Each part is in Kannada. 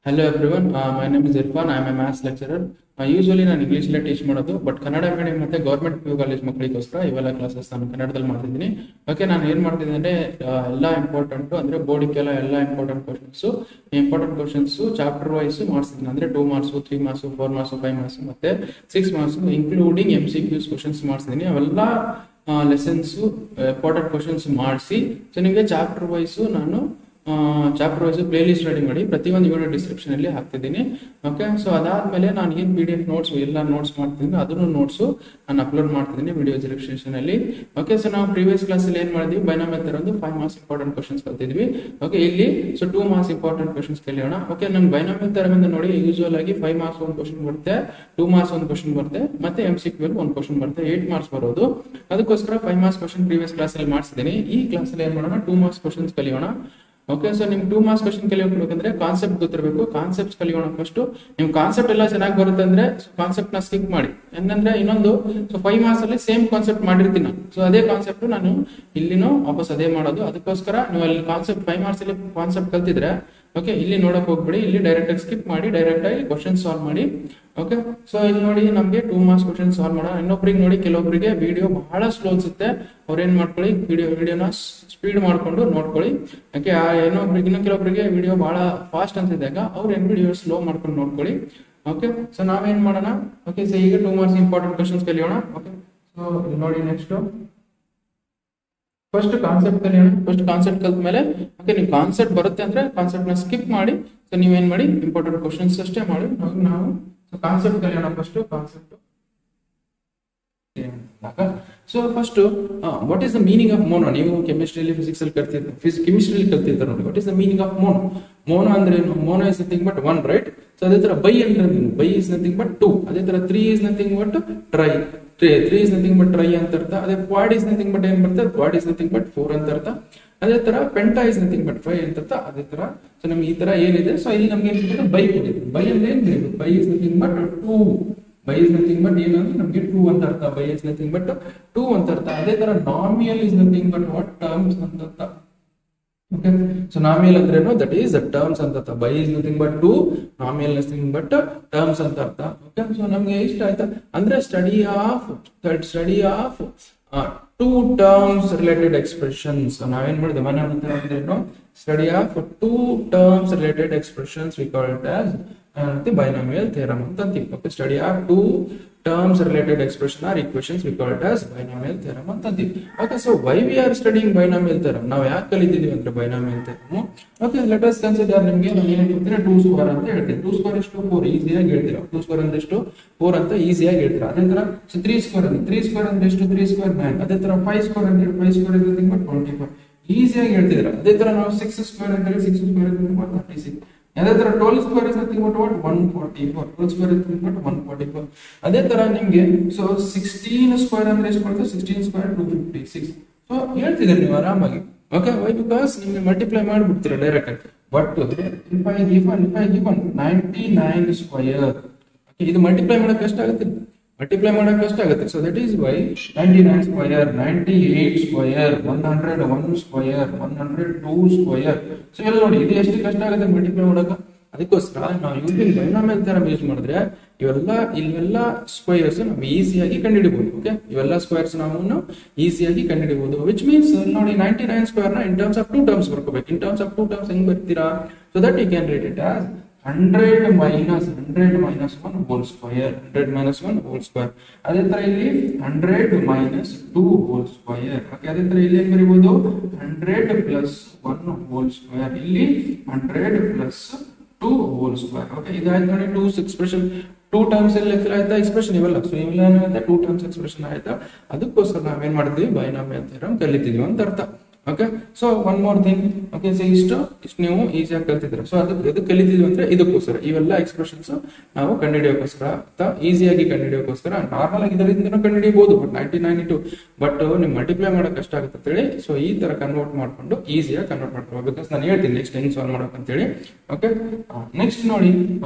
Hello everyone, my name is Irfan. I am a maths lecturer. Usually ನಾನು ಇಂಗ್ಲಿಷ್ ಅಲ್ಲೇ ಟೀಚ್ ಮಾಡೋದು, ಬಟ್ ಕನ್ನಡ ಮೀಡಿಯಂ ಮತ್ತೆ ಗೌರ್ಮೆಂಟ್ ಪಿ ಯು ಕಾಲೇಜ್ ಮಕ್ಕಳಿಗೋಸ್ಕರ ಇವೆಲ್ಲ ಕ್ಲಾಸಸ್ ನಾನು ಕನ್ನಡದಲ್ಲಿ ಮಾಡ್ತಿದ್ದೀನಿ. ಓಕೆ, ನಾನು ಏನು ಮಾಡ್ತಿದ್ದೀನಿ ಅಂದರೆ ಎಲ್ಲ ಇಂಪಾರ್ಟೆಂಟು ಅಂದರೆ ಬೋರ್ಡಿಗೆಲ್ಲ ಎಲ್ಲ ಇಂಪಾರ್ಟೆಂಟ್ ಕ್ವಶನ್ಸು ಚಾಪ್ಟರ್ ವೈಸ್ ಮಾಡಿಸ್ತೀನಿ. ಅಂದರೆ 2 ಮಾರ್ಕ್ಸು, 3 ಮಾರ್ಕ್ಸು, 4 ಮಾರ್ಕ್ಸು, 5 ಮಾರ್ಕ್ಸು ಮತ್ತು 6 ಮಾರ್ಕ್ಸು ಇನ್ಕ್ಲೂಡಿಂಗ್ MCQs ಕ್ವಶನ್ಸ್ ಮಾಡಿಸ್ತೀನಿ. ಅವೆಲ್ಲ ಲೆಸನ್ಸು ಇಂಪಾರ್ಟೆಂಟ್ ಕ್ವಶನ್ಸ್ ಮಾಡಿಸಿ ಸೊ ನಿಮಗೆ ಚಾಪ್ಟರ್ ವೈಸು ನಾನು ಪ್ಲೇ ಲಿಸ್ಟ್ ರೆಡಿ ಮಾಡಿ ಪ್ರತಿಯೊಂದು ವಿಡಿಯೋ ಡಿಸ್ಕ್ರಿಪ್ಷನ್ ಅಲ್ಲಿ ಹಾಕ್ತಿದ್ದೀನಿ. ಓಕೆ, ಸೊ ಅದಾದ್ಮೇಲೆ ನಾನು ಏನು PDF ನೋಟ್ಸ್ ಎಲ್ಲ ನೋಟ್ಸ್ ಮಾಡ್ತಿದ್ದೀನಿ ಅದನ್ನು ನೋಟ್ಸು ನಾನು ಅಪ್ಲೋಡ್ ಮಾಡ್ತಿದ್ದೀನಿ ವಿಡಿಯೋ ಡಿಸ್ಕ್ರಿಪ್ಷನ್ ಅಲ್ಲಿ. ಓಕೆ, ಸೊ ನಾವು ಪ್ರೀವಿಯಸ್ ಕ್ಲಾಸಲ್ಲಿ ಏನು ಮಾಡಿದ್ವಿ, ಬೈನಾಮಿಯಲ್ ಥರದ್ದು 5 ಮಾರ್ಕ್ಸ್ ಇಂಪಾರ್ಟೆಂಟ್ ಕ್ವಶನ್ಸ್ ಕಲ್ತಿದ್ವಿ. ಓಕೆ, ಇಲ್ಲಿ ಸೊ 2 ಮಾರ್ಕ್ಸ್ ಇಂಪಾರ್ಟೆಂಟ್ ಕ್ವಶನ್ಸ್ ಕಲಿಯೋಣ. ಓಕೆ, ನಮ್ಗೆ ಬೈನಾಮಿಯಲ್ ಥರದಿಂದ ನೋಡಿ ಯೂಶುವಲ್ ಆಗಿ 5 ಮಾರ್ಕ್ಸ್ ಒಂದು ಕ್ವಶನ್ ಬರುತ್ತೆ, 2 ಮಾರ್ಕ್ಸ್ ಒಂದು ಕ್ವಶನ್ ಬರುತ್ತೆ, ಮತ್ತೆ MCQ ಅಲ್ಲಿ ಒಂದು ಕ್ವಶನ್ ಬರುತ್ತೆ, 8 ಮಾರ್ಕ್ಸ್ ಬರೋದು. ಅದಕ್ಕೋಸ್ಕರ 5 ಮಾರ್ಕ್ಸ್ ಕ್ವಶನ್ ಪ್ರೀವಿಯಸ್ ಕ್ಲಾಸಲ್ಲಿ ಮಾಡಿಸಿದ್ದೀನಿ. ಈ ಕ್ಲಾಸಲ್ಲಿ ಏನು ಮಾಡೋಣ, 2 ಮಾರ್ಕ್ಸ್ ಕ್ವಶನ್ಸ್ ಕಲಿಯೋಣ. ಓಕೆ, ಸೊ ನಿಮ್ಗೆ 2 ಮಾರ್ಕ್ಸ್ ಕ್ವಶನ್ ಕಲಿಯೋಬೇಕಂದ್ರೆ ಕಾನ್ಸೆಪ್ಟ್ ಗೊತ್ತಿರಬೇಕು. ಕಾನ್ಸೆಪ್ಟ್ಸ್ ಕಲಿಯೋಣ ಫಸ್ಟ್. ನಿಮ್ ಕಾನ್ಸೆಪ್ಟ್ ಎಲ್ಲ ಚೆನ್ನಾಗಿ ಬರುತ್ತೆ ಅಂದ್ರೆ ಕಾನ್ಸೆಪ್ಟ್ ನ ಸ್ಕಿಪ್ ಮಾಡಿ. ಏನಂದ್ರೆ ಇನ್ನೊಂದು ಸೊ 5 ಮಾರ್ಕ್ಸ್ ಅಲ್ಲಿ ಸೇಮ್ ಕಾನ್ಸೆಪ್ಟ್ ಮಾಡಿರ್ತೀನಿ ನಾನು. ಸೊ ಅದೇ ಕಾನ್ಸೆಪ್ಟ್ ನಾನು ಇಲ್ಲಿನೂ ವಾಪಸ್ ಅದೇ ಮಾಡೋದು. ಅದಕ್ಕೋಸ್ಕರ ನೀವು ಅಲ್ಲಿ ಕಾನ್ಸೆಪ್ಟ್ 5 ಮಾರ್ಕ್ಸ್ ಅಲ್ಲಿ ಕಾನ್ಸೆಪ್ಟ್ ಕಲ್ತಿದ್ರೆ ಓಕೆ, ಇಲ್ಲಿ ನೋಡಕ್ ಹೋಗ್ಬೇಡಿ, ಇಲ್ಲಿ ಡೈರೆಕ್ಟ್ ಆಗಿ ಸ್ಕಿಪ್ ಮಾಡಿ ಡೈರೆಕ್ಟ್ ಆಗಿ ಕ್ವಶನ್ ಸಾಲ್ವ್ ಮಾಡಿ. ಓಕೆ, ಸೊ ಇಲ್ಲಿ ನೋಡಿ ನಮಗೆ 2 ಮಾರ್ಕ್ಸ್ ಕ್ವಶನ್ ಸಾಲ್ವ್ ಮಾಡೋಣ. ಇನ್ನೊಬ್ರಿಗೆ ನೋಡಿ, ಕೆಲವೊಬ್ಬರಿಗೆ ವಿಡಿಯೋ ಬಹಳ ಸ್ಲೋ ಅನ್ಸುತ್ತೆ, ಅವ್ರೇನ್ ಮಾಡ್ಕೊಳ್ಳಿ ವಿಡಿಯೋನ ಸ್ಪೀಡ್ ಮಾಡ್ಕೊಂಡು ನೋಡ್ಕೊಳ್ಳಿ. ಓಕೆ, ಕೆಲವೊಬ್ಬರಿಗೆ ವಿಡಿಯೋ ಬಹಳ ಫಾಸ್ಟ್ ಅನ್ಸಿದಾಗ ಅವ್ರು ಏನ್ ವಿಡಿಯೋ ಸ್ಲೋ ಮಾಡ್ಕೊಂಡು ನೋಡ್ಕೊಳ್ಳಿ. ಓಕೆ, ಸೊ ನಾವೇನ್ ಮಾಡೋಣ. ಓಕೆ, ಸೊ ಈಗ 2 ಮಾರ್ಕ್ಸ್ ಇಂಪಾರ್ಟೆಂಟ್ ಕ್ವಶನ್ಸ್ ಕಲಿಯೋಣ. ಓಕೆ, ಸೊ ನೋಡಿ ನೆಕ್ಸ್ಟ್ ಫಸ್ಟ್ ಕಾನ್ಸೆಪ್ಟ್ ಕಲಿಯೋಣ. ಫಸ್ಟ್ ಕಾನ್ಸೆಪ್ಟ್ ಕಲ್ತ ಮೇಲೆ ಓಕೆ, ನೀವು ಕಾನ್ಸೆಪ್ಟ್ ಬರುತ್ತೆ ಅಂದ್ರೆ ಕಾನ್ಸೆಪ್ಟ್ ನ ಸ್ಕಿಪ್ ಮಾಡಿ. ಸೊ ನೀವೇನ್ ಮಾಡಿ ಇಂಪಾರ್ಟೆಂಟ್ ಕ್ವಶನ್ಸ್ ಅಷ್ಟೇ ಮಾಡಿ. ನಾವು ಕಾನ್ಸೆಪ್ಟ್ ಕಲಿಯೋಣ. First concept so first what is the meaning of mono. ನೀವು ಕೆಮಿಸ್ಟ್ರಿಯಲ್ಲಿ ಫಿಸಿಕ್ಸ್ ಅಲ್ಲಿ ಕಲ್ತಿರ್ತಾರೆ ನೋಡಿ. What is the meaning of mono? Mono ಅಂದ್ರೆ ಏನು? Mono is nothing but 1, right? So ಅದೇ ತರ ಬೈ ಅಂದ್ರೆ ಬೈ ಇಸ್ ನಥಿಂಗ್ ಬಟ್ 2. ಅದೇ ತರ 3 is nothing but try. 3 is nothing but try ಅಂತ ಅರ್ಥ. ಅದೇ ಕ್ವಾಡ್ ಇಸ್ ನಥಿಂಗ್ ಬಟ್ ಏನ್ ಬರ್ತದೆ? ಕ್ವಾಡ್ ಇಸ್ ನಥಿಂಗ್ ಬಟ್ 4 ಅಂತ ಅರ್ಥ. ಅದೇ ತರ ಪೆಂಟಾ ಇಸ್ ನಥಿಂಗ್ ಬಟ್ 5 ಅಂತ ಅರ್ಥ. ಅದೇ ತರ ಸೊ ನಮ್ಗೆ ಈ ತರ ಏನಿದೆ, ಸೊ ಇಲ್ಲಿ ನಮ್ಗೆ ಏನ್ ಬೈ ಕೊಟ್ಟಿದೆ. ಬೈ ಅಂದ್ರೆ ಏನ್ ಬರೀಬೇಕು? By is nothing but 2. By is nothing but ಏನಂದ್ರೆ ನಮ್ಗೆ 2 ಅಂತ ಅರ್ಥ. ಬೈ ಇಸ್ ನಥಿಂಗ್ ಬಟ್ 2 ಅಂತ ಅರ್ಥ. ಅದೇ ತರ nomial is nothing but what? Terms ಅಂತ ಅರ್ಥ. ಓಕೆ, ಸೊ ನಾಮಿಯಲ್ ಅಂದ್ರೆ ಏನು? ದಟ್ ಈಸ್ ಟರ್ಮ್ಸ್ ಅಂತ ಅರ್ಥ. Bi is nothing but 2, nomial nothing but terms ಅಂತ ಅರ್ಥ. ಓಕೆ, ಸೊ ನಮ್ಗೆ ಇಷ್ಟ ಆಯ್ತಾ ಅಂದ್ರೆ study of 2 terms related expressions. ನಾವೇನ್ ಮಾಡಿದ್ವಿ ಮನೆ study of 2 terms related expressions we call it as binomial theorem ಅಂತ ಅಂತೀವಿ. Okay, study of 2 terms related expression or equations we call it as binomial theorem ಅಂತ ಅಂತೀವಿ. Okay, so why we are studying binomial theorem? ನಾವು ಯಾಕೆ ಕಲಿತಿದೀವಿ ಅಂದ್ರೆ binomial theorem. Okay, let us consider. ನಿಮಗೆ ನಾನು ಏನು ಹೇಳ್ತೀನಿ, 2 ಸ್ಕ್ವೇರ್ ಅಂತ ಹೇಳ್ತೀನಿ. 2 ಸ್ಕ್ವೇರ್ ಎಷ್ಟು? 4 ಈಸಿಯಾಗಿ ಹೇಳ್ತೀರಾ. 2 ಸ್ಕ್ವೇರ್ ಅಂದ್ರೆ ಎಷ್ಟು? 4 ಅಂತ ಈಸಿಯಾಗಿ ಹೇಳ್ತೀರಾ. ಅದೇ ತರ 3 ಸ್ಕ್ವೇರ್ ಅಂದ್ರೆ 3 ಸ್ಕ್ವೇರ್ ಅಂದ್ರೆ ಎಷ್ಟು? 3 ಸ್ಕ್ವೇರ್ 9. ಅದೇ ತರ 5 ಸ್ಕ್ವೇರ್ ಅಂದ್ರೆ 5 ಸ್ಕ್ವೇರ್ ಇಸ್ ನಥಿಂಗ್ ಬಟ್ 24. ಈಸಿಯಾಗಿ ಹೇಳ್ತಿದ್ದೀರಾ. ಅದೇ ತರ ನಾವು 6 ಸ್ಕ್ವೇರ್ ಅಂದ್ರೆ 6 ಸ್ಕ್ವೇರ್ ಇಸ್ ನಥಿಂಗ್ ಬಟ್ 36. ಅದೇ ತರ 12 square is nothing but what? 144. 12 square is nothing but 144. ಅದೇ ತರ ನಿಮ್ಗೆ ಸೊ 16 ಸ್ಕ್ವೇರ್ ಅಂದ್ರೆ ಎಷ್ಟು ಬರುತ್ತೆ? 16 ಸ್ಕ್ವೇರ್ 256. ಸೊ ಹೇಳ್ತಿದ್ದೀರಿ ನೀವು ಆರಾಮಾಗಿ. Okay, why? ಬಿಕಾಸ್ ನಿಮ್ಗೆ ಮಲ್ಟಿಪ್ಲೈ ಮಾಡಿಬಿಡ್ತೀರಾ ಡೈರೆಕ್ಟ್ ಆಗಿ. But if I give 99 square, ಇದು ಮಲ್ಟಿಪ್ಲೈ ಮಾಡಕ್ ಕಷ್ಟ ಆಗುತ್ತೆ. So that is why 99 square, 98 square, 101 square, 102 square. So ಎಲ್ಲ ನೋಡಿ ಇದು ಎಷ್ಟು ಕಷ್ಟ ಆಗುತ್ತೆ ಮಲ್ಟಿಪ್ಲೈ ಮಾಡಕ. ಅದಕ್ಕೋಸ್ಕರ ನಾವು ಯೂಸಿಂಗ್ ಬೈನಾಮಿಯಲ್ ಥಿಯರಮ್ ಯೂಸ್ ಮಾಡಿದ್ರೆ ಇವೆಲ್ಲ ಸ್ಕ್ವೇರ್ಸ್ ನಾವು ಈಸಿಯಾಗಿ ಕಂಡುಹಿಡಿಬಹುದು. ಓಕೆ, ಇವೆಲ್ಲ ಸ್ಕ್ವೇರ್ಸ್ ನಾವು ಈಸಿಯಾಗಿ ಕಂಡುಹಿಡಿಬಹುದು. ವಿಚ್ ಮೀನ್ಸ್ ನೋಡಿ 99 ಸ್ಕ್ವೇರ್ ನ ಇನ್ ಟರ್ಮ್ಸ್ ಆಫ್ 2 ಟರ್ಮ್ಸ್ ಬರ್ಕೋಬೇಕು. ಇನ್ ಟರ್ಮ್ಸ್ ಆಫ್ 2 ಟರ್ಮ್ಸ್ ಹೆಂಗ್ ಬರ್ತೀರಾ? So that you can write it as 100 minus 1 whole square. 100 minus 1 whole square. ಅದೇ ತರ ಇಲ್ಲಿ 100 minus 2 whole square. ಓಕೆ, ಅದೇ ತರ ಇಲ್ಲಿ ಏನ್ ಬರೀಬಹುದು? 100 plus 1 whole square. ಇಲ್ಲಿ 100 plus 2 whole square. ಓಕೆ, ಇದಾಯ್ತು ನೋಡಿ 2 ಎಕ್ಸ್ಪ್ರೆಷನ್. 2 ಟರ್ಮ್ಸ್ ಅಲ್ಲಿ ಆಯ್ತಾ ಎಕ್ಸ್ಪ್ರೆಷನ್ ಇವೆಲ್ಲ. ಸೊ ಇವೆಲ್ಲ ಏನಾಗುತ್ತೆ? 2 ಟರ್ಮ್ಸ್ ಎಕ್ಸ್ಪ್ರೆಷನ್ ಆಯ್ತಾ. ಅದಕ್ಕೋಸ್ಕರ ನಾವೇನ್ ಮಾಡಿದ್ವಿ, ಬೈನಾಮಿಯಲ್ ಥಿಯರಮ್ ಕಲಿತಿದ್ವಿ ಅಂತ ಅರ್ಥ. Okay, so one more thing. Okay, so ಇಷ್ಟು ನೀವು ಈಸಿಯಾಗಿ ಕಲ್ತಿದ್ರೆ. ಸೊ ಅದಕ್ಕೆ ಕಲಿತಿದ್ವಿ ಅಂದ್ರೆ ಇದಕ್ಕೋಸ್ಕರ ಇವೆಲ್ಲ ಎಕ್ಸ್ಪ್ರೆಷನ್ಸ್ ನಾವು ಕಂಡುಹಿಡಿಯೋಕೋಸ್ಕರ, ಈಸಿಯಾಗಿ ಕಂಡುಹಿಡಿಯೋಕೋಸ್ಕರ. ನಾರ್ಮಲ್ ಆಗಿ ಇದರಿಂದ ಕಂಡುಹಿಡಿಯಬಹುದು, ಬಟ್ 99 ಇಟ್ಟು ಬಟ್ ನಿಮ್ ಮಲ್ಟಿಪ್ಲೈ ಮಾಡಕ್ ಕಷ್ಟ ಆಗುತ್ತೆ ಅಂತ ಹೇಳಿ ಸೊ ಈ ತರ ಕನ್ವರ್ಟ್ ಮಾಡ್ಕೊಂಡು ಈಸಿಯಾಗಿ ಕನ್ವರ್ಟ್ ಮಾಡ್ಕೊಂಡು ಬಿಕಾಸ್ ನಾನು ಹೇಳ್ತೀನಿ ನೆಕ್ಸ್ಟ್ ಹೆಂಗ್ ಸಾಲ್ವ್ ಮಾಡಕ್ ಅಂತ ಹೇಳಿ. ಓಕೆ, ನೆಕ್ಸ್ಟ್ ನೋಡಿ.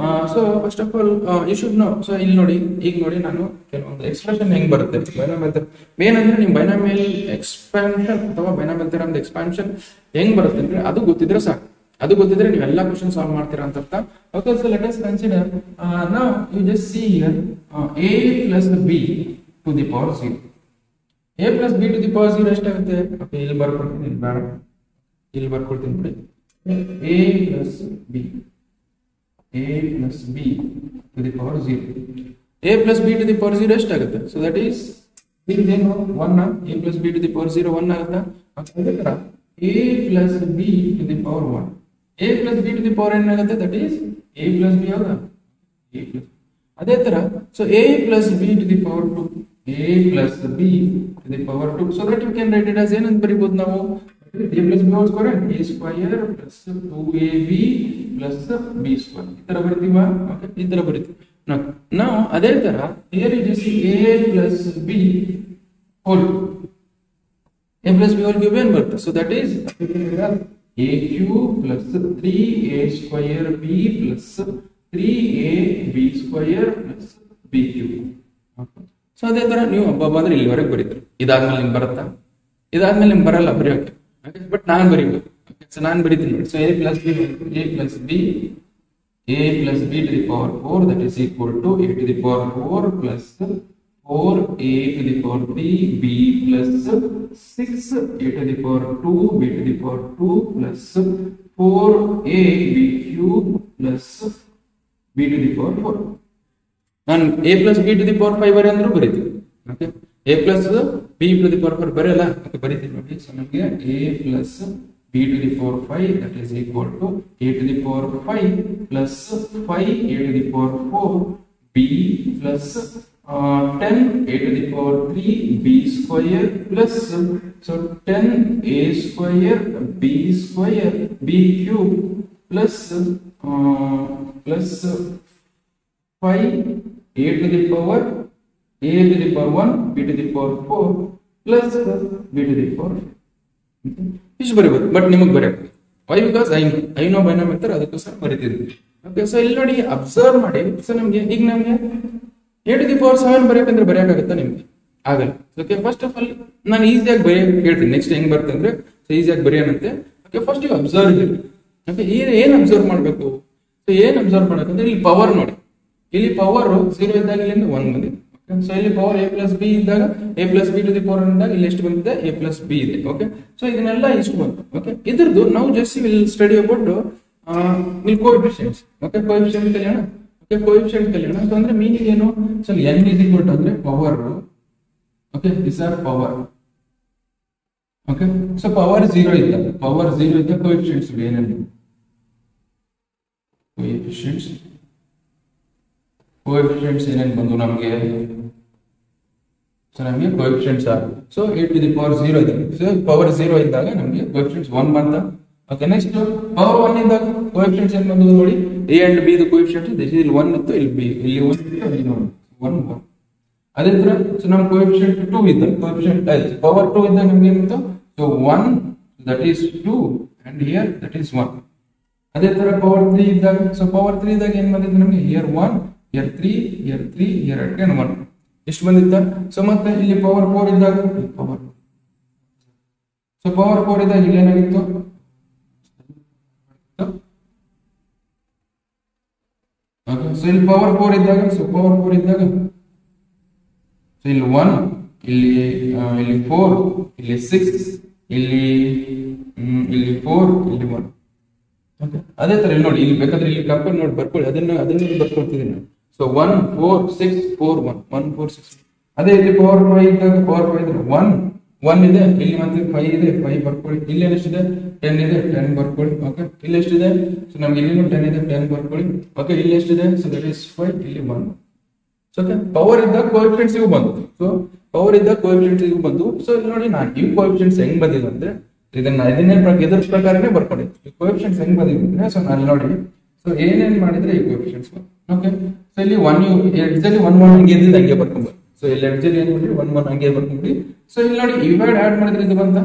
So first of all you should know. So ಇಲ್ಲಿ ನೋಡಿ, ಈಗ ನೋಡಿ ನಾನು ಕೆಲವೊಂದು ಎಕ್ಸ್ಪ್ರೆಷನ್ ಹೆಂಗ್ ಬರುತ್ತೆ ಬೈನಾಮಿಯಲ್ ಏನಂದ್ರೆ ನಿಮ್ ಬೈನಾಮಿಯಲ್ ಎಕ್ಸ್ಪಾನ್ಷನ್ ಅಥವಾ ಬೈನಾಮಿಯಲ್ ಥಿಯರಮ್ ಎಕ್ಸ್ಪಾನ್ಷನ್ ಹೆಂಗ್ ಬರುತ್ತೆ ಅಂದ್ರೆ ಅದು ಗೊತ್ತಿದ್ರೆ ಸಾಕು. ಅದು ಗೊತ್ತಿದ್ರೆ ನೀವು ಎಲ್ಲ ಕ್ವಶನ್ ಸಾಲ್ವ್ ಮಾಡ್ತೀರಾ ಅಂತ ಅರ್ಥ. Okay, so let us consider now you just see here a plus b to the power 0. a plus b to the power 0 ಎಷ್ಟಾಗುತ್ತೆ? ಓಕೆ, ಇಲ್ಲಿ ಬರ್ಕೊಳ್ತೀನಿ, ಬೇಡ ಇಲ್ಲಿ ಬರ್ಕೊಳ್ತೀನಿ ನೋಡಿ. a plus b to the power 0. a plus b to the power 0 ಎಷ್ಟಾಗುತ್ತೆ? ಸೊ ದಟ್ ಈಸ್ ಇದೇನು 1 a plus b to the power 0 1 ಆಗುತ್ತಾ? ಅದೇ ತರ a plus b to the power 1, a plus b to the power n ಆಗುತ್ತೆ, that is a plus b ಹೌದಾ? a plus ಅದೇ ತರ so a plus b to the power 2, a plus b to the power 2, so that you can write it as ಏನಂತ ಬರೀಬಹುದು ನಾವು? a plus b whole square, a square plus 2ab plus b square ಈ ತರ ಬರೀತೀವಾ? ಓಕೆ, ಈ ತರ ಬರೀತೀವಿ ನಾವು. ಅದೇ ತರ here you just see a plus b whole a plus b whole cube ಏನ್ ಬರುತ್ತೆ? So that is a cube plus 3a square b plus 3ab square plus b cube. So ಅದೇ ತರ ನೀವು ಹಬ್ಬ ಅಂದ್ರೆ ಇಲ್ಲಿವರೆಗೆ ಬರೀತೀರಿ. ಇದಾದ್ಮೇಲೆ ನಿಮ್ಗೆ ಬರುತ್ತಾ? ಇದಾದ್ಮೇಲೆ ನಿಮ್ಗೆ ಬರಲ್ಲ ಬರೆಯೋಕೆ, ಬಟ್ ನಾನು ಬರೀಬೇಕು. ಸೊ ನಾನು ಬರೀತೀನಿ ನೋಡಿ. So a plus b to the power 4 that is equal to a to the power 4 plus 4a to the power 3 b plus 6a to the power 2 b to the power 2 plus 4a b cube plus b to the power 4. ನಾನು a plus b to the power 5 ಬರೀ ಅಂದ್ರೂ ಬರೀತೀನಿ. Okay, a plus b to the power 4 ಬರೆಯಲ್ಲ, ಓಕೆ ಬರೀತೀನಿ ನೋಡಿ. ಸೊ ನಮಗೆ a plus b to the power 5 that is equal to a to the power 5 plus 5a to the power 4 b plus 10a to the power 3 b square plus so 10a square b square b cube plus 5a to the power a to the power 1 b to the power 4 plus b to the power 5. ಇಷ್ಟು ಬರೀಬಹುದು, ಬಟ್ ನಿಮಗೆ ಬರೆಯಬೇಕು. Why? Because I know by no method, ಅದಕ್ಕೋಸ್ಕರ ಬರೀತಿದ್ವಿ. ಓಕೆ, ಸೊ ಇಲ್ಲಿ ನೋಡಿ ಅಬ್ಸರ್ವ್ ಮಾಡಿ. ಸೊ ನಮ್ಗೆ ಈಗ ನಮ್ಗೆ a to the power 7 ಬರೆಯಕಂದ್ರೆ ಬರೆಯಕ್ಕಾಗತ್ತಾ? ನಿಮ್ಗೆ ಆಗಲ್ಲ. ಓಕೆ, ಫಸ್ಟ್ ಆಫ್ ಆಲ್ ನಾನು ಈಸಿಯಾಗಿ ಬರೆಯಕ್ಕೆ ಹೇಳ್ತೀನಿ. ನೆಕ್ಸ್ಟ್ ಹೆಂಗ್ ಬರುತ್ತೆ ಅಂದ್ರೆ ಈಸಿಯಾಗಿ ಬರೆಯೋಣಂತೆ. ಓಕೆ, ಫಸ್ಟ್ ನೀವು ಅಬ್ಸರ್ವ್ ಇರಲಿ. ಓಕೆ, ಏನ್ ಅಬ್ಸರ್ವ್ ಮಾಡಬೇಕು? ಸೊ ಏನ್ ಅಬ್ಸರ್ವ್ ಮಾಡಬೇಕಂದ್ರೆ ಇಲ್ಲಿ ಪವರ್ ನೋಡಿ. ಇಲ್ಲಿ ಪವರ್ 0 ಇದ್ದಾಗ ಇಲ್ಲಿಂದ 1 ಬಂದಿದೆ. ಸೊ ಇಲ್ಲಿ ಪವರ್ a plus b ಇದ್ದಾಗ a plus b to the power ಇದ್ದಾಗ ಇಲ್ಲಿ ಎಷ್ಟು ಬಂದಿದೆ? a plus b ಇದೆ. ಓಕೆ, ಸೊ ಇದನ್ನೆಲ್ಲ ಇಷ್ಟು ಬಂತು. ಓಕೆ, ಇದ್ರದ್ದು ನಾವು just will study about will coefficients. Okay, coefficient ಕಲಿಯೋಣ. ಓಕೆ, ಕೋಎಫಿಷಿಯಂಟ್ ಕಲಿಯೋಣ. ಸೊ ಅಂದ್ರೆ ಮೀನಿಂಗ್ ಏನು? So n is equal to ಅಂದ್ರೆ power. Okay, this are power. Okay, so power 0 ಇದ್ದಾಗ ಕೋಎಫಿಷಿಯಂಟ್ಸ್ ಏನೇನು? ಕೋಎಫಿಷಿಯಂಟ್ಸ್ ಏನೇನು ಬಂದು ನಮಗೆ? ಸೊ ನಮಗೆ coefficients are so a to the power 0 ಇದೆ. ಸೊ ಪವರ್ 0 ಇದ್ದಾಗ ನಮಗೆ ಕೋಎಫಿಷಿಯಂಟ್ಸ್ 1 ಬಂತ. ಓಕೆ, ನೆಕ್ಸ್ಟ್ ಪವರ್ 1 ಇದ್ದಾಗ ಕೋಎಫಿಷಿಯಂಟ್ಸ್ ಏನು ಬಂದು ನೋಡಿ. a and b the coefficients ಇಲ್ಲಿ 1 ಇತ್ತು, ಇಲ್ಲಿ b, ಇಲ್ಲಿ 1 ಇತ್ತು, ಇಲ್ಲಿ 1. ಅದೇ ತರ ಸೊ ನಮ್ಮ ಕೋಎಫಿಷಿಯಂಟ್ 2 ಇದ್ದಾಗ ಕೋಎಫಿಷಿಯಂಟ್ ಪವರ್ 2 ಇದ್ದಾಗ ನಮಗೆ ಏನಿತ್ತು? So 1 that is 2 and here that is 1. ಅದೇ ತರ ಪವರ್ 3 ಇದ್ದಾಗ ಸೊ ಪವರ್ 3 ಇದ್ದಾಗ ಏನ್ ಬಂದಿದೆ ನಮಗೆ? here 1 here 3 here 3 here again 1 ಎಷ್ಟು ಬಂದಿತ್ತ? ಸೊ ಮತ್ತೆ ಇಲ್ಲಿ ಪವರ್ 4 ಇದ್ದಾಗ ಪವರ್ ಸೊ ಪವರ್ 4 ಇದ್ದಾಗ ಇಲ್ಲಿ ಏನಾಗಿತ್ತು? ಓಕೆ, ಸೊ ಇಲ್ಲಿ ಪವರ್ 4 ಇದ್ದಾಗ ಸೊ ಇಲ್ಲಿ 1 ಇಲ್ಲಿ 4 ಇಲ್ಲಿ 6 ಇಲ್ಲಿ 4 ಇಲ್ಲಿ 1. ಓಕೆ, ಅದೇ ತರ ಇಲ್ಲಿ ನೋಡಿ. ಇಲ್ಲಿ ಬೇಕಾದ್ರೆ ಇಲ್ಲಿ ಕಂಪೇರ್ ನೋಡಿ ಬರ್ಕೊಳ್ಳಿ. ಅದನ್ನ ಬರ್ಕೊಳ್ತಿದ್ದೀನಿ ನಾನು. ಸೊ 1 4 6 4 1 1 4 6. ಅದೇ ಇಲ್ಲಿ ಪವರ್ 5 ಇದ್ದಾಗ ಪವರ್ 5 ಇದ್ರೆ 1 ಇದೆ, ಇಲ್ಲಿ ಮತ್ತೆ 5 ಇದೆ, 5 ಬರ್ಕೊಳ್ಳಿ. ಇಲ್ಲಿ ಎಷ್ಟಿದೆ? 10 ಇದೆ, 10 ಬರ್ಕೊಳ್ಳಿ. ಓಕೆ, ಇಲ್ಲಿ ಎಷ್ಟಿದೆ? ಸೊ ನಮ್ಗೆ ಇಲ್ಲಿ 10 ಇದೆ, 10 ಬರ್ಕೊಳ್ಳಿ. ಓಕೆ, ಇಲ್ಲಿ ಎಷ್ಟಿದೆ? ಸೊ ದಟ್ ಇಸ್ 5, ಇಲ್ಲಿ 1. ಸೊ ಓಕೆ, ಪವರ್ ಇದ್ದಾಗ ಕೋಎಫಿಷಿಯಂಟ್ಸ್ ಇವು ಬಂತು. ಸೊ ಪವರ್ ಇದ್ದಾಗ ಕೋಎಫಿಷಿಯಂಟ್ಸ್ ಇವು ಬಂತು. ಸೊ ಇಲ್ಲಿ ನೋಡಿ ನಾನು ಈ ಕೋಎಫಿಷಿಯಂಟ್ಸ್ ಹೆಂಗ್ ಬಂದಿದೆ ಅಂದ್ರೆ ಇದರ ಪ್ರಕಾರನೇ ಬರ್ಕೊಂಡಿದ್ದೆ. ಕೋಎಫಿಷಿಯಂಟ್ಸ್ ಹೆಂಗ್ ಬಂದಿದೆ? ಸೊ ನಾನು ನೋಡಿ ಸೊ ಏನೇನ್ ಮಾಡಿದ್ರೆ ಈ ಕೋಎಫಿಷಿಯಂಟ್ಸ್. ಓಕೆ, ಸೊ ಇಲ್ಲಿ 1 ಎಡ್ಜಲ್ಲಿ 1 1 ಹಂಗೆ ಇದ್ದಿದ್ದು ಹಂಗೆ ಬರ್ಕೊಂಡ್ಬರ್ರಿ. ಸೊ ಇಲ್ಲಿ ಎಡ್ಜಲ್ಲಿ ಏನ್ ಮಾಡ್ರಿ? 1 1 ಹಂಗೆ ಬರ್ಕೊಂಡ್ಬಿಡಿ. ಸೊ ಇಲ್ಲಿ ನೋಡಿ ಇವಾಡ್ ಆಡ್ ಮಾಡಿದ್ರೆ ಇದು ಬಂತ.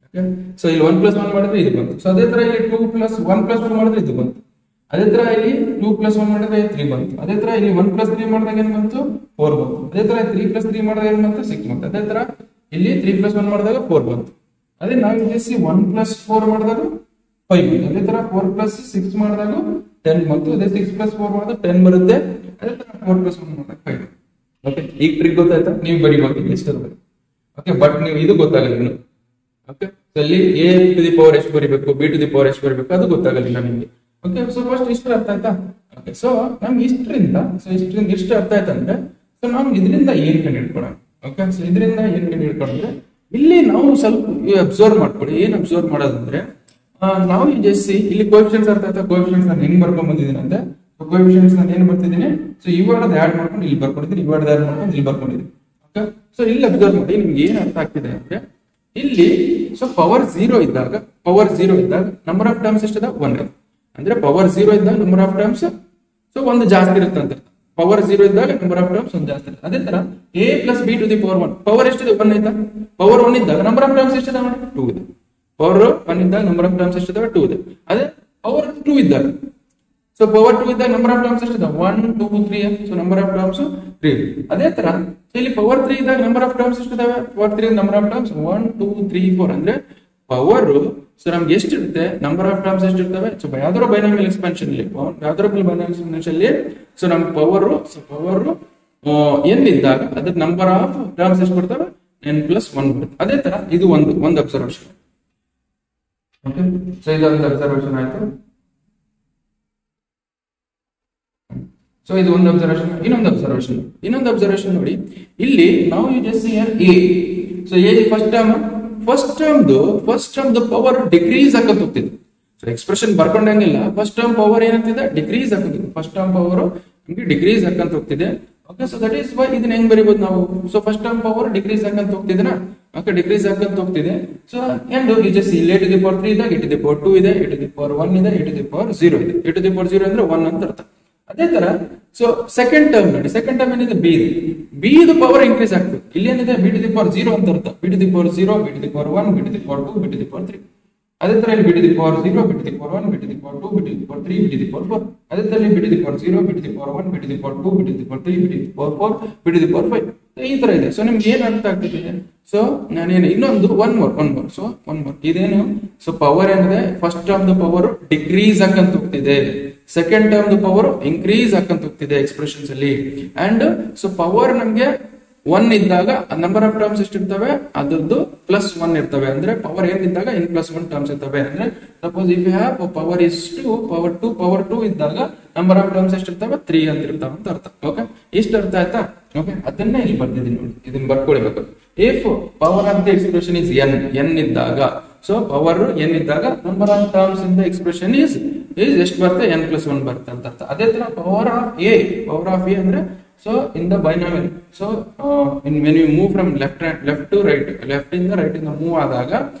ಓಕೆ, ಸೊ ಇಲ್ಲಿ 1 + 1 ಮಾಡಿದ್ರೆ ಇದು ಬಂತು. ಸೊ ಅದೇ ತರ ಇಲ್ಲಿ 2 + 1 + 1 ಮಾಡಿದ್ರೆ ಇದು ಬಂತು. ಅದೇ ತರ ಇಲ್ಲಿ 2 + 1 ಮಾಡಿದ್ರೆ 3 ಬಂತು. ಅದೇ ತರ ಇಲ್ಲಿ 1 + 3 ಮಾಡಿದಾಗ ಏನ್ ಬಂತು? 4 ಬಂತು. ಅದೇ ತರ 3 + 3 ಮಾಡಿದಾಗ ಏನ್ ಬಂತು? 6 ಬಂತು. ಅದೇ ತರ ಇಲ್ಲಿ 3 + 1 ಮಾಡಿದಾಗ 4 ಬಂತು. ಅದೇ ನಾವು ಇಲ್ಲಿ 1 + 4 ಮಾಡಿದಾಗ 5 ಅದೇ ತರ 4 ಪ್ಲಸ್ 6 ಮಾಡಿದಾಗ 10 ಬಂತು. ಅದೇ 6 ಪ್ಲಸ್ 4 ಮಾಡಿದಾಗ 10 ಬರುತ್ತೆ. ಅದೇ ತರ 4 ಪ್ಲಸ್ 1 ಮಾಡಿದಾಗ 5. ಓಕೆ, ಈಗ ಟ್ರಿಕ್ ಗೊತ್ತಾಯ್ತಾ? ನೀವು ಬರೀಬಹುದು ಇಷ್ಟರ. ಓಕೆ, ಬಟ್ ನೀವು ಇದು ಗೊತ್ತಾಗಲ್ಲ ಇನ್ನು. ಓಕೆ, ಅಲ್ಲಿ a ಟು ದಿ ಪವರ್ ಎಷ್ಟು ಬರೀಬೇಕು, b ಟು ದಿ ಪವರ್ ಎಷ್ಟು ಬರೀಬೇಕು ಅದು ಗೊತ್ತಾಗಲಿಲ್ಲ ನಿಮಗೆ. ಓಕೆ, ಸೊ ಫಸ್ಟ್ ಇಷ್ಟು ಅರ್ಥ ಆಯ್ತಾ? ಓಕೆ, ಸೊ ನಮ್ಗೆ ಇಷ್ಟರಿಂದ ಇಷ್ಟು ಅರ್ಥ ಆಯ್ತಂದ್ರೆ ಸೊ ನಾವು ಇದರಿಂದ ಏನ್ ಕಂಡು ಹಿಡ್ಕೊಳ್ಳೋಣ. ಓಕೆ, ಸೊ ಇದರಿಂದ ಏನ್ ಕಂಡು ಹಿಡ್ಕೊಂಡ್ರೆ ಇಲ್ಲಿ ನಾವು ಸ್ವಲ್ಪ ಅಬ್ಸರ್ವ್ ಮಾಡ್ಕೊಳ್ಳಿ. ಏನ್ ಅಬ್ಸರ್ವ್ ಮಾಡೋದಂದ್ರೆ ನಾವು ಈ ಜಸ್ಟ್ ಇಲ್ಲಿ ಕೋಎಫಿಷಿಯಂಟ್ಸ್ ಅರ್ಥ ಆಯ್ತಾ? ಕೋಎಫಿಷಿಯಂಟ್ಸ್ ನಾನು ಹೆಂಗ್ ಬರ್ಕೊಂಡ್ ಬಂದಿದ್ದೀನಿ ಅಂದ್ರೆ ಕೋಎಫಿಷಿಯಂಟ್ಸ್ ನಾನು ಏನ್ ಬರ್ತಿದ್ದೀನಿ, ಸೊ ಇವಾರ್ಡ್ ಆಡ್ ಮಾಡ್ಕೊಂಡು ಇಲ್ಲಿ ಬರ್ಕೊಂಡಿದ್ದೀನಿ, ಇವಾರ್ಡ್ ಆಡ್ ಮಾಡ್ಕೊಂಡು ಇಲ್ಲಿ ಬರ್ಕೊಂಡಿದ್ದೀನಿ. ಓಕೆ, ಸೊ ಇಲ್ಲಿ ಅಬ್ಸರ್ವ್ ಮಾಡಿ ನಿಮ್ಗೆ ಏನ್ ಅರ್ಥ ಆಗ್ತಿದೆ ಅಂದ್ರೆ ಇಲ್ಲಿ ಸೊ ಪವರ್ 0 ಇದ್ದಾಗ ನಂಬರ್ ಆಫ್ ಟರ್ಮ್ಸ್ ಎಷ್ಟಿದೆ? 1. ಅಂದ್ರೆ ಪವರ್ 0 ಇದ್ದಾಗ ನಂಬರ್ ಆಫ್ ಟರ್ಮ್ಸ್ ಸೊ ಒಂದು ಜಾಸ್ತಿ ಇರುತ್ತೆ ಅಂತ. ಪವರ್ 0 ಇದ್ದಾಗ ನಂಬರ್ ಆಫ್ ಟರ್ಮ್ಸ್ ಒಂದು ಜಾಸ್ತಿ ಇರುತ್ತೆ. ಅದೇ ತರ a plus b to the power 1 power ಎಷ್ಟಿದೆ? 1 ಆಯ್ತಾ? ಪವರ್ 1 ಇದ್ದಾಗ ನಂಬರ್ ಆಫ್ ಟರ್ಮ್ಸ್ ಎಷ್ಟಿದೆ? 2 ಇದೆ. ಪವರ್ 1 ಇದ್ದಾಗ ನಂಬರ್ ಆಫ್ ಟರ್ಮ್ಸ್ ಎಷ್ಟಿದಾವೆ? 2 ಇದೆ. ಅದೇ ಪವರ್ 2 ಇದ್ದಾಗ ಸೊ ಪವರ್ 2 ಇದ್ದಾಗ ನಂಬರ್ ಆಫ್ ಟರ್ಮ್ಸ್ ಎಷ್ಟಿದೆ? 1 2 3. So number of terms 3. ಅದೇ ತರ ಇಲ್ಲಿ ಪವರ್ 3 ಇದ್ದಾಗ ನಂಬರ್ ಆಫ್ ಟರ್ಮ್ಸ್ ಎಷ್ಟಿದಾವೆ? Power 3 number of terms 1 2 3 4. ಅಂದ್ರೆ ಪವರ್ ಸೊ ನಮ್ಗೆ ಎಷ್ಟಿರುತ್ತೆ? ನಂಬರ್ ಆಫ್ ಟರ್ಮ್ಸ್ ಎಷ್ಟಿರ್ತವೆ? ಸೊ ಯಾವ್ದಾದ್ರು ಬೈನಾಮಿಯಲ್ ಎಕ್ಸ್ಪಾನ್ಷನ್ ಅಲ್ಲಿ ಸೊ ನಮ್ ಪವರ್ n ಇದ್ದಾಗ ಅದ್ರ ನಂಬರ್ ಆಫ್ ಟರ್ಮ್ಸ್ ಎಷ್ಟು ಬರ್ತವೆ? n ಪ್ಲಸ್ 1 ಬರುತ್ತೆ. ಅದೇ ತರ ಇದು ಒಂದು ಅಬ್ಸರ್ವೇಷನ್. ಓಕೆ, ಸೊ ಇದೊಂದು ಅಬ್ಸರ್ವೇಷನ್ ಆಯ್ತು. ಸೊ ಇದು ಒಂದು ಅಬ್ಸರ್ವೇಷನ್. ಇನ್ನೊಂದು ಅಬ್ಸರ್ವೇಷನ್ ನೋಡಿ, ಇಲ್ಲಿ ನಾವು you just here a. So a first term power decrease ಆಗಂತ ಹೋಗ್ತಿದೆ. ಸೊ ಎಕ್ಸ್ಪ್ರೆಷನ್ ಬರ್ಕೊಂಡಂಗಿಲ್ಲ. ಫಸ್ಟ್ ಟರ್ಮ್ ಪವರ್ ಏನಾಗ್ತಿದೆ? ಡಿಕ್ರೀಸ್ ಆಗ್ತಿದೆ. ಫಸ್ಟ್ ಟರ್ಮ್ ಪವರ್ ನಮಗೆ ಡಿಕ್ರೀಸ್ ಆಗಂತ ಹೋಗ್ತಿದೆ. Okay, so that is why ಇದನ್ನ ಹೆಂಗ್ ಬರೀಬಹುದು ನಾವು? So first term power decrease ಆಗಂತ ಹೋಗ್ತಿದೆನಾ? ಓಕೆ, ಡಿಕ್ರೀಸ್ ಆಗಂತ ಹೋಗ್ತಿದೆ. ಸೊ ಅಂಡ್ ಯು ಜಸ್ಟ್ ಇಲ್ಲಿ a ಟು ದಿ ಪವರ್ 3 ಇದೆ, a ಟು ದಿ ಪವರ್ 2 ಇದೆ, a ಟು ದಿ ಪವರ್ 1 ಇದೆ, a ಟು ದಿ ಪವರ್ 0 ಇದೆ. a ಟು ದಿ ಪವರ್ 0 ಅಂದ್ರೆ 1 ಅಂತ ಅರ್ಥ. ಅದೇ ತರ ಸೊ ಸೆಕೆಂಡ್ ಟರ್ಮ್ ನೋಡಿ, ಸೆಕೆಂಡ್ ಟರ್ಮ್ ಏನಿದೆ? b ಇದು ಪವರ್ ಇನ್ಕ್ರೀಸ್ ಆಗ್ತದೆ. ಇಲ್ಲಿ ಏನಿದೆ? b ಟು ದಿ ಪವರ್ 0 ಅಂತ ಅರ್ಥ. b to the power 0, b to the power 1, b to the power 2, b to the power 3. ಅದೇ ತರ ಇಲ್ಲಿ b to the power 0, b to the power 1, b to the power 2, b to the power 3, b to the power 4. ಅದೇ ತರ b to the power 0, b to the power 1, b to the power 2, b to the power 3, b to the power 4, b to the power 5. ಈ ತರ ಇದೆ. ಸೊ ನಿಮ್ಗೆ ಏನ್ ಅರ್ಥ ಆಗ್ತಿದೆ? ಸೊ ನಾನೇನು ಇನ್ನೊಂದು ಒನ್ ಮೋರ್ ಸೊ ಇದೇನು? ಸೊ ಪವರ್ ಏನಿದೆ? ಫಸ್ಟ್ ಟರ್ಮ್ ಪವರ್ ಡಿಕ್ರೀಸ್ ಆಗಂತ ಹೋಗ್ತಿದೆ, ಸೆಕೆಂಡ್ ಟರ್ಮ್ ಪವರ್ ಇನ್ಕ್ರೀಸ್ ಆಗಂತ ಹೋಗ್ತಿದೆ ಎಕ್ಸ್ಪ್ರೆಷನ್ಸ್ ಅಲ್ಲಿ. ಅಂಡ್ ಸೊ ಪವರ್ ನಮ್ಗೆ 1 ಇದ್ದಾಗ ನಂಬರ್ ಆಫ್ ಟರ್ಮ್ಸ್ ಎಷ್ಟಿರ್ತವೆ? ಅದ್ರದ್ದು ಪ್ಲಸ್ 1 ಇರ್ತವೆ. ಅಂದ್ರೆ ಪವರ್ ಏನಿದ್ದಾಗ n ಪ್ಲಸ್ 1 ಟರ್ಮ್ಸ್ ಇರ್ತವೆ. ಅಂದ್ರೆ suppose if you have power is 2 power 2 ಇದ್ದಾಗ ನಂಬರ್ ಆಫ್ ಟರ್ಮ್ಸ್ ಎಷ್ಟಿರ್ತವೆ? 3 ಅಂತ ಇರ್ತಾವ ಅಂತ ಅರ್ಥ. ಓಕೆ, ಇಷ್ಟು ಅರ್ಥ ಆಯ್ತಾ? ಓಕೆ, ಅದನ್ನೇ ಇಲ್ಲಿ ಬರ್ತಿದ್ದೀನಿ ನೋಡಿ, ಇದನ್ನ ಬರ್ಕೊಳ್ಬೇಕು. If power of the expression is n ಇದ್ದಾಗ, ಸೊ ಪವರ್ n ಇದ್ದಾಗ number of terms in the expression is ಎಷ್ಟು ಬರುತ್ತೆ? n ಪ್ಲಸ್ 1 ಬರುತ್ತೆ ಅಂತ ಅರ್ಥ. ಅದೇ ತರ ಪವರ್ ಆಫ್ a ಅಂದ್ರೆ so in the binomial, so when you move from left to right, left ಇಂದ ರೈಟ್ ಇಂದ ಮೂವ್ ಆದಾಗ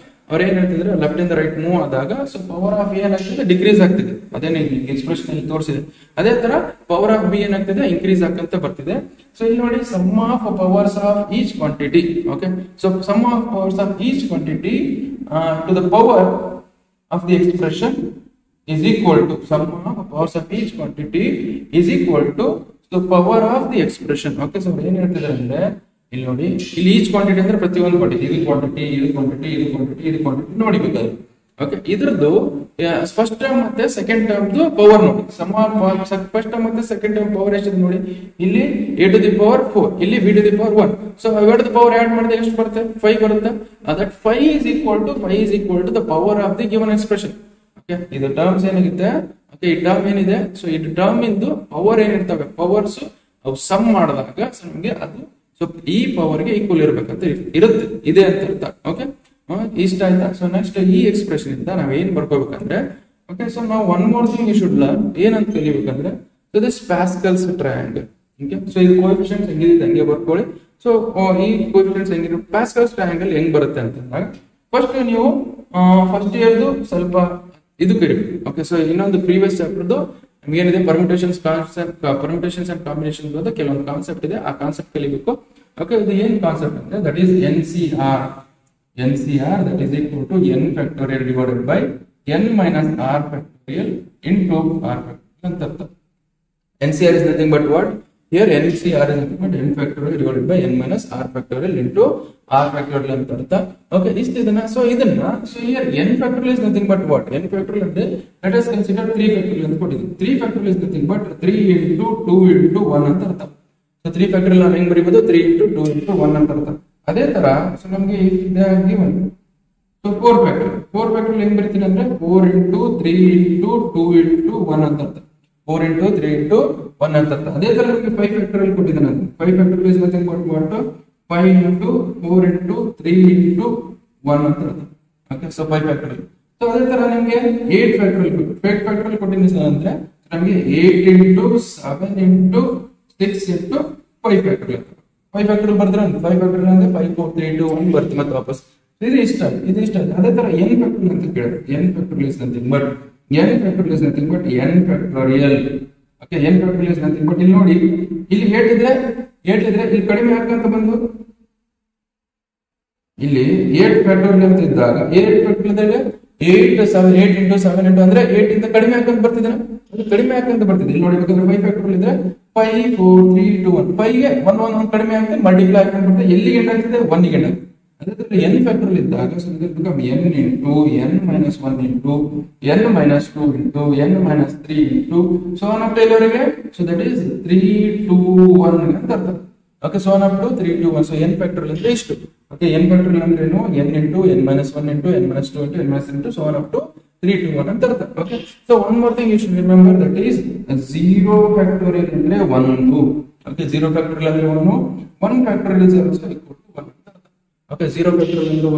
ಅವ್ರು ಏನ್ ಹೇಳ್ತಿದ್ರೆ ಲೆಫ್ಟ್ ಇಂದ ರೈಟ್ ಮೂವ್ ಆದಾಗ ಸೊ ಪವರ್ ಆಫ್ ಎ ಏನಾಗ್ತಿದೆ? ಡಿಕ್ರೀಸ್ ಆಗ್ತಿದೆ. ಅದೇನೇ ಎಕ್ಸ್ಪ್ರೆಷನ್ ಅಲ್ಲಿ ತೋರಿಸಿದೆ. ಅದೇ ತರ ಪವರ್ ಆಫ್ ಬಿ ಏನಾಗ್ತಿದೆ? ಇನ್ಕ್ರೀಸ್ ಆಗ್ತಂತ ಬರ್ತಿದೆ. ಸೊ ಇಲ್ಲಿ ನೋಡಿ, sum of powers of each quantity. Okay, so sum of powers of each quantity to the power of the expression is equal to sum of powers of each quantity is equal to the power of the expression. Okay, so ಏನು ಹೇಳ್ತಿದ್ದಾರೆ ಅಂದ್ರೆ ಇಲ್ಲಿ ನೋಡಿ, ಇಲ್ಲಿ ಈಚ್ ಕ್ವಾಂಟಿಟಿ ಅಂದ್ರೆ ಪ್ರತಿಯೊಂದು ಕ್ವಾಂಟಿಟಿ, ಇದು ಕ್ವಾಂಟಿಟಿ, ಇದು ಕ್ವಾಂಟಿಟಿ, ಇದು ಕ್ವಾಂಟಿಟಿ, ಇದು ಕ್ವಾಂಟಿಟಿ ನೋಡಿಬೇಕಾದ್ರೆ. ಓಕೆ, ಇದ್ರದ್ದು ಫಸ್ಟ್ ಟರ್ಮ್ ಮತ್ತೆ ಸೆಕೆಂಡ್ ಟರ್ಮ್ ಪವರ್ ನೋಡಿ. ಸಮ್ ಆಫ್ ಫಸ್ಟ್ ಟರ್ಮ್ ಮತ್ತೆ ಸೆಕೆಂಡ್ ಟರ್ಮ್ ಪವರ್ ಎಷ್ಟಿದೆ ನೋಡಿ. ಇಲ್ಲಿ a ಟು ದಿ ಪವರ್ 4, ಇಲ್ಲಿ b ಟು ದಿ ಪವರ್ 1. ಸೊ ಎರಡು ಟು ದಿ ಪವರ್ ಆಡ್ ಮಾಡಿದ್ರೆ ಎಷ್ಟು ಬರುತ್ತೆ? 5 ಬರುತ್ತೆ. That 5 is equal to the power of the given expression. Okay, ಇದು ಟರ್ಮ್ಸ್ ಏನಾಗುತ್ತೆ? ಓಕೆ, ಈ ಟರ್ಮ್ ಏನಿದೆ? ಸೊ ಈ ಟರ್ಮ್ ಇಂದು ಪವರ್ ಏನಿರ್ತವೆ? ಪವರ್ಸ್ ಅವು ಸಮ್ ಮಾಡಿದಾಗ ನಮಗೆ ಅದು ಸೊ ಈ ಪವರ್ ಗೆ ಈಕ್ವಲ್ ಇರ್ಬೇಕಂತ ಇರುತ್ತೆ, ಇದೆ ಅಂತ ಅರ್ಥ. ಓಕೆ, ಇಷ್ಟ ಆಯ್ತಾ? ಸೊ ನೆಕ್ಸ್ಟ್ ಈ ಎಕ್ಸ್ಪ್ರೆಷನ್ ಇಂದ ನಾವ್ ಏನ್ ಬರ್ಕೋಬೇಕಂದ್ರೆ, ಓಕೆ, ಸೊ ನಾವು one more thing you should learn. ಏನಂತ ಕಲಿಬೇಕಂದ್ರೆ, so this Pascal's triangle. Okay, so ಇದು ಕೋಎಫಿಷಿಯಂಟ್ಸ್ ಹೆಂಗಿದೆ ಹಂಗೆ ಬರ್ಕೊಳ್ಳಿ. ಸೊ ಈ ಕೋಎಫಿಷಿಯಂಟ್ಸ್ ಹೆಂಗಿರೋ ಪ್ಯಾಸ್ಕಲ್ಸ್ ಟ್ರಯಾಂಗಲ್ ಹೆಂಗ್ ಬರುತ್ತೆ ಅಂತಂದಾಗ ಫಸ್ಟ್ ನೀವು ಫಸ್ಟ್ ಇಯರ್ದು ಸ್ವಲ್ಪ ಇದು ಕರಿಬೇಕು. ಓಕೆ, ಸೊ ಇನ್ನೊಂದು ಪ್ರೀವಿಯಸ್ ಚಾಪ್ಟರ್ದು ಏನಿದೆ ಪರ್ಮಿಟೇಷನ್ಸ್ ಅಂಡ್ ಕಾಂಬಿನೇಷನ್ ಕೆಲವೊಂದು ಕಾನ್ಸೆಪ್ಟ್ ಇದೆ, ಆ ಕಾನ್ಸೆಪ್ಟ್ ಕಲಿಬೇಕು. ಓಕೆ, ಇದು ಏನ್ ಕಾನ್ಸೆಪ್ಟ್ ಅಂದ್ರೆ that is NCR that is equal to n factorial divided by n minus r factorial into r factorial ಅಂತ ಅರ್ಥ. NCR is nothing but what? here NCR is nothing but n factorial divided by n minus r factorial into r factorial ಅಂತ ಅರ್ಥ. Okay, ಇಷ್ಟು ಇದನ್ನ so here n factorial is nothing but what? n factorial ಅಂದ್ರೆ let us consider 3 factorial ಅಂತ ಕೊಟ್ಟಿದ್ದೀವಿ. 3 factorial is nothing but 3 into 2 into 1 ಅಂತ ಅರ್ಥ. So 3 factorial ನಾನು ಹೆಂಗ್ ಬರೀಬಹುದು? 3 into 2 into 1 ಅಂತ ಅರ್ಥ. ಅದೇ ತರ so ನಮಗೆ ಇದಾಗಿ ಒಂದು so 4 factorial ಹೆಂಗ್ ಬರೀತೀನಿ ಅಂದ್ರೆ 4 into 3 into 2 into 1 ಅಂತ ಅರ್ಥ. 4 into 3 into 1 ಅಂತ ಅರ್ಥ. ಅದೇ ತರ ನಮಗೆ 5 factorial ಕೊಟ್ಟಿದ್ದಾನೆ. 5 factorial is nothing but what? 5 into 4 into 3 into 1 ಅಂತ ಅರ್ಥ. Okay, so 5 factorial. ಸೊ ಅದೇ ತರ ನಮಗೆ 8 factorial ಕೊಟ್ಟಿದ್ದಾನೆ ಅಂದ್ರೆ ನಮಗೆ 8 into 7 into 6 into 5 factorial. 5 factorial ಬರ್ದ್ರೆ 5 factorial ಅಂದ್ರೆ 5 4 3 2 1 ಬರುತ್ತೆ ಮತ್ತೆ ವಾಪಸ್. ಇದು ಇಷ್ಟ. ಅದೇ ತರ n factorial ಅಂತ ಕೇಳಿದ್ರೆ n factorial is nothing but n factorial is nothing but n factorial. Okay, n factorial is nothing but ಇಲ್ಲಿ ನೋಡಿ ಇಲ್ಲಿ 8 ಇದ್ರೆ ಇಲ್ಲಿ ಕಡಿಮೆ ಆಗ್ತಂತ ಬಂದು ಇಲ್ಲಿ 8 factorial ಅಂತ ಇದ್ದಾಗ 8 factorial ಇದ್ದಾಗ 8 into 7 into ಅಂದ್ರೆ 8 ಇಂದ ಕಡಿಮೆ ಆಗ್ತಂತ ಬರ್ತಿದೆ. ಅದು ಕಡಿಮೆ ಆಗ್ತಂತ ಬರ್ತಿದೆ. ಇಲ್ಲಿ ನೋಡಿ ಬೇಕಾದ್ರೆ 5 factorial ಇದ್ರೆ 5 4 3 2 1 5 ಗೆ 1 ಕಡಿಮೆ ಆಗ್ತದೆ, ಮಲ್ಟಿಪ್ಲೈ ಆಗ್ತಂತ ಬರ್ತದೆ. ಎಲ್ಲಿಗೆ ಎಂಡ್ ಆಗ್ತದೆ? 1 ಗೆ ಎಂಡ್ ಆಗ್ತದೆ. ಅದೇ ತರ n factorial ಇದ್ದಾಗ so it will become n into n minus 1 into n minus 2 into n minus 3 into so on up to ಎಲ್ಲವರೆಗೆ so that is 3 2 1 ಅಂತ ಅರ್ಥ. Okay, so on up to 3 2 1. so n factorial ಅಂದ್ರೆ ಇಷ್ಟು. Okay, n factorial ಅಂದ್ರೆ ಏನು? n into n minus 1 into n minus 2 into n minus 3 into so on up to 3 2 1 ಅಂತ ಅರ್ಥ. Okay, so one more thing you should remember, that is 0 factorial ಅಂದ್ರೆ 1. Okay, 0 factorial ಅಂದ್ರೆ 1 factorial is also equal to 1. Okay, 0 factorial ಅಂದ್ರೆ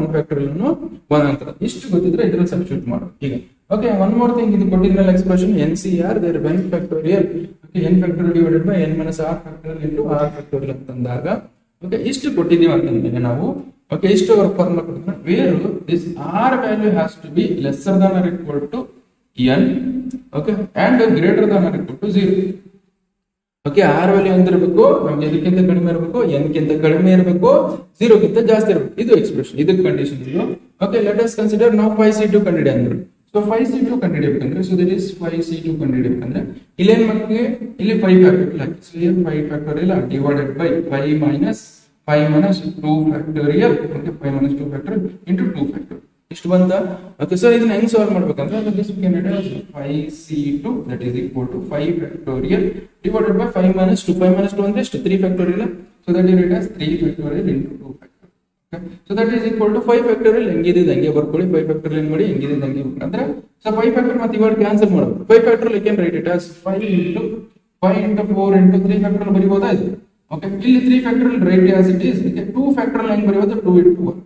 1 factorial ಅನ್ನು 1 ಅಂತ. ಇಷ್ಟು ಗೊತ್ತಿದ್ರೆ ಇದರಲ್ಲಿ ಸಬ್ಸ್ಟಿಟ್ಯೂಟ್ ಮಾಡು ಈಗ. Okay, one more thing, ಇದು ಕೊಟ್ಟಿದ್ರಲ್ಲ expression NCR there n factorial. Okay, n factorial divided by n minus r factorial into r factorial ಅಂತಂದಾಗ okay ಇಷ್ಟು ಕೊಟ್ಟಿದ್ದೀವಿ ಅಂತಂದ್ರೆ ನಾವು okay ಇಷ್ಟು ಅವರ ಫಾರ್ಮುಲಾ ಕೊಟ್ಟಿದ್ರೆ where this r value has to be lesser than or equal to n okay and greater than or equal to 0. Okay, r value ಅಂತ ಇರಬೇಕು, ನಮ್ಗೆ ಇದಕ್ಕಿಂತ ಕಡಿಮೆ ಇರಬೇಕು, ಎನ್ ಗಿಂತ ಕಡಿಮೆ ಇರಬೇಕು, 0 ಗಿಂತ ಜಾಸ್ತಿ ಇರಬೇಕು. ಇದು ಎಕ್ಸ್ಪ್ರೆಷನ್, ಇದಕ್ಕೆ ಕಂಡೀಷನ್ ಇದು. ಓಕೆ, ಲೆಟ್ ಅಸ್ ಕನ್ಸಿಡರ್ ನಾವು 5c2 ಕಂಡುಹಿಡಿಯ ಅಂದ್ರೆ ಸೊ 5c2 ಕಂಡುಹಿಡಿಯಬೇಕಂದ್ರೆ ಸೊ ದಟ್ ಇಸ್ 5c2 ಕಂಡುಹಿಡಿಯಬೇಕಂದ್ರೆ ಇಲ್ಲೇನ್ ಮಾಡ್ತೀವಿ, ಇಲ್ಲಿ 5 ಫ್ಯಾಕ್ಟೋರಿಯಲ್ ಹಾಕಿ. ಸೊ ಏನು 5 factorial divided by 5 minus 2 factorial. Okay, 5 minus 2 factorial into 2 factorial. ಇಷ್ಟು ಬಂತ. ಓಕೆ, ಸೊ ಇದನ್ನ ಹೆಂಗ್ ಸಾಲ್ವ್ ಮಾಡ್ಬೇಕಂದ್ರೆ this we can write 5c2 that is equal to 5 factorial divided by 5 minus 2. 5 minus 2 ಅಂದ್ರೆ ಎಷ್ಟು? 3 factorial. So that is written as 3 factorial into 2 factorial. Okay, so that is equal to 5 factorial. ಹೆಂಗಿದೆ ಹಂಗೆ ಬರ್ಕೊಳ್ಳಿ, 5 factorial ಮಾಡಿ, ಹೆಂಗಿದೆ ಹಂಗೆ ಅಂದ್ರೆ so 5 factorial ಮತ್ತೆ ಇವಾಗ ಕ್ಯಾನ್ಸಲ್ ಮಾಡಬಹುದು. 5 factorial you can write it as 5 into 4 into 3 factorial ಬರಿಬೋದಾ ಇದು? Okay, ಇಲ್ಲಿ 3 factorial write as it is. Okay, 2 factorial ಹೆಂಗೆ ಬರಿಯೋದು? 2 into 1.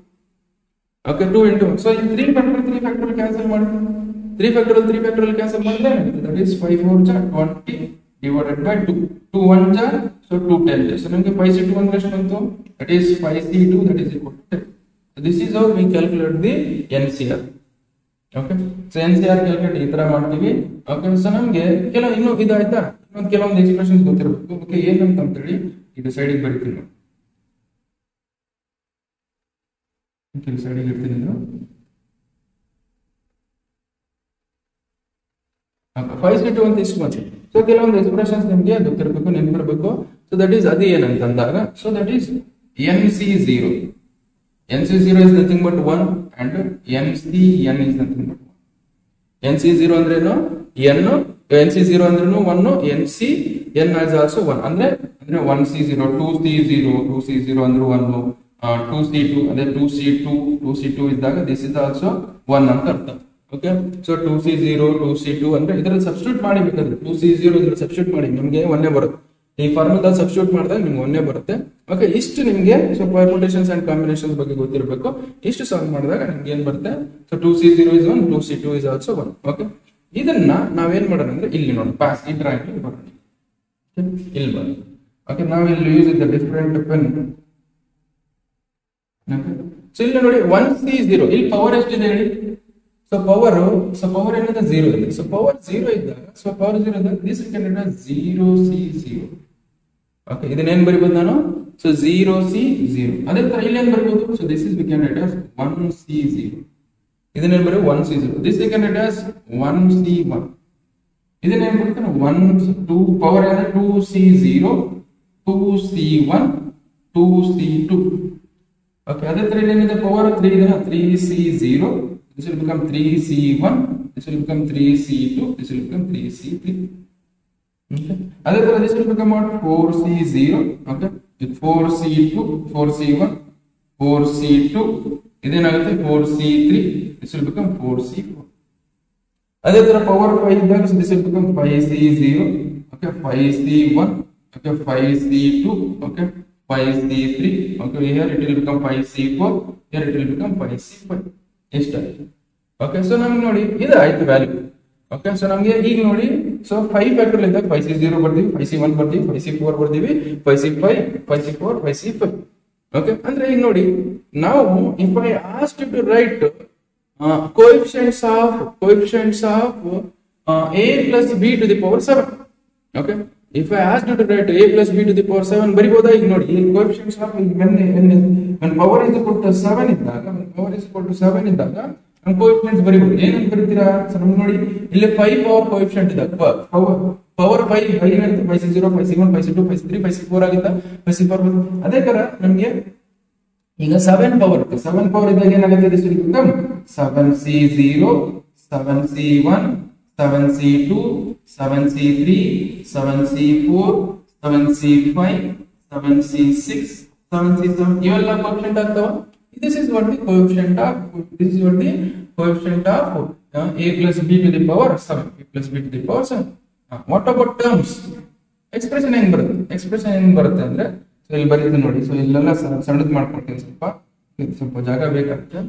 Okay, 2 into 1. So in 3 factorial cancel ಮಾಡಿ, 3 factorial cancel ಮಾಡಿದ್ರೆ that is 5 4 20 divided by 2. 2 1 jar, so 2 10. So ನಮಗೆ 5c2 ಅಂದ್ರೆ ಎಷ್ಟು ಬಂತು? That is 5c2 that is equal to 10. So this is how we calculate the NCR. Okay, so NCR calculate ಈ ತರ ಮಾಡ್ತೀವಿ. Okay, so ನಮಗೆ ಕೆಲವು ಇನ್ನೂ ಇದಾಯ್ತಾ, ಇನ್ನೊಂದು ಕೆಲವೊಂದು ಎಕ್ಸ್ಪ್ರೆಷನ್ಸ್ ಗೊತ್ತಿರಬೇಕು. ಓಕೆ, ಏನಂತ ಹೇಳಿ ಇದು ಸೈಡಿಗೆ ಬರ್ತೀನಿ ನೋಡಿ. ಓಕೆ, ಸೈಡಿಗೆ ಇರ್ತೀನಿ ಇದು. 5c2 ಅಂತ ಇಷ್ಟು ಬಂತು. ಸೊ ಕೆಲವೊಂದು ಎಕ್ಸ್ಪ್ರೆಷನ್ಸ್ ನಿಮಗೆ ಗೊತ್ತಿರಬೇಕು, ನೆನಪಿರಬೇಕು. ಸೊ ದಟ್ ಈಸ್ ಅದು ಏನಂತಂದಾಗ so that is NC0. NC0 is nothing but 1 and NCN is nothing but 1. NC0 ಅಂದ್ರೇನು? n. NC0 ಅಂದ್ರೇನು 1, NCN is also 1. ಅಂದ್ರೆ 1C0, 2C0 ಅಂದ್ರೆ 1, 2C2 ಅಂದ್ರೆ 2C2 ಇದ್ದಾಗ ದಿಸ್ ಇಸ್ ಆಲ್ಸೋ 1 ಅಂತ ಅರ್ಥ. ಓಕೆ, ಸೊ 2C0 2C2 ಅಂದ್ರೆ ಇದರಲ್ಲಿ ಸಬ್ಸ್ಟಿಟ್ಯೂಟ್ ಮಾಡಿ, ಬೇಕಾದ್ರೆ 2C0 ಇದ್ರಲ್ಲಿ ಸಬ್ಸ್ಟಿಟ್ಯೂಟ್ ಮಾಡಿ ನಿಮಗೆ 1 ಬರುತ್ತೆ. ಈ ಫಾರ್ಮುಲಾ ಸಬ್ಸ್ಟಿಟ್ಯೂಟ್ ಮಾಡಿದಾಗ ನಿಮ್ಗೆ 1 ಬರುತ್ತೆ. ಓಕೆ, ಇಷ್ಟು ನಿಮಗೆ ಸೊ ಪರ್ಮುಟೇಷನ್ಸ್ ಅಂಡ್ ಕಾಂಬಿನೇಷನ್ಸ್ ಬಗ್ಗೆ ಗೊತ್ತಿರಬೇಕು. ಇಷ್ಟು ಸಾಲ್ವ್ ಮಾಡಿದಾಗ ನಿಮ್ಗೆ ಏನ್ ಬರುತ್ತೆ? So 2C0 is 1, 2C2 is also 1. Okay, ಇದನ್ನ ನಾವೇನ್ ಮಾಡೋಣ ಅಂದ್ರೆ ಇಲ್ಲಿ ನೋಡಿ ಪಾಸ್ ಈ ಟ್ರಯಾಂಗಲ್ ಬರೋಣ. ಇಲ್ಲಿ ಬರೋಣ. ಓಕೆ, ನಾವು ಇಲ್ಲಿ use the different pen. So ಇಲ್ಲಿ ನೋಡಿ 1C0 ಇಲ್ಲಿ ಪವರ್ ಎಷ್ಟಿದೆ ಹೇಳಿ? ಸೊ ಪವರ್ ಏನಿದೆ 0 ಇದೆ. ಸೊ ಪವರ್ 0 ಇದ್ದಾಗ this we can write 0C0. Okay, ಇದನ್ನೇನ್ ಬರಿಬಹುದು ನಾನು? So 0C0. ಅದೇ ತರ ಇಲ್ಲಿ ಏನ್ ಬರಿಬಹುದು? So this is we can write as 1C0. ಇದನ್ನೇನ್ ಬರಿ 1C0. This we can write as 1C1. ಇದನ್ನ ಏನ್ ಮಾಡ್ತಾನೆ 1 2 ಪವರ್ ಅಂದ್ರೆ 2c0 2c1 2c2. ಓಕೆ, ಅದೇ ತರ ಏನಿದೆ ಪವರ್ 3 ಇದೆ 3c0, this will become 3c1, this will become 3c2, this will become 3c3. Okay, ಅದೇ ತರ this will become what 4c0. Okay, with 4c2 4c1 4c2, ಇದೇನಾಗುತ್ತೆ 4c3, this will become 4c4. ಅದೇ ತರ ಪವರ್ 5 ಇದ್ದಾಗ this will become 5c0. Okay, 5c1, okay 5c2, okay 5c3, okay here it will become 5c4, here it will become 5c5. ಎಷ್ಟಾಯ್ತು? ಓಕೆ, ಸೊ ನಮ್ಗೆ ನೋಡಿ ಇದು ಆಯ್ತು ವ್ಯಾಲ್ಯೂ. ಓಕೆ, ಸೊ ನಮ್ಗೆ ಈಗ ನೋಡಿ, ಸೊ 5 ಫ್ಯಾಕ್ಟರ್ ಇದ್ದಾಗ 5c0 ಬರ್ತೀವಿ, 5c1 ಬರ್ತೀವಿ, 5c4 ಬರ್ತೀವಿ, 5c5, 5c4, 5c5. ಓಕೆ, ಅಂದ್ರೆ ಈಗ ನೋಡಿ ನಾವು if I asked you to write coefficients of a plus b to the power 7. Okay, if I asked you to write a plus b to the power 7 ಬರಿಬೋದಾ? ಈಗ ನೋಡಿ ಈ coefficients of when power is equal to 7 ಇದ್ದಾಗ, power is equal to 7 ಇದ್ದಾಗ ನಾವು coefficients ಬರಿಬಹುದು. ಏನಂತ ಬರೀತೀರಾ? ಸೊ ನಮ್ಗೆ ನೋಡಿ ಇಲ್ಲಿ 5 ಪವರ್ coefficient ಇದೆ, ಪವರ್ 5 ಏನಾಗುತ್ತೆ 5c0 5c1 5c2 5c3 5c4 ಆಗಿದ್ದ 5c4. ಅದೇ ತರ ನಮ್ಗೆ ಈಗ 7 ಪವರ್ ಇರುತ್ತೆ, 7 ಪವರ್ ಇದ್ದಾಗ ಏನಾಗುತ್ತೆ? this will become 7c0 7c1 7c2 7c3 7c4 7c5 7c6 7c7 ಇವೆಲ್ಲ ಕೋಎಫಿಷಿಯಂಟ್ ಆಗ್ತಾವ. This is what the coefficient of a plus b to the power 7, a plus b to the power 7. What about terms? Expression ಹೆಂಗ್ ಬರುತ್ತೆ ಅಂದ್ರೆ, ಸೊ ಇಲ್ಲಿ ಬರೀತೀನಿ ನೋಡಿ. ಸೊ ಇಲ್ಲೆಲ್ಲ ಸಣ್ಣದು ಮಾಡ್ಕೊಡ್ತೀನಿ, ಸ್ವಲ್ಪ ಜಾಗ ಬೇಕಾಗುತ್ತೆ.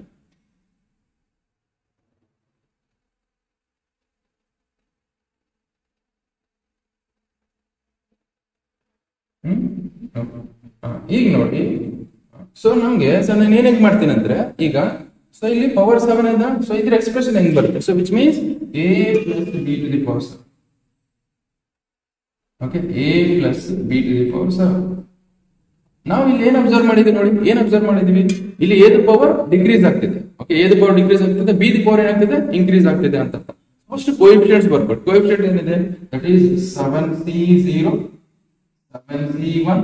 ಈಗ ನೋಡಿ, ಸೊ ನಮ್ಗೆ ನಾನು ಏನೇನ್ ಮಾಡ್ತೀನಿ ಅಂದ್ರೆ, ಈಗ ಸೊ ಇಲ್ಲಿ ಪವರ್ 7 ಇದೆ, ಸೊ ಇದ್ರ ಎಕ್ಸ್ಪ್ರೆಷನ್ ಹೆಂಗ್ ಬರುತ್ತೆ? So which means a plus b to the power 7. Okay, a plus b to the power 7. ನಾವು ಇಲ್ಲಿ ಏನ್ ಅಬ್ಸರ್ವ್ ಮಾಡಿದ್ವಿ ನೋಡಿ, ಇಲ್ಲಿ a ದ ಪವರ್ ಡಿಕ್ರೀಸ್ ಆಗ್ತಿದೆ. Okay, a the power decrease ಆಗ್ತಿದೆ, b ದ ಪವರ್ ಏನಾಗ್ತಿದೆ ಇನ್ಕ್ರೀಸ್ ಆಗ್ತಿದೆ ಅಂತ. ಫಸ್ಟ್ ಕೋಎಫಿಷಿಯಂಟ್ಸ್ ಬರ್ಬೋದು. ಕೋಎಫಿಷಿಯಂಟ್ ಏನಿದೆ? That is 7c0 7c1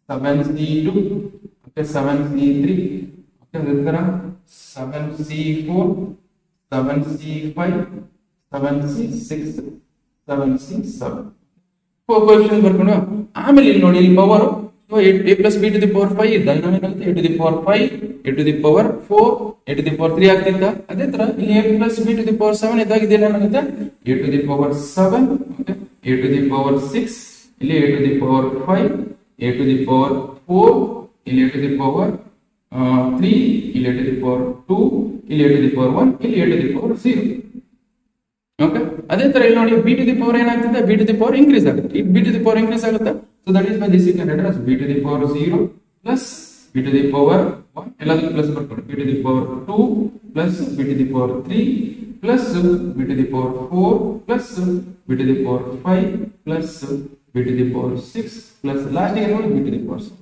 7c2, okay 7c3, okay this ತರ 7c4 7c5 7c6 7c7 4 coefficient ಬರ್ಕೊಂಡು ಆಮೇಲೆ ಇಲ್ಲಿ ನೋಡಿ, ಇಲ್ಲಿ power a plus b to the power 5 ಇದ್ದಾಗ ನಾವೇನಾಗುತ್ತೆ a to the power 5 a to the power 4 a to the power 3 ಆಗ್ತಿತ್ತ. ಅದೇ ತರ ಇಲ್ಲಿ a plus b to the power 7 ಇದ್ದಾಗ ಇದೇನಾಗುತ್ತೆ a to the power 7, okay a to the power 6, ಇಲ್ಲಿ a to the power 5 a to the power 4, ಇಲ್ಲಿ a to the power 3, ಇಲ್ಲಿ a to the power 2, ಇಲ್ಲಿ a to the power 1, ಇಲ್ಲಿ a to the power 0. Okay, ಅದೇ ತರ ಇಲ್ಲಿ ನೋಡಿ b to the power ಏನಾಗ್ತದೆ? b to the power increase ಆಗುತ್ತೆ. ಈ b to the power increase ಆಗುತ್ತೆ. So that is by this you can write as b to the power 0 plus b to the power 1 ಎಲ್ಲದಕ್ಕೂ ಪ್ಲಸ್ ಬರ್ಕೊಳ್ಳಿ, b to the power 2 plus b to the power 3 plus b to the power 4 plus b to the power 5 plus b to the power 6 plus last again only b to the power 7.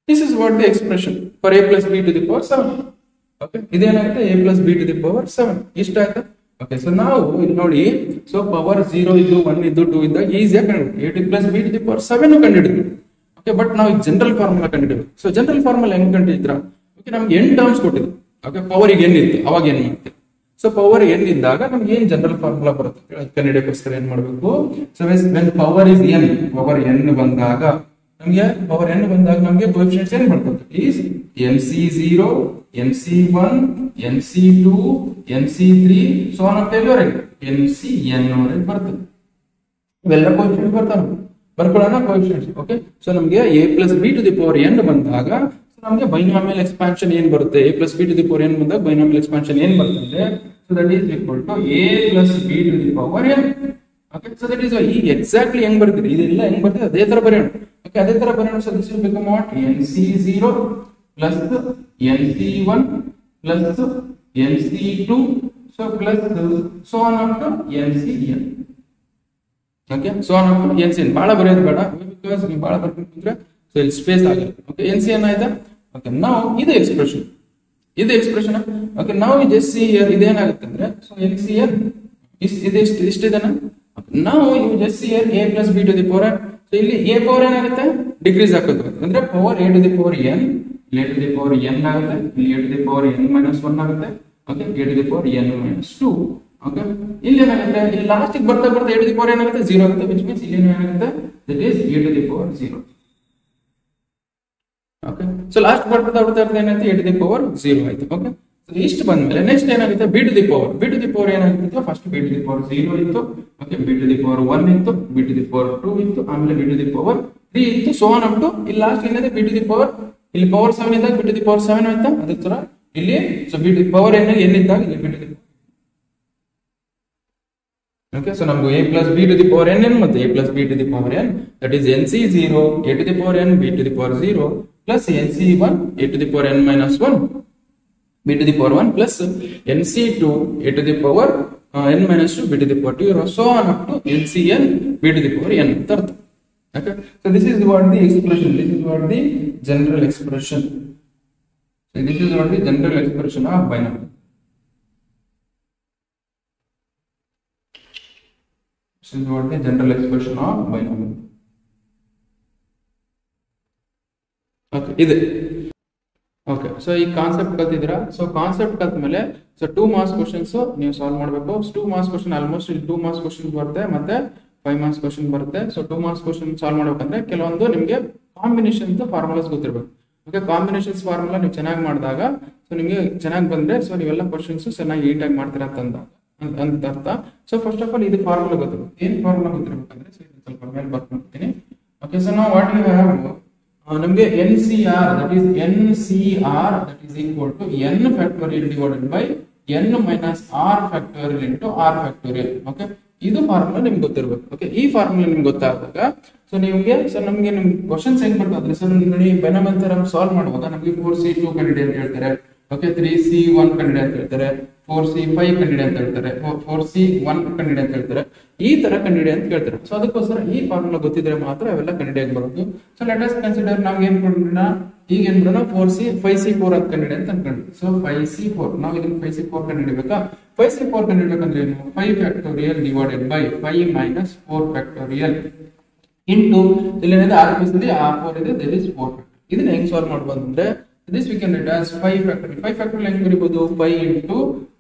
This is what the expression for a plus b to the power 7. Okay, ಇದೇನಾಗುತ್ತೆ a plus b to the power 7 ಇಷ್ಟ ಆಯ್ತಾ? ಓಕೆ, ಸೊ ನಾವು ಇಲ್ಲಿ ನೋಡಿ, ಸೊ ಪವರ್ 0 ಇದ್ದು 1 ಇದ್ದು 2 ಇದ್ದಾಗ ಈಸಿಯಾಗಿ ಕಂಡುಹಿಡಿದ್ವಿ. a plus b to the power 7 ಕಂಡುಹಿಡಿದ್ವಿ. ಓಕೆ, ಬಟ್ ನಾವು ಜನರಲ್ ಫಾರ್ಮುಲಾ ಕಂಡುಹಿಡಿದ್ವಿ. ಸೊ ಜನರಲ್ ಫಾರ್ಮುಲಾ ಹೆಂಗ್ ಕಂಡುಹಿಡಿದ್ರ? ಓಕೆ, ನಮ್ಗೆ n ಟರ್ಮ್ಸ್ ಕೊಟ್ಟಿದ್ರು. ಓಕೆ, ಪವರ್ ಈಗ n ಇತ್ತು, ಅವಾಗ ಏನ್ ಮಾಡ್ತೀವಿ? ಸೊ ಪವರ್ n ಇದ್ದಾಗ ನಮ್ಗೆ ಏನ್ ಜನರಲ್ ಫಾರ್ಮುಲಾ ಬರುತ್ತೆ ಕಂಡುಹಿಡಿಯೋಕ್ಕೋಸ್ಕರ ಏನ್ ಮಾಡ್ಬೇಕು? So when power is n, power n ಬಂದಾಗ ನಮ್ಗೆ ಕೋಎಫಿಷಿಯಂಟ್ಸ್ ಏನ್ ಮಾಡ್ಬೇಕು? Is mc0 mc1 mc2 mc3 so on up to mcn ವರೆಗೆ ಬರ್ತದೆ. ಇವೆಲ್ಲ ಕೋಎಫಿಷಿಯಂಟ್ಸ್ ಬರ್ಕೊಳ್ಳೋಣ ಕೋಎಫಿಷಿಯಂಟ್ಸ್. ಓಕೆ, ಸೊ ನಮ್ಗೆ a plus b to the power n ಬಂದಾಗ ನಮ್ಗೆ ಬೈನಾಮಿಯಲ್ ಎಕ್ಸ್ಪಾನ್ಷನ್ ಏನ್ ಬರುತ್ತೆ? a plus b to the power n ಬಂದಾಗ ಬೈನಾಮಿಯಲ್ ಎಕ್ಸ್ಪಾನ್ಷನ್ ಏನ್ ಬರ್ತದೆ? So that is equal to a plus b to the power n. ಓಕೆ, ಸೊ ದಟ್ ಈಸ್ ಈಗ ಎಕ್ಸಾಕ್ಟ್ಲಿ ಹೆಂಗ್ ಬರ್ತಿದೆ, ಇದೆಲ್ಲ ಹೆಂಗ್ ಬರ್ತಿದೆ ಅದೇ ತರ ಬರೆಯೋಣ. ಓಕೆ, ಅದೇ ತರ ಬರೆಯೋಣ. So this will become what? mc0 plus mc1 plus mc2 so plus so on up to mcn. ಓಕೆ, so on up to mcn. ಬಹಳ ಬರೆಯೋದು ಬೇಡ, ಬಿಕಾಸ್ ನೀವು ಬಹಳ ಬರ್ಬೇಕಂದ್ರೆ ಸೊ ಇಲ್ಲಿ ಸ್ಪೇಸ್ ಆಗಲ್ಲ. ಓಕೆ, mcn ಆಯ್ತಾ? ಓಕೆ, ನಾವು ಇದು ಎಕ್ಸ್ಪ್ರೆಷನ್. ಓಕೆ, ನಾವು ಜಸ್ಟ್ ಸಿ ಹಿಯರ್ ಇದೇನಾಗುತ್ತೆ ಅಂದ್ರೆ, ಸೊ mcn ಇದಿಷ್ಟು ಇಷ್ಟೇನಾ? Now you just see here a plus b to the power n. So ಇಲ್ಲಿ a power n ಆಗುತ್ತೆ, ಡಿಕ್ರೀಸ್ ಆಗುತ್ತೆ ಅಂದ್ರೆ power a to the power n, a to the power n ಆಗುತ್ತೆ, ಇಲ್ಲಿ a to the power n minus 1 ಆಗುತ್ತೆ. Okay, a to the power n minus 2. Okay, ಇಲ್ಲಿ ಏನಾಗುತ್ತೆ, ಇಲ್ಲಿ ಲಾಸ್ಟ್ ಗೆ ಬರ್ತಾ ಬರ್ತಾ a to the power ಏನಾಗುತ್ತೆ 0 ಆಗುತ್ತೆ, which means ಇಲ್ಲಿ ಏನಾಗುತ್ತೆ that is a to the power 0. Okay, so last ಬರ್ತಾ ಬರ್ತಾ ಏನಾಗುತ್ತೆ a to the power 0 ಆಯ್ತು. ಓಕೆ, ಸೊ ಇಷ್ಟು ಬಂದ್ಮೇಲೆ ನೆಕ್ಸ್ಟ್ ಏನಾಗುತ್ತೆ b to the power ಏನಾಗುತ್ತೆ, first b to the power 0 ಇತ್ತು. Okay, b to the power 1 ಇತ್ತು, b to the power 2 ಇತ್ತು, ಆಮೇಲೆ b to the power 3 ಇತ್ತು, so on up to ಇಲ್ಲಿ ಲಾಸ್ಟ್ ಏನಿದೆ b to the power, ಇಲ್ಲಿ ಪವರ್ 7 ಇದ್ದಾಗ b to the power 7 ಆಯ್ತಾ. ಅದೇ ತರ ಇಲ್ಲಿ so b to the power n ಇದ್ದಾಗ ಇಲ್ಲಿ b to the okay, so ನಮ್ಗೆ a plus b to the power n ಮತ್ತೆ a plus b to the power n, that is nc0 a to the power n b to the power 0 plus nc1 a to the power n minus 1 b to the power 1 plus nc2 a to the power n minus 2 b to the power 2, so on up to ncn b to the power n ಅಂತ ಅರ್ಥ. Okay, so this is what the expression, this is what the general expression, so this is what the general expression of binomial. This is what the general expression of binomial. Okay, ಇದೆ. ಓಕೆ, ಸೊ ಈ ಕಾನ್ಸೆಪ್ಟ್ ಕಲ್ತಿದ್ದೀರಾ. ಸೊ ಕಾನ್ಸೆಪ್ಟ್ ಕಲ್ತ ಮೇಲೆ ಸೊ 2 ಮಾರ್ಕ್ಸ್ ಕ್ವಶನ್ಸ್ ನೀವು ಸಾಲ್ವ್ ಮಾಡಬೇಕು. 2 ಮಾರ್ಕ್ಸ್ ಕ್ವಶನ್ ಆಲ್ಮೋಸ್ಟ್ ಇಲ್ಲಿ 2 ಮಾರ್ಕ್ಸ್ ಕ್ವಶನ್ ಬರುತ್ತೆ ಮತ್ತೆ 5 ಮಾರ್ಕ್ಸ್ ಕ್ವಶನ್ ಬರುತ್ತೆ. ಸೊ 2 ಮಾರ್ಕ್ಸ್ ಕ್ವಶನ್ ಸಾಲ್ವ್ ಮಾಡ್ಬೇಕಂದ್ರೆ ಕೆಲವೊಂದು ನಿಮಗೆ ಕಾಂಬಿನೇಷನ್ ಫಾರ್ಮುಲಾಸ್ ಗೊತ್ತಿರಬೇಕು. ಓಕೆ, ಕಾಂಬಿನೇಷನ್ಸ್ ಫಾರ್ಮುಲಾ ನೀವು ಚೆನ್ನಾಗಿ ಮಾಡಿದಾಗ ಸೊ ನಿಮಗೆ ಚೆನ್ನಾಗಿ ಬಂದ್ರೆ ಸೊ ನೀವೆಲ್ಲ ಕ್ವಶನ್ಸ್ ಚೆನ್ನಾಗಿ ನೀಟಾಗಿ ಮಾಡ್ತೀರಾ ಅಂತ ಅರ್ಥ. ಸೊ ಫಸ್ಟ್ ಆಫ್ ಆಲ್ ಇದು ಫಾರ್ಮುಲಾ ಗೊತ್ತಿರಬೇಕು. ಏನ್ ಫಾರ್ಮುಲಾ ಗೊತ್ತಿರಬೇಕಂದ್ರೆ ಸ್ವಲ್ಪ ಮೇಲೆ ಬರ್ತೀನಿ. ಓಕೆ, ಸೊ ನಾವು ವಾಟ್ ಯು ಹ್ಯಾವ್, ನಮಗೆ NCR that is equal to n factorial divided by n minus r factorial into r factorial. Okay, ಇದು ಫಾರ್ಮುಲಾ ನಿಮ್ಗೆ ಗೊತ್ತಿರಬೇಕು. ಓಕೆ, ಈ ಫಾರ್ಮುಲಾ ನಿಮ್ಗೆ ಗೊತ್ತಾದಾಗ ಸೊ ನಿಮಗೆ ನಮಗೆ ನಿಮ್ ಕ್ವಶನ್ಸ್ ಹೆಂಗ್ ಬರ್ತದೆ, ಸೊ ನೋಡಿ ಬೈನೋಮಿಯಲ್ ಥಿಯರಮ್ ಸಾಲ್ವ್ ಮಾಡುವಾಗ ನಮಗೆ 4C2 ಕಂಡಿಡಿ ಅಂತ ಹೇಳ್ತಾರೆ. ಓಕೆ, 3C1 ಕಂಡಿಡಿ ಅಂತ ಹೇಳ್ತಾರೆ, 4C5 ಕಂಡಿಡಿ ಅಂತ ಹೇಳ್ತಾರೆ, 4C1 ಕಂಡಿಡಿ ಅಂತ ಹೇಳ್ತಾರೆ, ಈ ತರ ಕಂಡಿಡಿ ಅಂತ ಹೇಳ್ತಾರೆ. ಸೊ ಅದಕ್ಕೋಸ್ಕರ ಈ ಫಾರ್ಮುಲಾ ಗೊತ್ತಿದ್ರೆ ಮಾತ್ರ ಅವೆಲ್ಲ ಕಂಡಿಡಿಯಾಗಿ ಬರೋದು. ಸೊ ಲೆಟ್ ಅಸ್ ಕನ್ಸಿಡರ್ ನಮ್ಗೆ ಏನ್ ಮಾಡೋಣ, ಈಗ ಏನ್ ಮಾಡೋಣ 5C4 ಅಂತ ಕಂಡಿಡಿ ಅಂತ ಅನ್ಕೊಂಡ್ವಿ. ಸೊ 5C4 ನಾವು ಇದನ್ನ 5C4 ಕಂಡಿಡಿಬೇಕಾ. 5C4 ಕಂಡಿಡಿಬೇಕಂದ್ರೆ ಏನು, 5 factorial divided by 5 minus 4 factorial into ಇಲ್ಲಿ ಏನಿದೆ r ಪ್ಲಸ್ ಇದೆ r4 ಇದೆ, there is 4 ಫ್ಯಾಕ್ಟೋರಿಯಲ್. ಇದನ್ನ ಹೆಂಗ್ ಸಾಲ್ವ್ ಮಾಡಬಹುದು ಅಂದ್ರೆ this we can write as 5 factorial. 5 factorial ಹೆಂಗ್ ಬರೀಬಹುದು, 5 into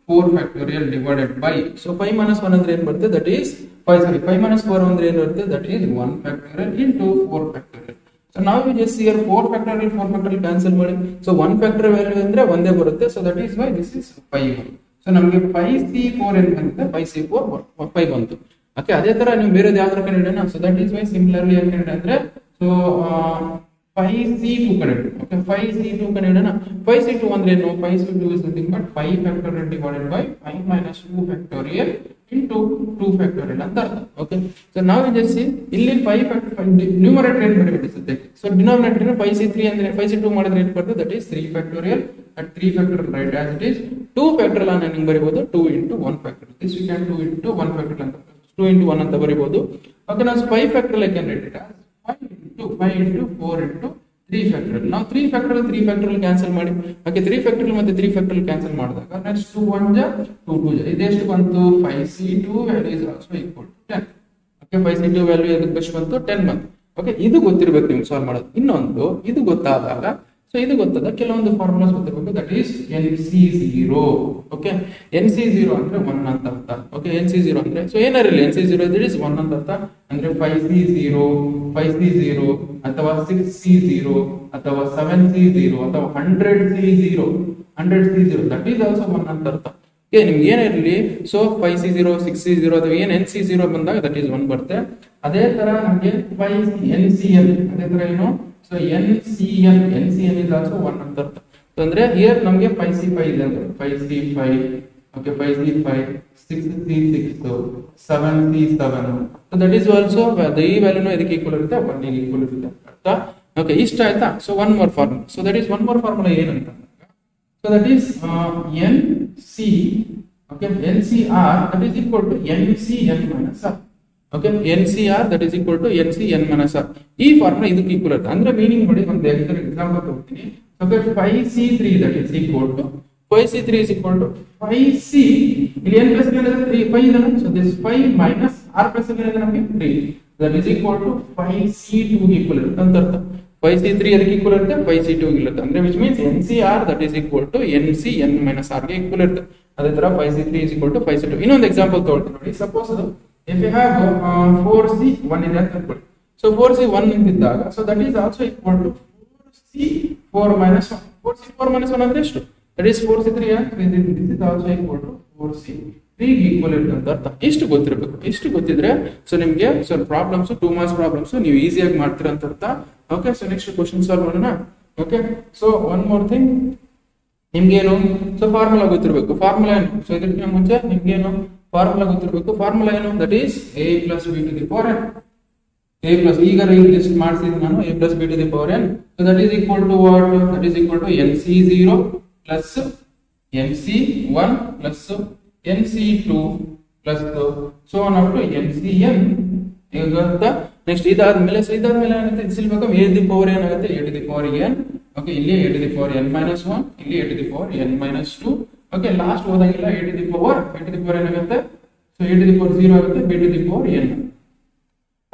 4 factorial divided by, so 5 minus 1 ಅಂದ್ರೆ ಏನು ಬರುತ್ತೆ, that is 5 minus 4 ಅಂದ್ರೆ ಏನು ಬರುತ್ತೆ, that is 1 factorial into 4 factorial. So now we just see here 4 factorial cancel ಮಾಡಿ, so 1 factorial value ಅಂದ್ರೆ ಒಂದೇ ಬರುತ್ತೆ, so that is why this is 5. so ನಮಗೆ 5C4 ಏನು ಬರುತ್ತೆ, 5C4 5 ಬಂತು. ಓಕೆ, ಅದೇ ತರ ನೀವು ಬೇರೆದು ಯಾವ ತರ ಕಂಡುಹಿಡಿಯೋಣ, so that is why similarly ಏನು ಕಂಡುಹಿಡಿಯೋಣ ಅಂದ್ರೆ so 5C2 ಕಂಡುಹಿಡಿಯೋಣ. ಓಕೆ, 5C2 ಕಂಡುಹಿಡಿಯೋಣ. 5C2 ಅಂದ್ರೆ ಏನು, 5C2 is nothing but 5 factorial divided by 5 minus 2 factorial into 2 factorial ಅಂತ ಅರ್ಥ. ಓಕೆ, ಸೊ ನಾವು just see ಇಲ್ಲಿ 5 ನ್ಯೂಮರೇಟರ್ ಏನು ಬರಬೇಕು ಸದ್ಯಕ್ಕೆ, ಸೊ ಡಿನಾಮಿನೇಟರ್ 5C3 ಅಂದ್ರೆ 5C2 ಮಾಡಿದ್ರೆ ಏನು ಬರ್ತದೆ, that is 3 factorial at 3 factorial right as it is. 2 factorial ಅನ್ನು ಹೆಂಗೆ ಬರೀಬಹುದು, 2 into 1 factorial, this we can 2 into 1 factorial ಅಂತ 2 into 1 ಅಂತ ಬರೀಬಹುದು. ಓಕೆ, ನಾವು 5 factorial I can write it as 5 into 4 into 3 factorial. ನಾವು 3 factorial ಕ್ಯಾನ್ಸಲ್ ಮಾಡಿ. ಓಕೆ, 3 factorial ಮತ್ತೆ 3 factorial ಕ್ಯಾನ್ಸಲ್ ಮಾಡಿದಾಗ ನೆಕ್ಸ್ಟ್ 2 1 ಜಾ 2 2 ಜಾ ಇದೆಷ್ಟು ಬಂತು, 5C2 value is also equal to 10. Okay, 5C2 value ಎದಕ್ಕೆ ಎಷ್ಟು ಬಂತು, 10 ಬಂತು. ಓಕೆ, ಇದು ಗೊತ್ತಿರಬೇಕು ನಿಮ್ಗೆ ಸಾಲ್ವ್ ಮಾಡೋದು. ಇನ್ನೊಂದು ಇದು ಗೊತ್ತಾದಾಗ, ಸೊ ಇದು ಗೊತ್ತಾದ ಕೆಲವೊಂದು ಫಾರ್ಮುಲಾಸ್ ಗೊತ್ತಿರಬೇಕು, that is NC0. Okay, NC0 ಅಂದ್ರೆ 1 ಅಂತ ಅರ್ಥ. ಓಕೆ, NC0 ಅಂದ್ರೆ ಸೊ ಏನಾರಿಲ್ಲ NC0 ದಟ್ ಈಸ್ 1 ಅಂತ ಅರ್ಥ. ಅಂದ್ರೆ 5C0 ಅಥವಾ 6C0 ಅಥವಾ 7C0 ಅಥವಾ 100C0 ದಟ್ ಈಸ್ ಆಲ್ಸೋ 1 ಅಂತ ಅರ್ಥ. ಓಕೆ, ನಿಮ್ಗೆ ಏನಿರಲಿ, ಸೊ 5C0 6C0 ಅಥವಾ ಏನ್ NC0 ಬಂದಾಗ ದಟ್ ಈಸ್ 1 ಬರುತ್ತೆ. ಅದೇ ತರ ನಮಗೆ 5NCN ಅದೇ ತರ ಏನು, ಸೊ NCN is also 1 ಅಂತ ಅರ್ಥ. ಅಂದ್ರೆ here ನಮಗೆ 5C5 ಇದೆ ಅಂದ್ರೆ 5C5, okay 5C5, 6C6, 7C7, so that is also the ಈ ವ್ಯಾಲ್ಯೂನು ಇದಕ್ಕೆ ಈಕ್ವಲ್ ಇರುತ್ತೆ, 1 ಗೆ ಈಕ್ವಲ್ ಇರುತ್ತೆ ಅರ್ಥ. ಓಕೆ, ಇಷ್ಟ ಆಯ್ತಾ. So one more formula, so that is one more formula ಏನಂತ, so that is NC, okay NCR that is equal to NCN minus R. ಓಕೆ, NCR that is equal to NCN minus R. ಈ ಫಾರ್ಮುಲಾ ಇದಕ್ಕೆ ಈಕ್ವಲ್ ಇರುತ್ತೆ. ಅಂದ್ರೆ ಮೀನಿಂಗ್ ನೋಡಿ, ಒಂದು ಎಕ್ಸಾಂಪಲ್ ತಗೊಳ್ತೀನಿ. Okay, 5C3 that is equal to 5C3 is equal to 5C, ಇಲ್ಲಿ n ಪ್ಲಸ್ 3 5 ಇದೆ, so this 5 minus r plus ಏನಿದೆ ನಮಗೆ 3 that is equal to 5c2 equal ಇರುತ್ತೆ ಅಂತ ಅರ್ಥ 5c3 ಅದಕ್ಕೆ ಈಕ್ವಲ್ ಇರುತ್ತೆ 5c2 ಇರುತ್ತೆ ಅಂದ್ರೆ which means ncr that is equal to nc n minus r ಗೆ ಈಕ್ವಲ್ ಇರುತ್ತೆ ಅದೇ ತರ 5c3 is equal to 5c2 ಇನ್ನೊಂದು ಎಕ್ಸಾಂಪಲ್ ತಗೊಳ್ತೀನಿ ನೋಡಿ suppose if you have 4c1 ಇದೆ ಅಂತ ಅನ್ಕೊಳ್ಳಿ so 4c1 ಇದ್ದಾಗ so that is also equal to 4c4 minus 1 4c4 minus 1 ಅಂದ್ರೆ ಎಷ್ಟು that is 4c3 and 3 this is also equal to 4c3 equal ಇರುತ್ತೆ ಅಂತ ಅರ್ಥ ಇಷ್ಟು ಗೊತ್ತಿರಬೇಕು ಇಷ್ಟು ಗೊತ್ತಿದ್ರೆ ಸೊ ನಿಮಗೆ ಸ್ವಲ್ಪ ಪ್ರಾಬ್ಲಮ್ಸ್ 2 ಮಾರ್ಕ್ಸ್ ಪ್ರಾಬ್ಲಮ್ಸ್ ನೀವು ಈಸಿಯಾಗಿ ಮಾಡ್ತೀರಾ ಅಂತ ಅರ್ಥ okay so next question solve ಮಾಡೋಣ okay so one more thing ನಿಮ್ಗೇನು ಸೊ ಫಾರ್ಮುಲಾ ಗೊತ್ತಿರಬೇಕು ಫಾರ್ಮುಲಾ ಏನು ಸೊ ಇದಕ್ಕೆ ಮುಂಚೆ ನಿಮ್ಗೇನು ಫಾರ್ಮುಲಾ ಗೊತ್ತಿರಬೇಕು ಫಾರ್ಮುಲಾ ಏನು that is a plus b to the power n a plus ಈಗ ಲಿಸ್ಟ್ ಮಾಡ್ತಿದ್ದೀನಿ ನಾನು a plus b to the power n so that is equal to what that is equal to nc0 plus nc1 plus nc2 plus so on up to ncn ಈಗ ನೆಕ್ಸ್ಟ್ ಇದಾದ್ಮೇಲೆ ಏನಾಗುತ್ತೆ ಇಲ್ಲಿ ಬೇಕಾ a to the power ಏನಾಗುತ್ತೆ a to the power n okay ಇಲ್ಲಿ a to the power n minus 1 ಇಲ್ಲಿ a to the power n minus 2 okay last ಹೋದಾಗೆಲ್ಲ a to the power ಏನಾಗುತ್ತೆ so a to the power 0 ಆಗುತ್ತೆ b to the power n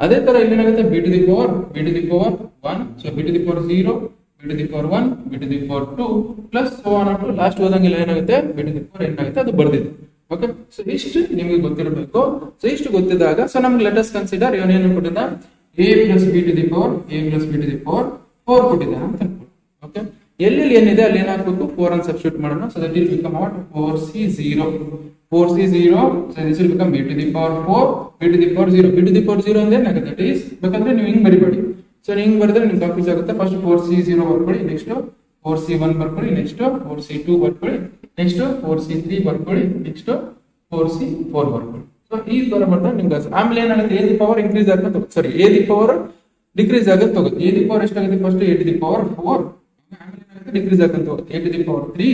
ಅದೇ ತರ ಇಲ್ಲಿ ಏನಾಗುತ್ತೆ b to the power 1 so b to the power 0 b to the power 1 b to the power 2 plus so on up to last ಹೋದಾಗೆಲ್ಲ ಏನಾಗುತ್ತೆ b to the power n ಆಗುತ್ತೆ ಅದು ಬರ್ದಿದೆ ಓಕೆ ಸೊ ಇಷ್ಟು ನಿಮಗೆ ಗೊತ್ತಿರಬೇಕು ಸೊ ಇಷ್ಟು ಗೊತ್ತಿದ್ದಾಗ ಸೊ ನಮ್ಗೆ ಲೆಟ್ ಅಸ್ ಕನ್ಸಿಡರ್ ಇವನೇನು ಕೊಟ್ಟಿದ್ದ a plus b to the power 4 ಕೊಟ್ಟಿದ್ದಾನೆ ಅಂತ ಅನ್ಕೊಳ್ಳಿ ಓಕೆ ಎಲ್ಲೆಲ್ಲಿ ಏನಿದೆ ಅಲ್ಲಿ ಏನಾಗಬೇಕು 4 ಅನ್ನು ಸಬ್ಸ್ಟಿಟ್ಯೂಟ್ ಮಾಡೋಣ so that will become what 4c0 so this will become b to the power 4 b to the power 0 b to the power 0 ಅಂದ್ರೆ ಏನಾಗುತ್ತೆ ದಟ್ ಈಸ್ ಬೇಕಂದ್ರೆ ನೀವು ಹಿಂಗ್ ಬರಿಬೇಡಿ ಸೊ ಹಿಂಗ್ ಬರೆದ್ರೆ ನಿಮ್ಗೆ ಕನ್ಫ್ಯೂಸ್ ಆಗುತ್ತೆ ಫಸ್ಟ್ 4c0 ಬರ್ಕೊಳ್ಳಿ ನೆಕ್ಸ್ಟ್ 4c1 ಬರ್ಕೊಳ್ಳಿ ನೆಕ್ಸ್ಟ್ 4c2 ಬರ್ಕೊಳ್ಳಿ ನೆಕ್ಸ್ಟ್ 4c3 ಬರ್ಕೊಳ್ಳಿ ನೆಕ್ಸ್ಟ್ 4c4 ಬರ್ಕೊಳ್ಳಿ ಸೊ ಈ ತರ ಬರ್ತಾ ನಿಮ್ಗೆ ಆಮೇಲೆ ಏನಾಗುತ್ತೆ a ದಿ ಪವರ್ ಇನ್ಕ್ರೀಸ್ ಆಗುತ್ತೆ ಸಾರಿ a ದಿ ಪವರ್ ಡಿಕ್ರೀಸ್ ಆಗುತ್ತೆ ಹೋಗುತ್ತೆ a ದಿ ಪವರ್ ಎಷ್ಟಾಗುತ್ತೆ first a to the power 4 ಆಮೇಲೆ ಏನಾಗುತ್ತೆ ಡಿಕ್ರೀಸ್ ಆಗುತ್ತೆ ಹೋಗುತ್ತೆ a to the power 3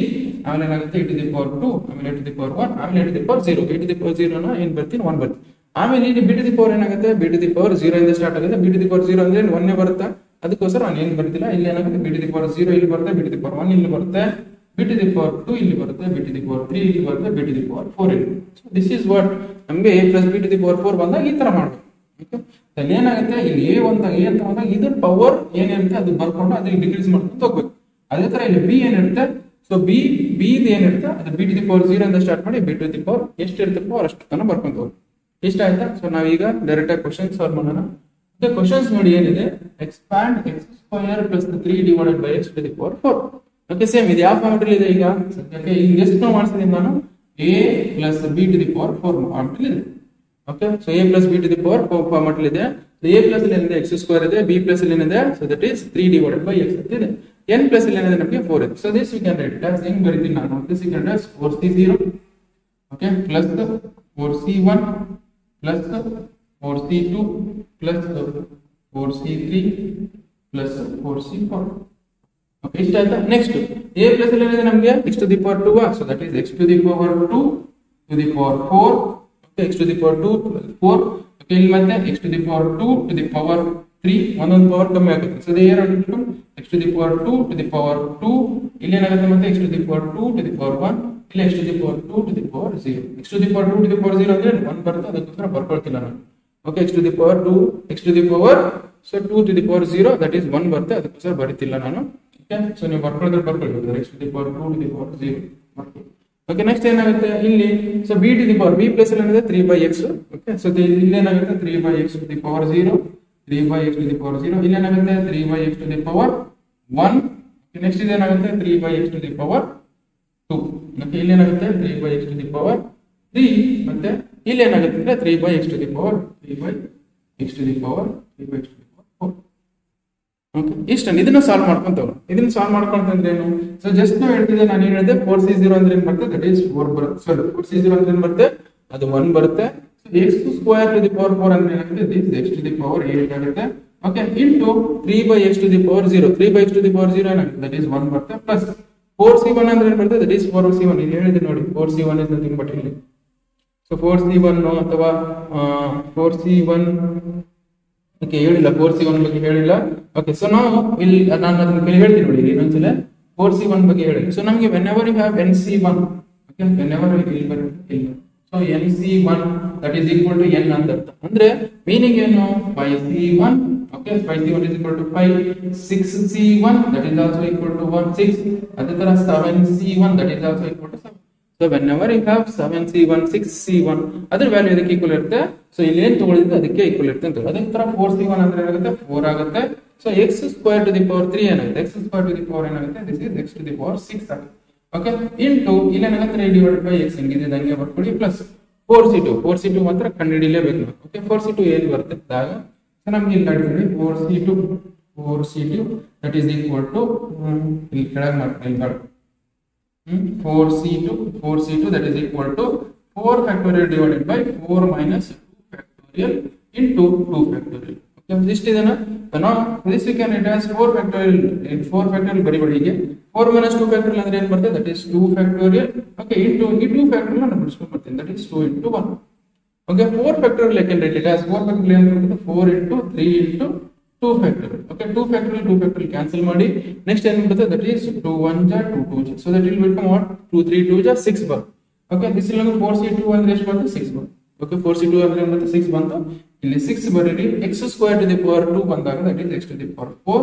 ಆಮೇಲೆ ಏನಾಗುತ್ತೆ a to the power 2 ಆಮೇಲೆ a to the power 1 ಆಮೇಲೆ a to the power 0 a to the power 0 ನ ಏನ್ ಬರ್ತೀನಿ 1 ಬರ್ತೀನಿ ಆಮೇಲೆ ಇಲ್ಲಿ b to the power ಏನಾಗುತ್ತೆ b to the power 0 ಇಂದ ಸ್ಟಾರ್ಟ್ ಆಗುತ್ತೆ b to the power 0 ಅಂದ್ರೆ 1 ನೇ ಬರುತ್ತೆ ಅದಕ್ಕೋಸ್ಕರ ನಾನು ಏನು ಬರ್ತಿಲ್ಲ ಇಲ್ಲಿ ಏನಾಗುತ್ತೆ b to the power 0 ಇಲ್ಲಿ ಬರುತ್ತೆ b to the power 1 ಇಲ್ಲಿ ಬರುತ್ತೆ b to the power 2 ಇಲ್ಲಿ ಬರುತ್ತೆ b to the power 3 ಇಲ್ಲಿ ಬರುತ್ತೆ b to the power 4 ಇಲ್ಲಿ ಸೊ ದಿಸ್ ಇಸ್ ವಾಟ್ ನಮಗೆ a plus b to the power 4 ಬಂದಾಗ ಈ ತರ ಮಾಡಬೇಕು ಓಕೆ ಅಲ್ಲಿ ಏನಾಗುತ್ತೆ ಇಲ್ಲಿ a ಅಂತ ಬಂದಾಗ ಇದರ ಪವರ್ ಏನಿರುತ್ತೆ ಅದು ಬರ್ಕೊಂಡು ಅದಕ್ಕೆ ಡಿಕ್ರೀಸ್ ಮಾಡ್ಕೊಂಡು ಹೋಗ್ಬೇಕು ಅದೇ ತರ ಇಲ್ಲಿ b ಏನಿರುತ್ತೆ ಸೊ b ಇದು ಏನಿರುತ್ತೆ ಅದು b to the power 0 ಇಂದ ಸ್ಟಾರ್ಟ್ ಮಾಡಿ b to the power ಎಷ್ಟು ಇರುತ್ತೆ ಪವರ್ ಅಷ್ಟು ತನಕ ಬರ್ಕೊಂಡು ಹೋಗ್ಬೇಕು ಇಷ್ಟ ಆಯ್ತಾ ಸೊ ನಾವೀಗ ಡೈರೆಕ್ಟ್ ಆಗಿ ಕ್ವೆಶ್ಚನ್ ಸಾಲ್ವ್ ಮಾಡೋಣ The questions ನೋಡಿ ಏನಿದೆ expand x square plus 3 divided by x to the power 4 okay same ಇದು ಯಾವ ಫಾರ್ಮೆಟ್ ಅಲ್ಲಿ ಇದೆ ಈಗ ಸದ್ಯಕ್ಕೆ ಈಗ ಎಷ್ಟು ನಾವು ಮಾಡ್ತಿದ್ದೀನಿ ನಾನು a plus b to the power 4 format ಅಲ್ಲಿ ಇದೆ okay so a plus b to the power 4 format ಅಲ್ಲಿ ಇದೆ so a plus ಅಲ್ಲಿ ಏನಿದೆ x square ಇದೆ b plus ಅಲ್ಲಿ ಏನಿದೆ so that is 3 divided by x ಅಂತ ಇದೆ n plus ಅಲ್ಲಿ ಏನಿದೆ ನಮಗೆ 4 ಇದೆ so this we can write as ಹೆಂಗ್ ಬರೀತೀನಿ ನಾನು this we can write as 4c0 okay plus 4c1 plus 4c2 plus 4c3 plus 4c4 okay ಇಷ್ಟ ಆಯ್ತಾ ನೆಕ್ಸ್ಟ್ a plus ಅಲ್ಲಿ ಏನಿದೆ ನಮಗೆ x to the power 2 so that is x to the power 2 to the power 4 okay x to the power 2 plus 4 okay ಇಲ್ಲಿ ಮತ್ತೆ x to the power 2 to the power 3 ಒಂದೊಂದು ಪವರ್ ಕಮ್ಮಿ ಆಗುತ್ತೆ so there are x to the power 2 to the power 2 ಇಲ್ಲಿ ಏನಾಗುತ್ತೆ ಮತ್ತೆ x to the power 2 to the power 1 ಇಲ್ಲಿ x to the power 2 to the power 0 x to the power 2 to the power 0 ಅಂದ್ರೆ 1 ಬರುತ್ತೆ ಅದಕ್ಕೋಸ್ಕರ ಬರ್ಕೊಳ್ತಿಲ್ಲ ನಾನು okay x to the power 2 x to the power so 2 to the power 0 that is 1 ಬರುತ್ತೆ ಅದಕ್ಕೋಸ್ಕರ ಬರಿತಿಲ್ಲ ನಾನು okay so ನೀವು ಬರ್ಕೊಳ್ಳೋದು ಬರ್ಕೊಳ್ಳಿ x to the power 2 to the power 0 ಬರ್ಕೊಳ್ಳಿ okay next ಏನಾಗುತ್ತೆ ಇಲ್ಲಿ so b to the power b plus ಅಲ್ಲಿ ಏನಿದೆ 3/x okay so ಇಲ್ಲಿ ಏನಾಗುತ್ತೆ 3/x to the power 0 3/x to the power 0 ಇಲ್ಲಿ ಏನಾಗುತ್ತೆ 3/x to the power 1 okay next ಇದು ಏನಾಗುತ್ತೆ 3/x to the power 2 okay ಇಲ್ಲಿ ಏನಾಗುತ್ತೆ 3/x to the power 3 ಮತ್ತೆ ಇಲ್ಲಿ ಏನಾಗುತ್ತೆ ಅಂದ್ರೆ 3/x to the power 3/x to the power 3/x to the power 4 okay ಇಷ್ಟನ್ನು ಇದನ್ನ ಸಾಲ್ವ್ ಮಾಡ್ಕೊಂತ ಹೋಗೋಣ ಇದನ್ನ ಸಾಲ್ವ್ ಮಾಡ್ಕೊಂತಂದ್ರೆ ಏನು ಸೊ ಜಸ್ಟ್ ನಾವು ಹೇಳ್ತಿದ್ದೆ ನಾನು ಏನು ಹೇಳಿದೆ 4c0 ಅಂದ್ರೆ ಏನು ಬರುತ್ತೆ ದಟ್ ಈಸ್ 4 ಬರುತ್ತೆ ಸಾರಿ 4c0 ಅಂದ್ರೆ ಏನು ಬರುತ್ತೆ ಅದು 1 ಬರುತ್ತೆ so x square to the power 4 ಅಂದ್ರೆ ಏನಾಗುತ್ತೆ this x to the power 8 ಆಗುತ್ತೆ okay into 3/x to the power 0 3/x to the power 0 ಏನಾಗುತ್ತೆ ದಟ್ ಈಸ್ 1 ಬರುತ್ತೆ ಪ್ಲಸ್ 4c1 ಅಂದ್ರೆ ಏನು ಬರುತ್ತೆ ದಟ್ ಈಸ್ 4c1 ಇಲ್ಲಿ ಹೇಳಿದೆ ನೋಡಿ 4c1 ಇಸ್ ನಥಿಂಗ್ ಬಟ್ ಇಲ್ಲಿ ಸೊ 4c1 ಅಥವಾ 4c1 ಓಕೆ ಹೇಳಿಲ್ಲ 4c1 ಬಗ್ಗೆ ಹೇಳಿಲ್ಲ ಓಕೆ ಸೊ ನಾವು ಇಲ್ಲಿ ನಾನು ಅದನ್ನ ಹೇಳ್ತೀನಿ ನೋಡಿ ಇನ್ನೊಂದ್ಸಲ 4c1 ಬಗ್ಗೆ ಹೇಳಿ ಸೊ ನಮಗೆ whenever you have nc1 okay whenever ಇಲ್ಲಿ so nc1 that is equal to n ಅಂತ ಅರ್ಥ. ಅಂದ್ರೆ ಮೀನಿಂಗ್ ಏನು 5c1 okay 5c1 is equal to 5 6c1 that is also equal to 1 6 ಅದೇ ತರ 7c1 that is also equal to 7. So whenever you have 7c1 6c1 ಅದರ ವ್ಯಾಲ್ಯೂ ಇದಕ್ಕೆ ಈಕ್ವಲ್ ಇರುತ್ತೆ. ಸೊ ಇಲ್ಲಿ ಏನು ತಗೊಳ್ಳಿದ್ರೆ ಅದಕ್ಕೆ ಈಕ್ವಲ್ ಇರುತ್ತೆ ಅಂತ. ಅದೇ ತರ 4c1 ಅಂದ್ರೆ ಏನಾಗುತ್ತೆ 4 ಆಗುತ್ತೆ. So x square to the power 3 ಏನಾಗುತ್ತೆ x square to the power ಏನಾಗುತ್ತೆ this is x to the power 6 ಆಗುತ್ತೆ. ಓಕೆ ಇಂಟು ಇಲ್ಲಿ ಏನಾಗುತ್ತೆ ಡಿವೈಡೆಡ್ ಬೈ x ಹಿಂಗಿದೆ ಹಂಗೆ ಬರ್ಕೊಳ್ಳಿ ಪ್ಲಸ್ 4c2 ಮಾತ್ರ ಕಂಡುಹಿಡಿಯಲೇಬೇಕು ನಾವು. ಓಕೆ 4c2 ಏನು ಬರುತ್ತೆ ಅಂದಾಗ ಸೊ ನಮಗೆ ಇಲ್ಲಿ ನೋಡಿ 4c2 that is equal to ಇಲ್ಲಿ ಕೆಳಗೆ ಮಾಡ್ತೀನಿ 4c2 that is equal to 4 factorial divided by 4 minus 2 factorial into 2 factorial. Okay, this is now this we can write as 4 factorial. 4 factorial ಬರಿಬೇಡಿ ಹೀಗೆ 4 minus 2 factorial ಅಂದ್ರೆ ಏನು ಬರುತ್ತೆ that is 2 factorial. Okay, into ಈ 2 factorial ನಾನು ಬಿಡಿಸ್ಕೊಂಡು ಬರ್ತೀನಿ that is 2 into 1. Okay, 4 factorial I can write it as 4 factorial ಏನು ಬರುತ್ತೆ 4 into 3 into 2 factorial. Okay, 2 factorial cancel ಮಾಡಿ next ಏನು ಬರುತ್ತೆ that is 2 1 ja 2 2 ja, so that will become what 2 3 2 ja 6 ಬರುತ್ತೆ. Okay, this will become 4c2 ಅಂದ್ರೆ ಎಷ್ಟು ಬರುತ್ತೆ 6 ಬರುತ್ತೆ. Okay, 4c2 ಅಂದ್ರೆ ಏನು ಬರುತ್ತೆ 6 ಬಂತು. ಇಲ್ಲಿ 6 ಬರೀರಿ x square to the power 2 ಬಂದಾಗ that is x to the power 4.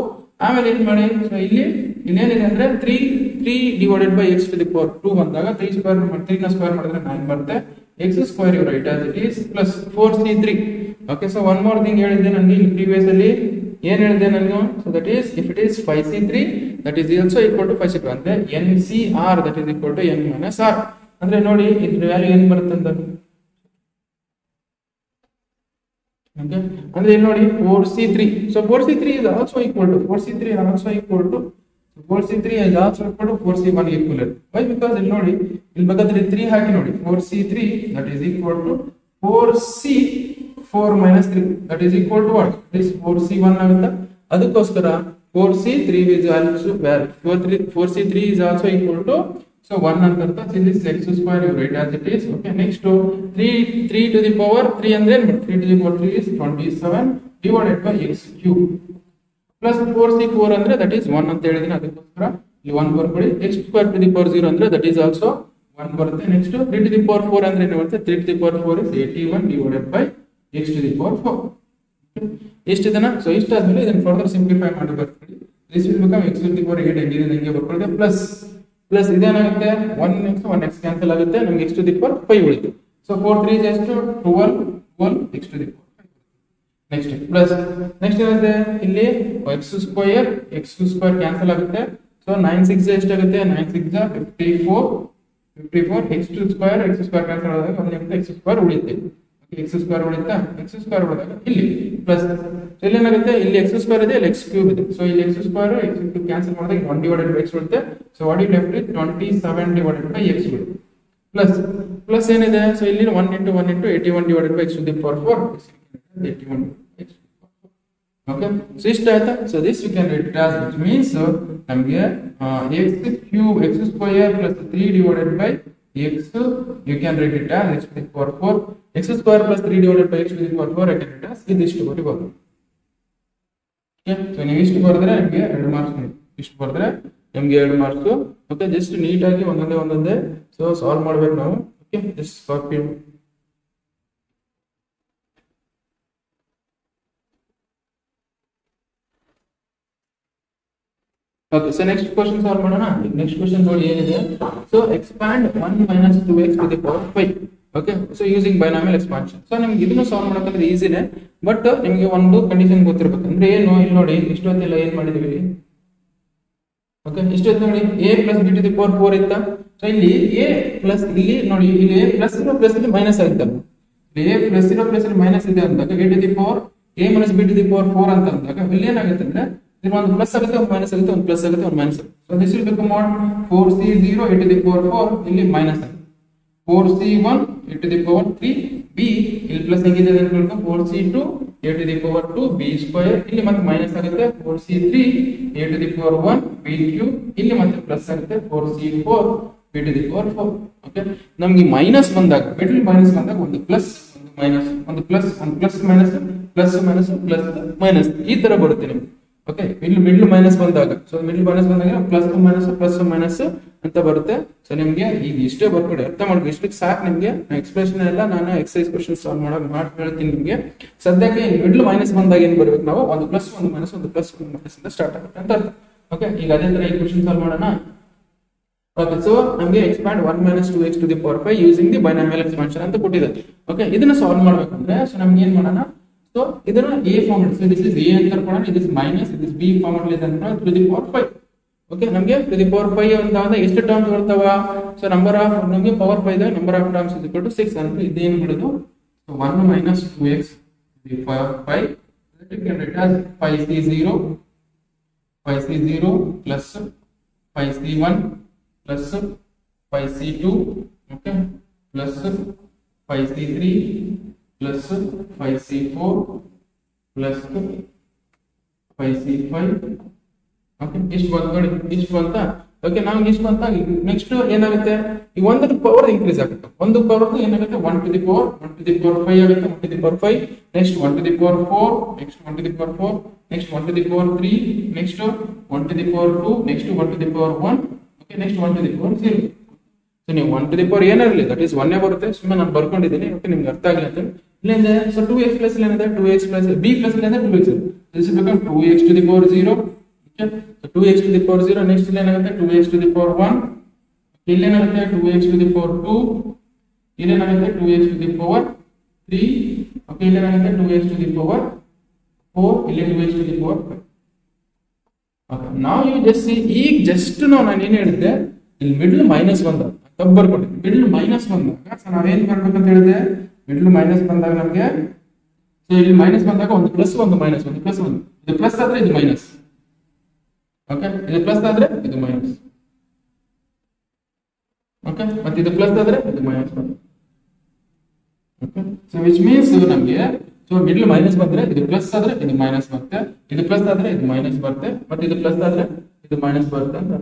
ಆಮೇಲೆ ಏನು ಮಾಡಿ ಸೊ ಇಲ್ಲಿ ಏನಿದೆ ಅಂದ್ರೆ 3 divided by x to the power 2 ಬಂದಾಗ 3 ನ ಸ್ಕ್ವೇರ್ ಮಾಡಿದ್ರೆ 9 ಬರುತ್ತೆ. x square you write as it is plus 4c3. Okay, so one more thing ಹೇಳಿದ್ದೆ ನನಗೆ ಇಲ್ಲಿ ಪ್ರೀವಿಯಸ್ ಅಲ್ಲಿ ಏನು ಹೇಳಿದೆ ನಾನು so that is if it is 5c3 that is also equal to 5c2 ಅಂದ್ರೆ ncr that is equal to n minus r ಅಂದ್ರೆ ನೋಡಿ ಇದ್ರ ವ್ಯಾಲ್ಯೂ ಏನು ಬರುತ್ತೆ ಅಂತ okay ಅಂದ್ರೆ ಇಲ್ಲಿ ನೋಡಿ 4c3 so 4c3 is also equal to 4c3 is also equal to 4c1 equal why because ಇಲ್ಲಿ ನೋಡಿ ಇಲ್ಲಿ ಬೇಕಾದ್ರೆ 3 ಹಾಕಿ ನೋಡಿ 4c3 that is equal to 4c4 minus 3 that is equal to what this 4c1 ಆಗುತ್ತೆ ಅದಕ್ಕೋಸ್ಕರ 4c3 is also 4c3 is also equal to so 1 ಅಂತ ಅರ್ಥ so this x square you write as it is. Okay, next to 3 to the power 3 ಅಂದ್ರೆ 3 to the power 3 is 27 divided by x cube plus 4c4 ಅಂದ್ರೆ that is 1 ಅಂತ ಹೇಳಿದೀನಿ ಅದಕ್ಕೋಸ್ಕರ ಇಲ್ಲಿ 1 ಬರ್ಕೊಳ್ಳಿ x square to the power 0 ಅಂದ್ರೆ that is also 1 ಬರುತ್ತೆ. next 3 to the power 4 ಅಂದ್ರೆ ಏನು ಬರುತ್ತೆ 3 to the power 4 is 81 divided by x to the power 4. ಎಷ್ಟಿದೆನಾ so ಇಷ್ಟಾದ್ಮೇಲೆ ಇದನ್ನ ಫರ್ದರ್ ಸಿಂಪ್ಲಿಫೈ ಮಾಡಿ ಬರ್ಕೊಳ್ಳಿ this will become x to the power 8 ಹೆಂಗೆ ಬರ್ಕೊಳ್ಳಿ ಪ್ಲಸ್ ಇದೇನಾಗುತ್ತೆ 1x ಕ್ಯಾನ್ಸಲ್ ಆಗುತ್ತೆ ನಮಗೆ x to the power 5 ಉಳಿತು ಸೊ 4 3 is ಎಷ್ಟು 12 x to the power 5. Next ಏನಿದೆ ಇಲ್ಲಿ x square ಕ್ಯಾನ್ಸಲ್ ಆಗುತ್ತೆ ಸೊ 9 6 ಎಷ್ಟಾಗುತ್ತೆ 9 6 54 x square ಕ್ಯಾನ್ಸಲ್ ಆದಾಗ ಒಂದು x square ಉಳಿಯುತ್ತೆ x square ಉಳಿಯುತ್ತಾ x square ಉಳಿದಾಗ ಇಲ್ಲಿ ಪ್ಲಸ್ ಇಲ್ಲಿ ಏನಾಗುತ್ತೆ ಇಲ್ಲಿ x square ಇದೆ ಇಲ್ಲಿ x cube ಇದೆ ಸೊ ಇಲ್ಲಿ x square x cube cancel ಮಾಡಿದಾಗ 1 divided by x ಉಳಿಯುತ್ತೆ so what you left with 27 divided by x ಉಳಿಯುತ್ತೆ ಪ್ಲಸ್ ಏನಿದೆ ಸೊ ಇಲ್ಲಿ 1 into 81 divided by x to the power 4 81 x. Okay, so ಇಷ್ಟ ಆಯ್ತಾ so this we can write as which means ನಮಗೆ x cube x square plus 3 divided by x you can write it as x to the power 4 x square plus 3 divided by x to the power 4 I can write as ಇದಿಷ್ಟು ಬರೀಬಹುದು. Okay, so ನೀವು ಇಷ್ಟು ಬರೆದ್ರೆ ನಿಮಗೆ 2 ಮಾರ್ಕ್ಸ್ ಇಷ್ಟು ಬರೆದ್ರೆ ನಿಮಗೆ 2 ಮಾರ್ಕ್ಸ್. ಓಕೆ ಜಸ್ಟ್ ನೀಟ್ ಆಗಿ ಒಂದೊಂದೇ ಸೊ ಸಾಲ್ವ್ ಮಾಡಬೇಕು ನಾವು. Okay just copy Okay, so next question solve ಮಾಡೋಣ. Next question ನೋಡಿ ಏನಿದೆ so expand 1 minus 2x to the power 5. Okay, so using binomial expansion. So ನಿಮಗೆ ಇದನ್ನು ಸಾಲ್ವ್ ಮಾಡೋಕಂದ್ರೆ ಈಸಿನೇ ಬಟ್ ನಿಮಗೆ ಒಂದು ಕಂಡೀಷನ್ ಗೊತ್ತಿರಬೇಕು ಅಂದ್ರೆ ಏನು ಇಲ್ಲಿ ನೋಡಿ ಇಷ್ಟೊತ್ತೆಲ್ಲ ಏನು ಮಾಡಿದೀವಿ ಓಕೆ ಇಷ್ಟೊತ್ತು ನೋಡಿ a plus b to the power 4 ಇತ್ತ ಸೊ ಇಲ್ಲಿ a plus ಇಲ್ಲಿ ನೋಡಿ ಇಲ್ಲಿ a plus ಇರೋ ಪ್ಲಸ್ ಇಲ್ಲಿ ಮೈನಸ್ ಆಗುತ್ತೆ ಇಲ್ಲಿ a plus ಇರೋ ಪ್ಲಸ್ ಇಲ್ಲಿ ಮೈನಸ್ ಇದೆ ಅಂದಾಗ a to the power a minus b to the power 4 ಅಂತ ಅಂದಾಗ ಇಲ್ಲಿ ಏನಾಗುತ್ತೆ ಅಂದ್ರೆ ಇಲ್ಲಿ ಒಂದು ಪ್ಲಸ್ ಆಗುತ್ತೆ ಒಂದು ಮೈನಸ್ ಆಗುತ್ತೆ ಒಂದು ಪ್ಲಸ್ ಆಗುತ್ತೆ ಒಂದು ಮೈನಸ್ ಆಗುತ್ತೆ so this will become what 4c0 a to the power 4 ಇಲ್ಲಿ ಮೈನಸ್ ಆಗುತ್ತೆ 4c1 a to the power 3 b ಇಲ್ಲಿ ಪ್ಲಸ್ ಹೆಂಗಿದೆ ಅಂತ ಹೇಳ್ಕೊಂಡು 4c2 a to the power 2 b square ಇಲ್ಲಿ ಮತ್ತೆ ಮೈನಸ್ ಆಗುತ್ತೆ 4c3 a to the power 1 b cube ಇಲ್ಲಿ ಮತ್ತೆ ಪ್ಲಸ್ ಆಗುತ್ತೆ 4c4 b to the power 4. Okay ನಮಗೆ ಮೈನಸ್ ಬಂದಾಗ ಮಿಡಲ್ ಮೈನಸ್ ಬಂದಾಗ ಒಂದು ಪ್ಲಸ್ ಒಂದು ಮೈನಸ್ ಒಂದು ಪ್ಲಸ್ ಒಂದು plus minus plus minus plus minus ಈ ತರ ಬರುತ್ತೆ ನಿಮಗೆ. ಓಕೆ ಇಲ್ಲಿ ಮಿಡ್ಲ್ ಮೈನಸ್ ಬಂದಾಗ ಸೊ ಮಿಡ್ಲ್ ಮೈನಸ್ ಬಂದಾಗ ಪ್ಲಸ್ ಮೈನಸ್ ಅಂತ ಬರುತ್ತೆ. ಸೊ ನಿಮ್ಗೆ ಈಗ ಇಷ್ಟೇ ಬರ್ಕೊಡಿ, ಅರ್ಥ ಮಾಡ್ಕೊ, ಇಷ್ಟಕ್ಕೆ ಸಾಕು ನಿಮ್ಗೆ. ಎಕ್ಸ್ಪ್ರೆಷನ್ ಎಲ್ಲ ನಾನು ಎಕ್ಸೈಸ್ ಕ್ವಶನ್ ಸಾಲ್ವ್ ಮಾಡಿ ಹೇಳ್ತೀನಿ ನಿಮ್ಗೆ. ಸದ್ಯಕ್ಕೆ ಮಿಡ್ಲ್ ಮೈನಸ್ ಬಂದಾಗ ಏನ್ ಬರ್ಬೇಕು ನಾವು, ಒಂದು ಪ್ಲಸ್ ಒಂದು ಮೈನಸ್ ಒಂದು ಪ್ಲಸ್ ಒಂದು ಮೈನಸ್ ಅಂತ ಸ್ಟಾರ್ಟ್ ಆಗುತ್ತೆ ಅಂತ ಅರ್ಥ. ಓಕೆ, ಈಗ ಅದೇ ತರ ಈ ಕ್ವಶನ್ ಸಾಲ್ವ್ ಮಾಡೋಣ. ಓಕೆ, ಸೊ ನಮಗೆ expand 1 - 2x to the power 5 using the binomial expansion ಅಂತ ಕೊಟ್ಟಿದೆ. ಓಕೆ, ಇದನ್ನ ಸಾಲ್ವ್ ಮಾಡ್ಬೇಕಂದ್ರೆ ಸೊ ನಮ್ಗೆ ಏನ್ ಮಾಡೋಣ, ಸೊ ಇದನ್ನ a form so this is a ಅಂತ ಕರ್ಕೊಳ್ಳೋಣ, ಇದು ಮೈನಸ್ ಇದು b ಫಾರ್ಮ್ ಅಲ್ಲಿ ಇದೆ ಅಂತ ಟು ದಿ ಪವರ್ 5. ಓಕೆ, ನಮಗೆ ಟು ದಿ ಪವರ್ 5 ಅಂತಾದ ಎಷ್ಟು ಟರ್ಮ್ಸ್ ಬರ್ತಾವ, ಸೊ ನಂಬರ್ ಆಫ್ ನಮಗೆ power 5 the number of terms is equal to 6 ಅಂದ್ರೆ ಇದೇನು ಬಿಡೋದು, so 1 - 2x to the power 5 that you can write as 5c0 plus 5c1 plus 5c2, okay, plus 5c3 plus 5c4 plus 5c5. Okay, ಇಷ್ಟು ಬಂತ. ಓಕೆ, ನಮ್ಗೆ ಇಷ್ಟು ಬಂತ. ನೆಕ್ಸ್ಟ್ ಏನಾಗುತ್ತೆ, ಈ ಒಂದರ ಪವರ್ ಇನ್ಕ್ರೀಸ್ ಆಗುತ್ತೆ. ಒಂದು ಪವರ್ ಏನಾಗುತ್ತೆ 1 to the power 5 ಆಗುತ್ತೆ, 1 to the power 5, next 1 to the power 4, next 1 to the power 4, next 1 to the power 3, next 1 to the power 2, next 1 to the power 1, okay, next 1 to the power 0. So ನೀವು 1 to the power ಏನಿರಲಿ ದಟ್ ಇಸ್ 1 ಬರುತ್ತೆ. ಸುಮ್ಮನೆ ನಾನು ಬರ್ಕೊಂಡಿದ್ದೀನಿ, ಓಕೆ, ನಿಮ್ಗೆ ಅರ್ಥ ಆಗಲಿ ಅಂತ. ಇಲ್ಲಿಂದ ಸೊ 2x ಪ್ಲಸ್ ಏನಿದೆ 2x ಪ್ಲಸ್ b ಪ್ಲಸ್ ಏನಿದೆ 2x, this is become 2x to the power 0. Okay, so 2x to the power 0. Next ಇಲ್ಲಿ ಏನಾಗುತ್ತೆ 2x to the power 1, ಇಲ್ಲಿ ಏನಾಗುತ್ತೆ 2x to the power 2, ಇಲ್ಲಿ ಏನಾಗುತ್ತೆ 2x to the power 3, okay, ಇಲ್ಲಿ ಏನಾಗುತ್ತೆ 2x to the power 4, ಇಲ್ಲಿ 2x to the power 5. Okay, ನಾವು ಯು ಜಸ್ಟ್ ಸಿ, ಈಗ ಜಸ್ಟ್ ನಾನು ಏನು ಹೇಳಿದೆ, ಇಲ್ಲಿ ಮಿಡ್ಲ್ ಮೈನಸ್ ಬಂದಾಗ ತಪ್ಪು ಬರ್ಕೊಂಡಿದ್ದೆ. ಮಿಡ್ಲ್ ಮೈನಸ್ ಬಂದಾಗ ಸೊ ನಾವೇನ್ ಬರ್ಬೇಕಂತ ಹೇಳಿದೆ, ಮಿಡ್ಲ್ ಮೈನಸ್ ಬಂದಾಗ ನಮಗೆ ಸೊ ಇಲ್ಲಿ ಮೈನಸ್ ಬಂದಾಗ ಒಂದು ಪ್ಲಸ್ ಒಂದು ಮೈನಸ್ ಒಂದು ಪ್ಲಸ್ ಒಂದು, ಇದು ಪ್ಲಸ್ ಆದ್ರೆ ಇದು ಮೈನಸ್. ಓಕೆ, ಇದು ಪ್ಲಸ್ ಆದ್ರೆ ಇದು ಮೈನಸ್. ಓಕೆ, ಮತ್ತೆ ಇದು ಪ್ಲಸ್ ಆದ್ರೆ ಇದು minus. Okay, so which means ನಮಗೆ ಸೊ ಮಿಡ್ಲ್ ಮೈನಸ್ ಬಂದ್ರೆ ಇದು ಪ್ಲಸ್ ಆದ್ರೆ ಇದು ಮೈನಸ್ ಬರುತ್ತೆ, ಇದು ಪ್ಲಸ್ ಆದ್ರೆ ಇದು ಮೈನಸ್ ಬರುತ್ತೆ, ಮತ್ತೆ ಇದು ಪ್ಲಸ್ ಆದ್ರೆ ಇದು ಮೈನಸ್ ಬರುತ್ತೆ ಅಂತ.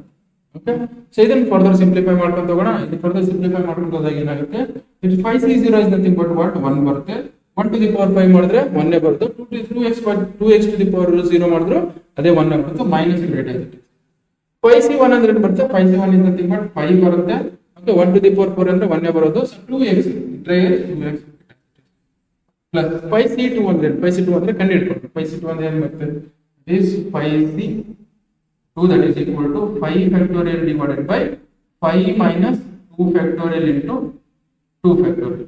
ಓಕೆ, ಸೊ ಇದನ್ನ ಫರ್ದರ್ ಸಿಂಪ್ಲಿಫೈ ಮಾಡ್ಕೊಂಡು ಹೋಗೋಣ. ಇದು ಫರ್ದರ್ ಸಿಂಪ್ಲಿಫೈ ಮಾಡ್ಕೊಂಡು ಹೋದಾಗ ಏನಾಗುತ್ತೆ, ಇದು 5c0 is nothing but what 1 ಬರುತ್ತೆ. 1 to the power 5 ಮಾಡಿದ್ರೆ 1 ಬರುತ್ತೆ. 2x to the power 0 ಮಾಡಿದ್ರು ಅದೇ 1 ಬರುತ್ತೆ. ಮೈನಸ್ ಗ್ರೇಟ್ ಆಗುತ್ತೆ. 5c1 ಅಂದ್ರೆ ಏನು ಬರುತ್ತೆ, 5c1 ಇಸ್ ನಥಿಂಗ್ ಬಟ್ 5 ಬರುತ್ತೆ. ಓಕೆ, 1 to the power 4 ಅಂದ್ರೆ 1 ಬರೋದು. ಸೊ 2x ಪ್ಲಸ್ 5c2 ಅಂದ್ರೆ ಕಂಡುಹಿಡ್ಕೊಂಡು 5c2 ಅಂದ್ರೆ ಏನು ಬರುತ್ತೆ, is 5c2 that is equal to 5 factorial divided by 5 minus 2 factorial into 2 factorial.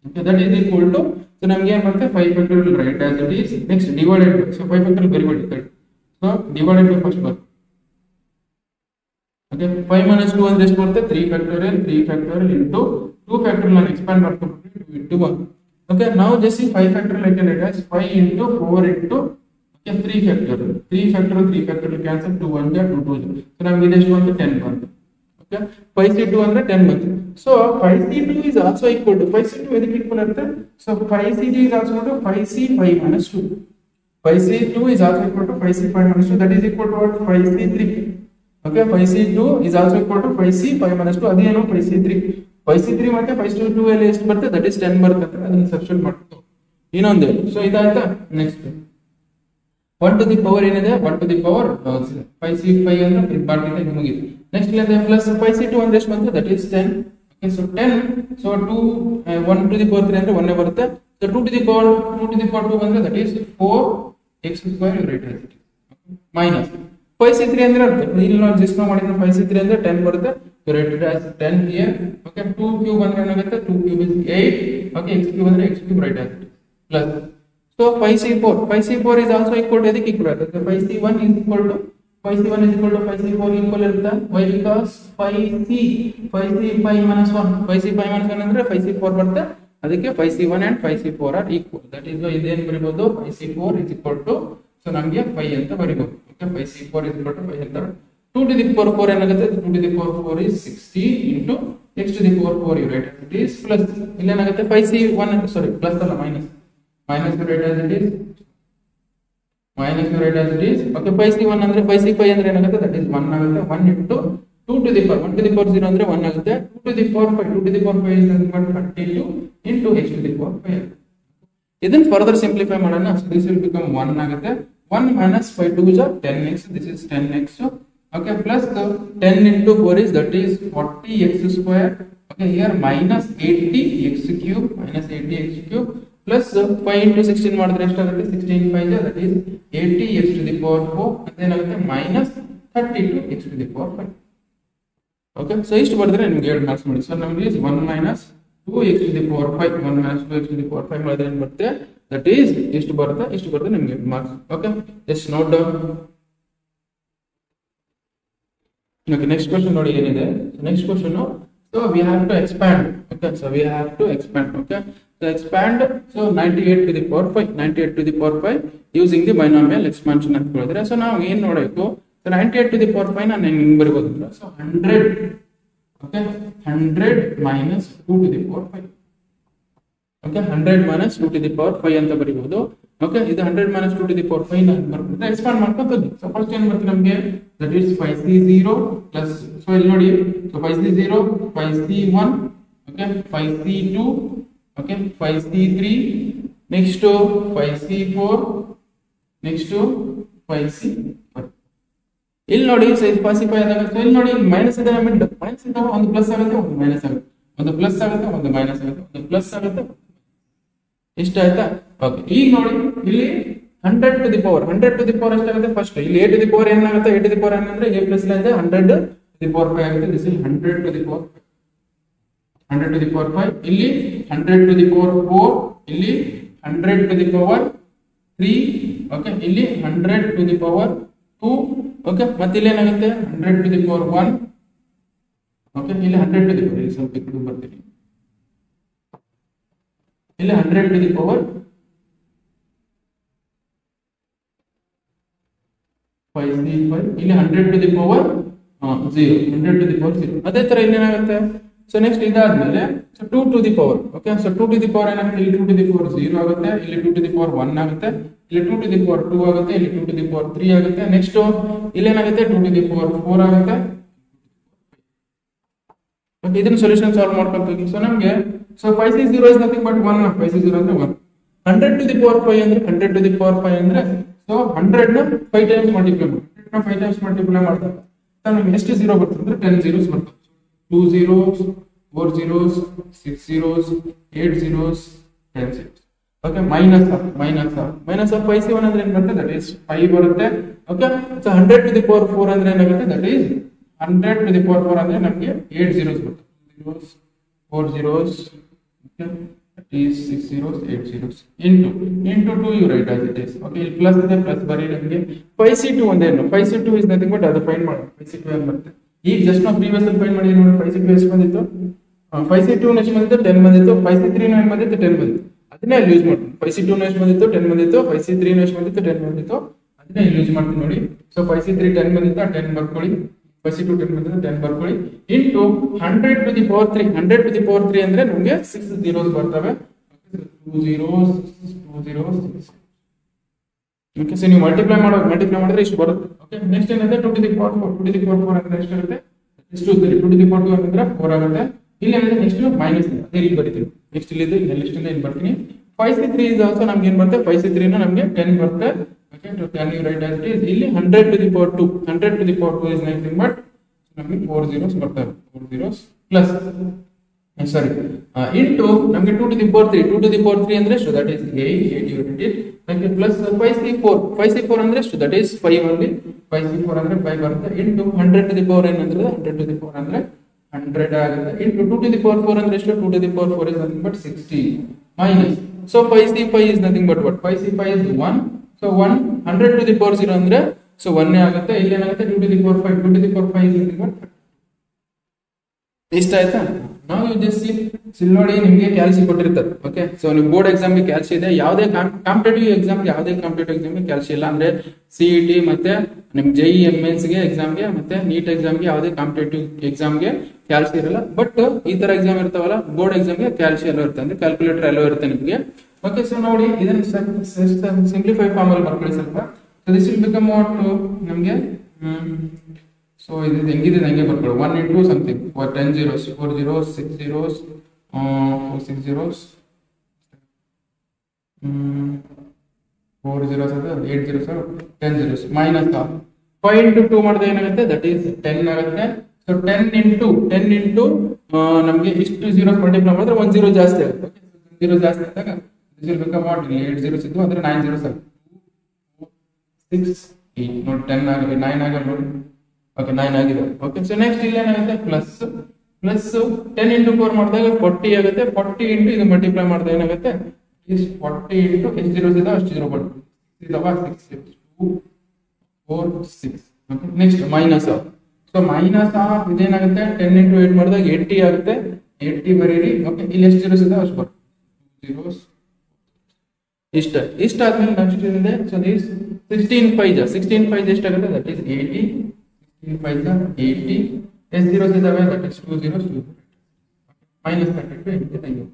Okay, that is equal to, so ನಮಗೆ ಏನು ಬರುತ್ತೆ 5 factorial right as it is. Next divided by, so 5 factorial ಬರಿಬೇಡಿ, so divided by first ಬರುತ್ತೆ. Okay, 5 minus 2 ಅಂದ್ರೆ ಎಷ್ಟು ಬರುತ್ತೆ 3 factorial into 2 factorial ನಾನು ಎಕ್ಸ್ಪ್ಯಾಂಡ್ ಮಾಡ್ಕೊಂಡು 2 into 1. Okay, now just see 5 factorial I can write as 5 into 4 into 3 factorial cancel, 2 1 2 2. So ನಮಗೆ ಇದು ಎಷ್ಟು ಬಂತು 10 ಬಂತು. ಓಕೆ, 5c2 ಅಂದ್ರೆ 10 ಬಂತು. So 5c2 is also equal to 5c2 ಇದಕ್ಕೆ ಈಕ್ವಲ್ ಇರುತ್ತೆ. So 5c2 is also equal to 5c5 minus 2. 5c2 is also equal to 5c5 minus 2, that is equal to what 5c3. Okay, 5c2 is also equal to 5c5 minus 2, ಅದೇನು 5c3 ಮತ್ತೆ 5c2 ಅಲ್ಲಿ ಎಷ್ಟು ಬರುತ್ತೆ ದಟ್ ಇಸ್ 10 ಬರುತ್ತೆ ಅಂತ ಅದನ್ನ ಸಬ್ಸ್ಟಿಟ್ಯೂಟ್ ಮಾಡ್ತೀವಿ. ಇನ್ನೊಂದು ಸೊ ಇದಾಯ್ತಾ. ನೆಕ್ಸ್ಟ್ 1 to the power ಏನಿದೆ 1 to the power 5c5 ಅಂದ್ರೆ ಇದು ಬಾರ್ಟಿಂದ ಮುಗಿತು. ನೆಕ್ಸ್ಟ್ ಇಲ್ಲಿಂದ ಪ್ಲಸ್ 5c2 ಅಂದ್ರೆ ಎಷ್ಟು ಬಂತು that is 10. Okay, so 10, so 2 1 to the power 3 ಅಂದ್ರೆ 1 ಬರುತ್ತೆ. ಸೊ 2 to the power 2 ಬಂದ್ರೆ that is 4x² right as it minus 5c3 ಅಂದ್ರೆ ಇಲ್ಲಿ ನಾವು ಜಸ್ಟ್ ಮಾಡಿದ್ರೆ 5c3 ಅಂದ್ರೆ 10 ಬರುತ್ತೆ. So right it as 10 here. Okay, 2 cube ಅಂದ್ರೆ ಏನಾಗುತ್ತೆ 2 cube is 8. Okay, x cube ಅಂದ್ರೆ x cube right as it plus. So 5c4 is also equal to edhik equal to 5c1 is equal to 5c4 equal ಇರುತ್ತೆ. Why? Because 5c5 minus 1 ಅಂದ್ರೆ 5c4 ಬರುತ್ತೆ. ಅದಕ್ಕೆ 5c1 and 5c4 are equal. That is why ಇದೇನು ಬರಿಬಹುದು 5c4 is equal to, so ನಮಗೆ 5 ಅಂತ ಬರಿಬಹುದು. Okay, 5c4 is equal to 5 ಅಂತ. 2 to the power 4 ಏನಾಗುತ್ತೆ 2 to the power 4 is 60 into x to the power 4 you write as it is plus ಇಲ್ಲಿ ಏನಾಗುತ್ತೆ 5c1 sorry plus ಅಲ್ಲ minus you write as it is okay. 5c1 ಅಂದ್ರೆ 5c5 ಅಂದ್ರೆ ಏನಾಗುತ್ತೆ ದಟ್ ಇಸ್ 1 ಆಗುತ್ತೆ. 1 into 2 to the power 1 to the power 0 ಅಂದ್ರೆ 1 ಆಗುತ್ತೆ. 2 to the power 5 is nothing but 32 into x to the power 5. ಇದನ್ನ ಫರ್ದರ್ ಸಿಂಪ್ಲಿಫೈ ಮಾಡೋಣ. So this will become 1 ಆಗುತ್ತೆ. 1 minus 5 2 is 10x, this is 10x. Okay, plus the 10 into 4 is, that is 40x square. Okay, here minus 80x cube, plus 5 into 16 ಮಾಡಿದ್ರೆ ಎಷ್ಟಾಗುತ್ತೆ, 16 5 that is 80x to the power 4, and then ಆಗುತ್ತೆ minus 32x to the power 5. Okay, so ಇಷ್ಟು ಬರೆದ್ರೆ ನಿಮಗೆ 2 ಮಾರ್ಕ್ಸ್ ಮಾಡಿ. ಸೊ ನಮಗೆ 1 minus 2x to the power 5, 1 minus 2x to the power 5 ಮಾಡಿದ್ರೆ ಏನು ಬರುತ್ತೆ, that is ಇಷ್ಟು ಬರುತ್ತೆ ನಿಮಗೆ marks. Okay, just note down. Okay, next question ನೋಡಿ ಏನಿದೆ. Next question, so we have to expand. Okay, so we have to expand. Okay, so expand, so 98 to the power 5, 98 to the power 5 using the binomial expansion ಅಂತ ಹೇಳಿದ್ರೆ, ಸೊ ನಾವು ಏನು ನೋಡಬೇಕು, so 98 to the power 5 ನಾನು ಹೆಂಗೆ ಬರೀಬಹುದು, so 100. Okay, 100 minus 2 to the power 5. Okay, 100 minus 2 to the power 5 ಅಂತ ಬರೀಬಹುದು. Okay, ಇದು 100 minus 2 to the power 5 ನಾನು ಬರ್ಬಿಟ್ರೆ ಎಕ್ಸ್ಪಾಂಡ್ ಮಾಡ್ಕೊಂಡು ಹೋಗಿ. ಸೊ ಫಸ್ಟ್ ಏನು ಬರುತ್ತೆ ನಮಗೆ, that is 5c0 plus, so ಇಲ್ಲಿ ನೋಡಿ, so 5c0, 5c1, okay, 5c2, okay, 5c3, next 5c4, next 5c5. ಇಲ್ಲಿ ನೋಡಿ, ಸೊ ಇದು 5c5 ಆದಾಗ, ಸೊ ಇಲ್ಲಿ ನೋಡಿ ಮೈನಸ್ ಇದೆ, ಮೈನಸ್ ಇದ್ದಾಗ ಒಂದು ಪ್ಲಸ್ ಆಗುತ್ತೆ, ಒಂದು ಮೈನಸ್ ಆಗುತ್ತೆ, ಒಂದು ಪ್ಲಸ್ ಆಗುತ್ತೆ, ಒಂದು ಮೈನಸ್ ಆಗುತ್ತೆ, ಒಂದು ಪ್ಲಸ್ ಆಗುತ್ತೆ, ಇಷ್ಟ ಆಯ್ತಾ. ಓಕೆ, ಈಗ ನೋಡಿ ಇಲ್ಲಿ 100 to the power ಎಷ್ಟಾಗುತ್ತೆ, ಫಸ್ಟ್ ಇಲ್ಲಿ a to the power ಏನಾಗುತ್ತೆ, a to the power ಏನಂದ್ರೆ a ಪ್ಲಸ್ ಇದೆ, 100 to the power 5 ಆಗುತ್ತೆ. This is 100 to the power 5, 100 to the power 5, ಇಲ್ಲಿ 100 to the power 4, ಇಲ್ಲಿ 100 to the power 3, ಓಕೆ, ಇಲ್ಲಿ 100 to the power 2, ಓಕೆ, ಮತ್ತೆ ಇಲ್ಲಿ ಏನಾಗುತ್ತೆ 100 to the power 1, ಓಕೆ, ಇಲ್ಲಿ 100 to the power, ಇಲ್ಲಿ ಸ್ವಲ್ಪ ಇದು ಬರ್ತೀನಿ, ಇಲ್ಲಿ 100 to the power 5c5, ಇಲ್ಲಿ 100 to the power 0, 100 to the power 0. ಅದೇ ತರ ಇಲ್ಲಿ ಏನಾಗುತ್ತೆ, ಸೊ ನೆಕ್ಸ್ಟ್ ಇದಾದ್ಮೇಲೆ so 2 to the power, okay, so 2 to the power ಏನಾಗುತ್ತೆ, ಇಲ್ಲಿ 2 to the power 0 ಆಗುತ್ತೆ, ಇಲ್ಲಿ 2 to the power 1 ಆಗುತ್ತೆ, ಇಲ್ಲಿ 2 to the power 2 ಆಗುತ್ತೆ, ಇಲ್ಲಿ 2 to the power 3 ಆಗುತ್ತೆ, ನೆಕ್ಸ್ಟ್ ಇಲ್ಲಿ ಏನಾಗುತ್ತೆ 2 to the power 4 ಆಗುತ್ತೆ. ಓಕೆ, ಇದನ್ನ ಸೊಲ್ಯೂಷನ್ ಸಾಲ್ವ್ ಮಾಡ್ಕೊಂಡು ಹೋಗಿ. ಸೊ ನಮಗೆ, so 5c0 is nothing but 1, 5c0 ಅಂದ್ರೆ 1, 100 to the power 5 ಅಂದ್ರೆ 100 to the power 5 ಅಂದ್ರೆ, ಸೊ 100 ನ 5 ಟೈಮ್ಸ್ ಮಲ್ಟಿಪ್ಲೈ ಮಾಡಿ, 100 ನ 5 ಟೈಮ್ಸ್ ಮಲ್ಟಿಪ್ಲೈ ಮಾಡಿದಾಗ ನಮಗೆ ಎಷ್ಟು 0 ಬರ್ತದೆ ಅಂದ್ರೆ 10 zeros ಬರ್ತದೆ, 2 zeros, 4 zeros, 6 zeros, 8 zeros, 10 zeros. Okay, minus of 5c1 ಅಂದ್ರೆ ಏನು ಬರುತ್ತೆ, ದಟ್ ಈಸ್ 5 ಬರುತ್ತೆ. Okay, so 100 to the power 4 ಅಂದ್ರೆ ಏನಾಗುತ್ತೆ, that is 100 to the power 4 ಅಂದ್ರೆ ನಮಗೆ 8 zeros ಬರುತ್ತೆ, 4 zeros, okay, that is 6 zeros, 8 zeros, into 2 you write as it is. Okay, ಇಲ್ಲಿ ಪ್ಲಸ್ ಇದೆ, ಪ್ಲಸ್ ಬರೀ ನಮಗೆ 5c2 ಒಂದೇನು, 5c2 is nothing but ಅದು ಫೈಂಡ್ ಮಾಡಿ, 5c2 ಏನು ಬರುತ್ತೆ, ಈಗ ಜಸ್ಟ್ ನಾವು ಪ್ರೀವಿಯಸ್ ಅಲ್ಲಿ ಫೈಂಡ್ ಮಾಡಿ ನೋಡಿ, 5c2 ಎಷ್ಟು ಬಂದಿತ್ತು, 5c2 ಎಷ್ಟು ಬಂದಿತ್ತು, 10 ಬಂದಿತ್ತು, 5c3 ಏನು ಬಂದಿತ್ತು, 10 ಬಂದಿತ್ತು, ಅದನ್ನೇ ಅಲ್ಲಿ ಯೂಸ್ ಮಾಡ್ತೀನಿ. 5c2 ಎಷ್ಟು ಬಂದಿತ್ತು, 10 ಬಂದಿತ್ತು, 5c3 ಎಷ್ಟು ಬಂದಿತ್ತು, 10 ಬಂದಿತ್ತು, ಅದನ್ನೇ ಇಲ್ಲಿ ಯೂಸ್ ಮಾಡ್ತೀನಿ ನೋಡಿ. ಸೊ 5c3 10 ಬಂದಿತ್ತು, 10 ಬರ್ಕೊಳ್ಳಿ, 5c2 10 ಬಂದಿತ್ತು, 10 ಬರ್ಕೊಳ್ಳಿ, into 100 to the power 3, 100 to the power 3 ಅಂದ್ರೆ ನಮಗೆ 6 zeros ಬರ್ತವೆ, 2 zeros, 2 zeros, 6. ಓಕೆ, ಸೊ ನೀವು ಮಲ್ಟಿಪ್ಲೈ ಮಾಡಿದ್ರೆ ಇಷ್ಟು ಬರುತ್ತೆ. ಓಕೆ, ನೆಕ್ಸ್ಟ್ ಏನಂದ್ರೆ 2 to the power 4, 2 to the power 4 ಅಂದ್ರೆ ಎಷ್ಟು ಆಗುತ್ತೆ, ಎಷ್ಟು 2 to the power 2 ಅಂದ್ರೆ 4 ಆಗುತ್ತೆ. ಇಲ್ಲಿ ಅಂದ್ರೆ ನೆಕ್ಸ್ಟ್ ಮೈನಸ್ ಇದೆ, ಅದೇ ರೀತಿ ಬರೀತೀವಿ. ನೆಕ್ಸ್ಟ್ ಇಲ್ಲಿ ಇದೆ, ನೆಕ್ಸ್ಟ್ ಇಂದ ಏನು ಬರ್ತೀನಿ, 5c3 is also ನಮ್ಗೆ ಏನು ಬರುತ್ತೆ, 5c3 ನ ನಮಗೆ 10 ಬರುತ್ತೆ. Okay, to 10 you write as it is. ಇಲ್ಲಿ 100 to the power 2, 100 to the power 2 is nothing but ನಮಗೆ 4 zeros ಬರ್ತವೆ, 4 zeros ಪ್ಲಸ್ ಸಾರಿ ಇಂಟು ನಮಗೆ 2 to the power 3, 2 to the power 3 ಅಂದ್ರೆ ಎಷ್ಟು, that is 8 you write it, okay, plus 5c4 ಅಂದ್ರೆ ಎಷ್ಟು, ದಟ್ ಈಸ್ 5 only, 5c4 ಅಂದ್ರೆ 5 ಬರುತ್ತೆ, ಇಂಟು 100 to the power ಏನಂದ್ರೆ 100 to the power ಅಂದ್ರೆ 100 ಆಗುತ್ತೆ, ಇಂಟು 2 to the power 4 ಅಂದ್ರೆ ಎಷ್ಟು, 2 to the power 4 is nothing but 60 minus, so 5c5 is nothing but what, 5c5 is 1, so 100 to the power 0 ಅಂದ್ರೆ ಸೊ 1 ಆಗುತ್ತೆ, ಇಲ್ಲಿ ಏನಾಗುತ್ತೆ 2 to the power 5, 2 to the power 5 is nothing but 30. ಇಷ್ಟ ಆಯ್ತಾ. ನಾವು ಯು ಜಸ್ಟ್ ಸಿ ನೋಡಿ, ನಿಮಗೆ ಕ್ಯಾಲ್ಸಿ ಕೊಟ್ಟಿರ್ತಾರೆ. ಓಕೆ, ಸೊ ನೀವು ಬೋರ್ಡ್ ಎಕ್ಸಾಮ್ಗೆ ಕ್ಯಾಲ್ಸಿ ಇದೆ, ಯಾವುದೇ ಕಾಂಪಿಟೇಟಿವ್ ಎಕ್ಸಾಮ್ಗೆ ಕ್ಯಾಲ್ಸಿ ಇಲ್ಲ ಅಂದ್ರೆ CET ಮತ್ತೆ ನಿಮ್ JEE ಗೆ ಎಕ್ಸಾಮ್ಗೆ ಮತ್ತೆ ನೀಟ್ ಎಕ್ಸಾಮ್ಗೆ ಯಾವುದೇ ಕಾಂಪಿಟೇಟಿವ್ ಎಕ್ಸಾಮ್ಗೆ ಕ್ಯಾಲ್ಸಿ ಇರಲ್ಲ. ಬಟ್ ಈ ತರ ಎಕ್ಸಾಮ್ ಇರ್ತಾವಲ್ಲ, ಬೋರ್ಡ್ ಎಕ್ಸಾಮ್ಗೆ ಕ್ಯಾಲ್ಸಿ ಎಲ್ಲ ಇರುತ್ತೆ, ಅಂದ್ರೆ ಕ್ಯಾಲ್ಕುಲೇಟರ್ ಎಲ್ಲ ಇರುತ್ತೆ ನಿಮಗೆ. ಓಕೆ, ಸೊ ನೋಡಿ ಇದನ್ನ ಸಿಂಪ್ಲಿಫೈ ಫಾರ್ಮ್ ಅಲ್ಲಿ ಬರ್ಕೊಳ್ಳಿ ಸ್ವಲ್ಪ. So this will become what ನಮಗೆ, ಸೊ ಇದು ಹೆಂಗಿದೆ ಹಂಗೆ ಬರ್ಕೊಳ್ಳಿ, 1 into something, 10 zeros, 4 zeros, 6 zeros, 4 6 zeros, 4 zeros ಇದೆ 8 zeros 10 zeros minus of 5 into 2 ಮಾಡಿದ್ರೆ ಏನಾಗುತ್ತೆ that is 10 ಆಗುತ್ತೆ. ಸೊ 10 into ನಮಗೆ ಇಷ್ಟು zeros ಮಲ್ಟಿಪ್ಲೈ ಮಾಡಿದ್ರೆ 1 0 ಜಾಸ್ತಿ ಆಗುತ್ತೆ. ಓಕೆ 0 ಜಾಸ್ತಿ ಆದಾಗ this will become what 8 zeros ಇದ್ದು ಅಂದ್ರೆ 9 zeros ಆಗುತ್ತೆ. 6 8 ನೋಡಿ 10 ಆಗಿದೆ 9 ಆಗಲ್ಲ ನೋಡಿ. ಓಕೆ 9 ಆಗಿದೆ. ಓಕೆ ಸೊ ನೆಕ್ಸ್ಟ್ ಇಲ್ಲಿ ಏನಾಗುತ್ತೆ ಪ್ಲಸ್ 10 into 4 ಮಾಡಿದಾಗ 40 ಆಗುತ್ತೆ. 40 into ಇದು ಮಲ್ಟಿಪ್ಲೈ ಮಾಡಿದ್ರೆ ಏನಾಗುತ್ತೆ is 40 into ಎಷ್ಟು zeros ಇದೆ ಅಷ್ಟು zero ಬರುತ್ತೆ. ಇದಾವ 6 2 4 6. Okay next minus of. So minus of ಇದೇನಾಗುತ್ತೆ 10 into 8 ಮಾಡಿದಾಗ 80 ಆಗುತ್ತೆ. 80 ಬರೀರಿ. ಓಕೆ ಇಲ್ಲಿ ಎಷ್ಟು zeros ಇದೆ ಅಷ್ಟು ಬರುತ್ತೆ. zeros ಇಷ್ಟ ಆದ್ಮೇಲೆ ನೆಕ್ಸ್ಟ್ ಇದೆ. ಸೊ ದಿಸ್ 16 5 ಎಷ್ಟಾಗುತ್ತೆ ದಟ್ ಇಸ್ 80. 16 5 80. ಎಷ್ಟು zeros ಇದಾವೆ that is 2 zeros 2 minus 32.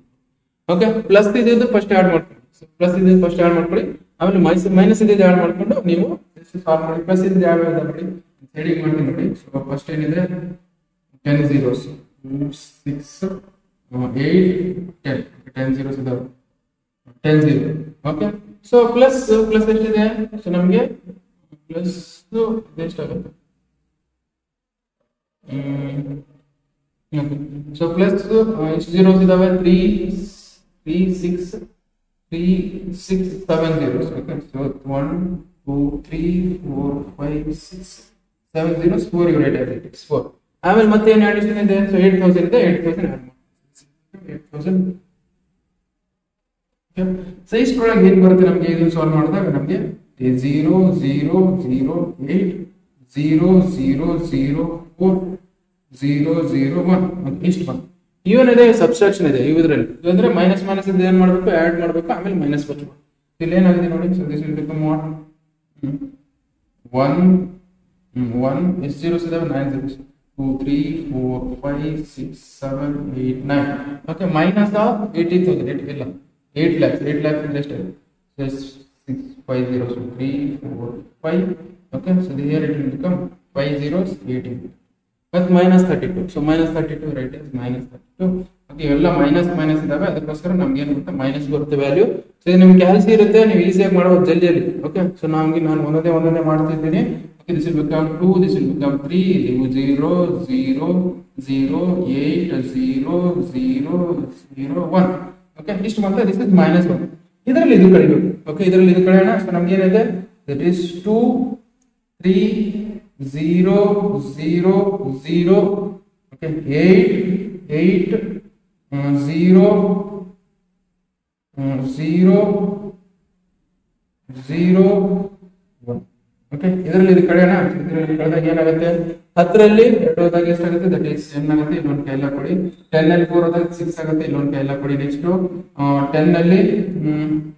Okay plus ಇದ್ದು ಫಸ್ಟ್ ಆಡ್ ಮಾಡ್ಕೊಳ್ಳಿ. ಸೊ ಪ್ಲಸ್ ಇದ್ದು ಫಸ್ಟ್ ಆಡ್ ಮಾಡ್ಕೊಳ್ಳಿ, ಆಮೇಲೆ ಮೈನಸ್ ಇದ್ದು ಆಡ್ ಮಾಡ್ಕೊಂಡು ನೀವು ಸಾಲ್ವ್ ಮಾಡಿ. ಪ್ಲಸ್ ಇದ್ದು ಯಾವ ಯಾವ್ದು ಮಾಡಿ ಹೆಡಿಂಗ್ ಮಾಡಿ ನೋಡಿ. ಸೊ ಫಸ್ಟ್ ಏನಿದೆ 10 zeros 6 8 10 zeros ಇದಾವೆ 10 0. ಓಕೆ ಸೊ ಪ್ಲಸ್ ಎಷ್ಟಿದೆ ಸೊ ನಮಗೆ ಪ್ಲಸ್ ಎಷ್ಟಾಗುತ್ತೆ ಸೊ ಪ್ಲಸ್ ಎಷ್ಟು zeros ಇದಾವೆ 3 6 7 zeros. Okay, so 1 2 3 4 5 6 7 zeros 4 you write as it is 4. ಆಮೇಲೆ ಮತ್ತೆ ಏನು ಅಡಿಷನ್ ಇದೆ ಸೊ 8000 ಇದೆ 8000 ಆಡ್ ಮಾಡಿ 8000. ಓಕೆ ಸೊ ಇಷ್ಟರೊಳಗೆ ಏನು ಬರುತ್ತೆ ನಮಗೆ ಇದನ್ನು ಸಾಲ್ವ್ ಮಾಡಿದಾಗ ನಮಗೆ 0 0 0 8 0 0 0 4 0 0 1 ಇಷ್ಟು ಬಂತು. ಇವನ್ ಇದೆ ಸಬ್ಸ್ಟ್ರಾಕ್ಷನ್ ಇದೆ ಇದರಲ್ಲಿ ಅಂದ್ರೆ ಮೈನಸ್ ಇದ್ದು ಏನ್ ಮಾಡಬೇಕು ಆಡ್ ಮಾಡಬೇಕು ಆಮೇಲೆ ಮೈನಸ್ ಬರಬೇಕು. ಇಲ್ಲಿ ಏನಾಗಿದೆ ನೋಡಿ. So this will become what 1 ಎಷ್ಟು zeros ಇದಾವೆ 9 zeros 2 3 4 5 6 7 8 9. ಓಕೆ ಮೈನಸ್ ಆಫ್ 80,000 ಇಲ್ಲ 8 lakhs ಅಂದ್ರೆ ಎಷ್ಟು 6 5 zeros 3 4 5. Okay so here it will become 5 zeros 18 but minus 32. so minus 32 right is minus 32. Okay ಎಲ್ಲ ಮೈನಸ್ ಇದಾವೆ ಅದಕ್ಕೋಸ್ಕರ ನಮ್ಗೆ ಏನು ಬರುತ್ತೆ ಮೈನಸ್ ಬರುತ್ತೆ ವ್ಯಾಲ್ಯೂ. ಸೊ ಇದು ನಿಮ್ಗೆ ಕ್ಯಾಲ್ಸಿ ಇರುತ್ತೆ ನೀವು ಈಸಿಯಾಗಿ ಮಾಡಬಹುದು ಜಲ್ದಿಯಲ್ಲಿ. ಓಕೆ ಸೊ ನಾನು ಒಂದೊಂದೇ ಮಾಡ್ತಿದ್ದೀನಿ. Okay this will become 2 this will become 3 0 0 0 8 0 0 0 1. Okay ಇಷ್ಟು ಮತ್ತೆ ದಿಸ್ ಇಸ್ -1. ಇದರಲ್ಲಿ ಇದು ಕಳಿಬೇಕು. ಓಕೆ ಇದರಲ್ಲಿ ಇದು ಕಳೆಯೋಣ. ಸೊ ನಮ್ಗೆ ಏನಿದೆ ದಟ್ ಇಸ್ 2 3 0 0 0. ಓಕೆ 8 0 0 0 1. ಓಕೆ ಇದರಲ್ಲಿ ಇದು ಕಳೆಯೋಣ. ಇದರಲ್ಲಿ ಕಳೆದಾಗ ಏನಾಗುತ್ತೆ 10ರಲ್ಲಿ 2 ಹೋದಾಗ ಎಷ್ಟಾಗುತ್ತೆ ದಟ್ ಈಸ್ 10 ಆಗುತ್ತೆ. ಇಲ್ಲೊಂದು ಕೈ ಎಲ್ಲ ಕೊಡಿ. 10 ನಲ್ಲಿ 4 ಹೋದಾಗ 6 ಆಗುತ್ತೆ. ಇಲ್ಲೊಂದು ಕೈ ಎಲ್ಲ ಕೊಡಿ. ನೆಕ್ಸ್ಟ್ 10 ನಲ್ಲಿ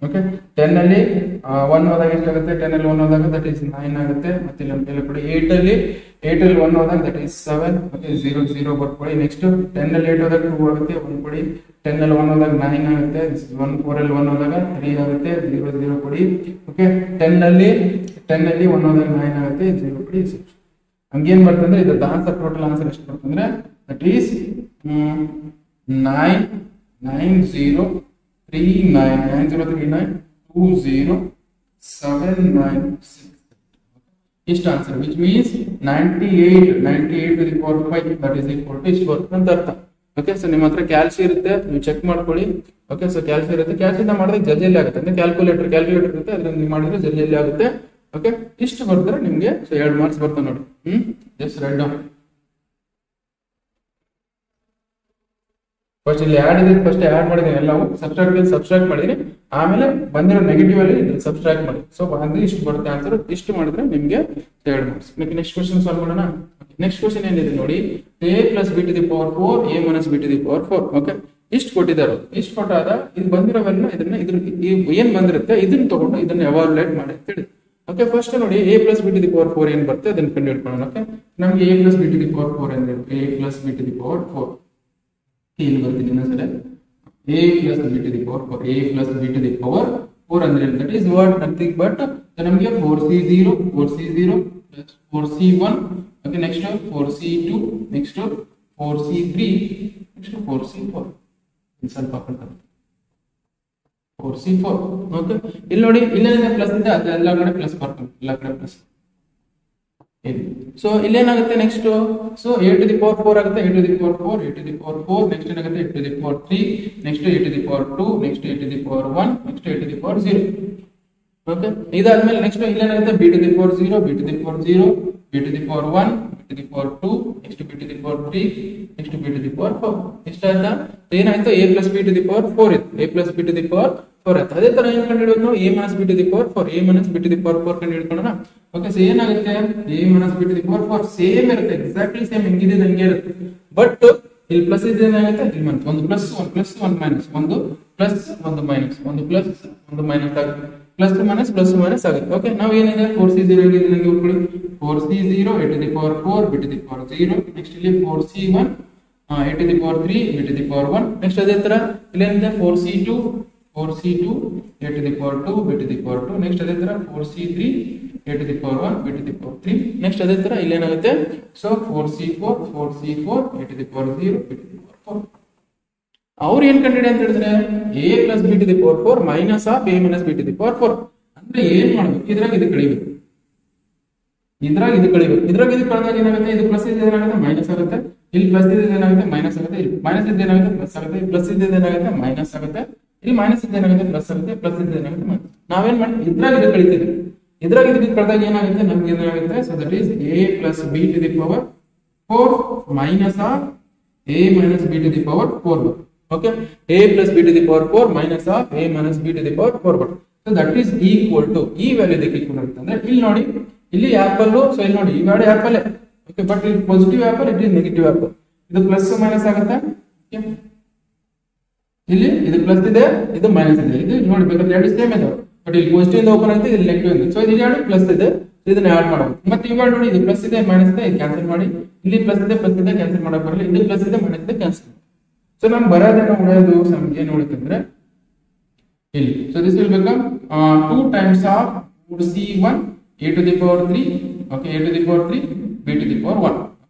ಓಕೆ 10 ನಲ್ಲಿ 1 ಹೋದಾಗ ಎಷ್ಟಾಗುತ್ತೆ 10 ನಲ್ಲಿ 1 ಹೋದಾಗ ದಟ್ ಈಸ್ 9 ಆಗುತ್ತೆ. ಮತ್ತೆ ಇಲ್ಲೊಂದು ಕೈ ಎಲ್ಲ ಕೊಡಿ. 8 ರಲ್ಲಿ 1 ಹೋದಾಗ ದಟ್ ಈಸ್ 7. ಓಕೆ 0 0 ಬರ್ಕೊಳ್ಳಿ. ನೆಕ್ಸ್ಟ್ 10 ನಲ್ಲಿ 8 ಹೋದಾಗ 2 ಆಗುತ್ತೆ 1 ಕೊಡಿ. 10 ನಲ್ಲಿ 1 ಹೋದಾಗ 9 ಆಗುತ್ತೆ. 4 ರಲ್ಲಿ 1 ಹೋದಾಗ 3 ಆಗುತ್ತೆ 0 0 ಕೊಡಿ. ಓಕೆ 10 ನಲ್ಲಿ 1 ಹೋದಾಗ 9 ಆಗುತ್ತೆ 0 ಕೊಡಿ 6. ಹಂಗೇನ್ ಬರ್ತದೆ ಅಂದ್ರೆ ಇದು ಆನ್ಸರ್ ಟೋಟಲ್ ಆನ್ಸರ್ ಎಷ್ಟು ಬರ್ತಂದ್ರೆ ದಟ್ ಈಸ್ 9 9 0 3 9 9 0 3 9 2 0 7 9 6. ಇಷ್ಟು answer which means 98 to the power 5 that is equal to ಇಷ್ಟು ಬರುತ್ತೆ ಅಂತ ಅರ್ಥ. ಓಕೆ ಸೊ ನಿಮ್ಮ ಹತ್ರ ಕ್ಯಾಲ್ಸಿ ಇರುತ್ತೆ ನೀವು ಚೆಕ್ ಮಾಡ್ಕೊಳ್ಳಿ. ಓಕೆ ಸೊ ಕ್ಯಾಲ್ಸಿ ಇರುತ್ತೆ. ಕ್ಯಾಲ್ಸಿಯಿಂದ ಮಾಡಿದ್ರೆ ಜಲ್ದಿ ಆಗುತ್ತೆ ಅಂದ್ರೆ ಕ್ಯಾಲ್ಕುಲೇಟರ್ ಇರುತ್ತೆ ಅದರಿಂದ ನೀವು ಮಾಡಿದ್ರೆ ಜಲ್ದಿ ಆಗುತ್ತೆ. ಓಕೆ ಇಷ್ಟು ಬರ್ತಾರೆ ನಿಮ್ಗೆ. ಸೊ 2 ಮಾರ್ಕ್ಸ್ ಬರ್ತವೆ ನೋಡಿ. Just write down. ಫಸ್ಟ್ ಇಲ್ಲಿ ಫಸ್ಟ್ ಆಡ್ ಮಾಡಿದೀನಿ ಎಲ್ಲವೂ ಸಬ್ಸ್ಟ್ರಾಕ್ಟ್ ಮಾಡಿದೀನಿ. ಆಮೇಲೆ ಬಂದಿರೋ ನೆಗೆಟಿವ್ ಅಲ್ಲಿ ಸಬ್ಸ್ಟ್ರಾಕ್ಟ್ ಮಾಡಿ. ಸೊ ಅಂದ್ರೆ ಇಷ್ಟು ಬರುತ್ತೆ ಆನ್ಸರ್. ಇಷ್ಟು ಮಾಡಿದ್ರೆ ನಿಮ್ಗೆ 2 ಮಾರ್ಕ್ಸ್. ನೆಕ್ಸ್ಟ್ ಕ್ವಶನ್ ಸಾಲ್ವ್ ಮಾಡೋಣ. ನೆಕ್ಸ್ಟ್ ಕ್ವಶನ್ ಏನಿದೆ ನೋಡಿ a plus b to the power 4 a minus b to the power 4. Okay ಇಷ್ಟು ಕೊಟ್ಟಿದ್ದಾರೆ. ಇಷ್ಟು ಕೊಟ್ಟಾಗ ಇದು ಬಂದಿರೋವೆಲ್ಲ ಇದ್ರ ಏನ್ ಬಂದಿರುತ್ತೆ ಇದನ್ನ ತಗೊಂಡು ಇದನ್ನ ಎವಾಲ್ಯುಯೇಟ್ ಮಾಡಿ ಅಂತ ಹೇಳಿ. ಓಕೆ ಫಸ್ಟ್ ನೋಡಿ a plus b to the power 4 ಏನ್ ಬರುತ್ತೆ ಅದನ್ನ ಕಂಡು ಹಿಡ್ಕೊಳ್ಳೋಣ. ಓಕೆ ನಮ್ಗೆ a plus b to the power 4 ಅಂದ್ರೆ a plus b to the power 4 ಇಲ್ಲಿ ಬರ್ತೀನಿ ಇನ್ನೊಂದ್ಸಲ a plus b to the power 4 a plus b to the power 4 ಅಂದ್ರೆ that is what nothing but ನಮಗೆ 4c0 plus 4c1. Okay next 4c2 next 4c3 next 4c4 ಸ್ವಲ್ಪ 4c4. ಓಕೆ, ಇಲ್ಲಿ ನೋಡಿ ಇಲ್ಲೇನಿದೆ ಪ್ಲಸ್ ಇದೆ, ಅದೆಲ್ಲ ಕಡೆ ಪ್ಲಸ್ ಬರ್ತದೆ, ಎಲ್ಲ ಕಡೆ ಪ್ಲಸ್. ಸೊ ಇಲ್ಲೇನಾಗುತ್ತೆ next, so a to the power 4 ಆಗುತ್ತೆ, a to the power 4, a to the power 4, next ಏನಾಗುತ್ತೆ a to the power 3, next a to the power 2, next a to the power 1, next a to the power 0. Okay, ಇದಾದ್ಮೇಲೆ next ಇಲ್ಲೇನಾಗುತ್ತೆ b to the power 0, b to the power 0, b to the power 1, b to the power 2, next b to the power 3, next b to the power 4. Next ಆಯ್ತಾ, ಏನಾಯ್ತು a plus b to the power 4 ಇದೆ, a plus b to the power 4 ಆಯ್ತು. ಅದೇ ತರ ಏನ್ ಕಂಡುಹಿಡಿಯೋದು ನಾವು, a minus b to the power 4, a minus b to the power 4 ಕಂಡುಹಿಡ್ಕೊಳ್ಳೋಣ. ಓಕೆ, ಸೊ ಏನಾಗುತ್ತೆ a minus b to the power 4 same ಇರುತ್ತೆ, ಎಕ್ಸಾಕ್ಟ್ಲಿ ಸೇಮ್ ಹೆಂಗಿದೆ ಹಂಗೆ ಇರುತ್ತೆ. ಬಟ್ ಇಲ್ಲಿ ಪ್ಲಸ್ ಇದೆ, ಏನಾಗುತ್ತೆ ಇಲ್ಲಿ ಮೈನಸ್, ಒಂದು ಪ್ಲಸ್ ಒಂದು ಪ್ಲಸ್ ಒಂದು ಮೈನಸ್, ಒಂದು ಪ್ಲಸ್ ಒಂದು ಮೈನಸ್, ಒಂದು ಪ್ಲಸ್ ಒಂದು ಮೈನಸ್ ಆಗುತ್ತೆ, ಪ್ಲಸ್ ಮೈನಸ್ ಆಗುತ್ತೆ. ಓಕೆ, ನಾವು ಏನಿದೆ 4c0 ಆಗಿದೆ ನನಗೆ ಉಳ್ಕೊಳ್ಳಿ, 4c0 a to the power 4 b to the power 0, next ಇಲ್ಲಿ 4c1 a to the power 3 b to the power 1, next ಅದೇ ತರ ಇಲ್ಲೇನಿದೆ 4c2 a to the power 2 b to the power 2, next ಅದೇ ತರ 4c3 a to the power 1 b to the power 3, next ಅದೇ ತರ ಇಲ್ಲೇನಾಗುತ್ತೆ, so 4c4 a to the power 0 b to the power 4. ಅವ್ರು ಏನ್ ಕಂಡಿಡಿ ಅಂತ ಹೇಳಿದ್ರೆ a plus b to the power 4 minus of a minus b to the power 4. ಅಂದ್ರೆ ಏನ್ ಮಾಡ್ಬೇಕು, ಇದ್ರಾಗ ಇದು ಕಳಿಬೇಕು, ಇದ್ರಾಗ ಇದು ಕಳಿಬೇಕು, ಇದ್ರಾಗ ಇದು ಕಳೆದಾಗ ಏನಾಗುತ್ತೆ, ಇದು ಪ್ಲಸ್ ಇದೆ ಏನಾಗುತ್ತೆ ಮೈನಸ್ ಆಗುತ್ತೆ, ಇಲ್ಲಿ ಪ್ಲಸ್ ಇದೆ ಏನಾಗುತ್ತೆ ಮೈನಸ್ ಆಗುತ್ತೆ, ಇಲ್ಲಿ ಮೈನಸ್ ಇದೆ ಏನಾಗುತ್ತೆ ಪ್ಲಸ್ ಆಗುತ್ತೆ, ಇಲ್ಲಿ ಪ್ಲಸ್ ಇದೆ ಏನಾಗುತ್ತೆ ಮೈನಸ್ ಆಗುತ್ತೆ, ಇಲ್ಲಿ ಮೈನಸ್ ಇದೆ ಏನಾಗುತ್ತೆ ಪ್ಲಸ್ ಆಗುತ್ತೆ, ಪ್ಲಸ್ ಇದೆ ಏನಾಗುತ್ತೆ ಮೈನಸ್. ನಾವೇನ್ ಮಾಡ್ತೀವಿ, ಇದ್ರಾಗ ಇದು ಕಳಿತೀವಿ, ಇದ್ರಾಗ ಇದು ಕಳೆದಾಗ ಏನಾಗುತ್ತೆ ನಮ್ಗೆ ಏನಾಗುತ್ತೆ, so that is a plus b to the power 4 minus of a minus b to the power 4. Okay, a plus b to the power 4 minus of a minus b to the power 4. So that is equal to, ಈ ವ್ಯಾಲ್ಯೂ ಇದಕ್ಕೆ ಈಕ್ವಲ್ ಆಗುತ್ತೆ. ಅಂದ್ರೆ ಇಲ್ಲಿ ನೋಡಿ, ಇಲ್ಲಿ ಆಪಲ್, ಸೊ ಇಲ್ಲಿ ನೋಡಿ ಈ ವ್ಯಾಲ್ಯೂ ಆಪಲ್, ಓಕೆ, ಬಟ್ ಇಲ್ಲಿ positive apple, it is negative apple, ಇದು ಪ್ಲಸ್ ಮೈನಸ್ ಆಗುತ್ತೆ. ಇಲ್ಲಿ ಇದು ಪ್ಲಸ್ ಇದೆ, ಇದು ಮೈನಸ್ ಇದೆ, ಇದು ನೋಡಿ ಬೇಕಾದ್ರೆ ಎರಡು ಸೇಮ್ ಇದೆ, ಬಟ್ ಇಲ್ಲಿ ಪಾಸಿಟಿವ್ ಇಂದ ಓಪನ್ ಆಗುತ್ತೆ, ಇಲ್ಲಿ ನೆಗೆಟಿವ್ ಇದೆ. ಸೊ ಇದು ಎರಡು ಪ್ಲಸ್ ಇದೆ, ಇದನ್ನ ಆಡ್ ಮಾಡಬಹುದು. ಮತ್ತೆ ಇವಾಗ ನೋಡಿ ಇದು ಪ್ಲಸ್ ಇದೆ ಮೈನಸ್ ಇದೆ, ಇದು ಕ್ಯಾನ್ಸಲ್ ಮಾಡಿ, ಇಲ್ಲಿ ಪ್ಲಸ್ ಇದೆ ಕ್ಯಾನ್ಸಲ್ ಮಾಡಕ್ ಬರಲ್ಲ, ಇಲ್ಲಿ ಪ್ಲಸ್ ಇದೆ ಮೈನಸ್ ಇದೆ ಕ್ಯಾನ್ಸಲ್. ಸೊ ನಮ್ಗೆ ಬರೋದನ್ನ ಉಳಿಯೋದು ನಮ್ಗೆ ಏನು ಉಳಿತಂದ್ರೆ ಇಲ್ಲಿ, so this will become 2 times of 4c1 a to the power 3, okay, a to the power 3 b to the power 1.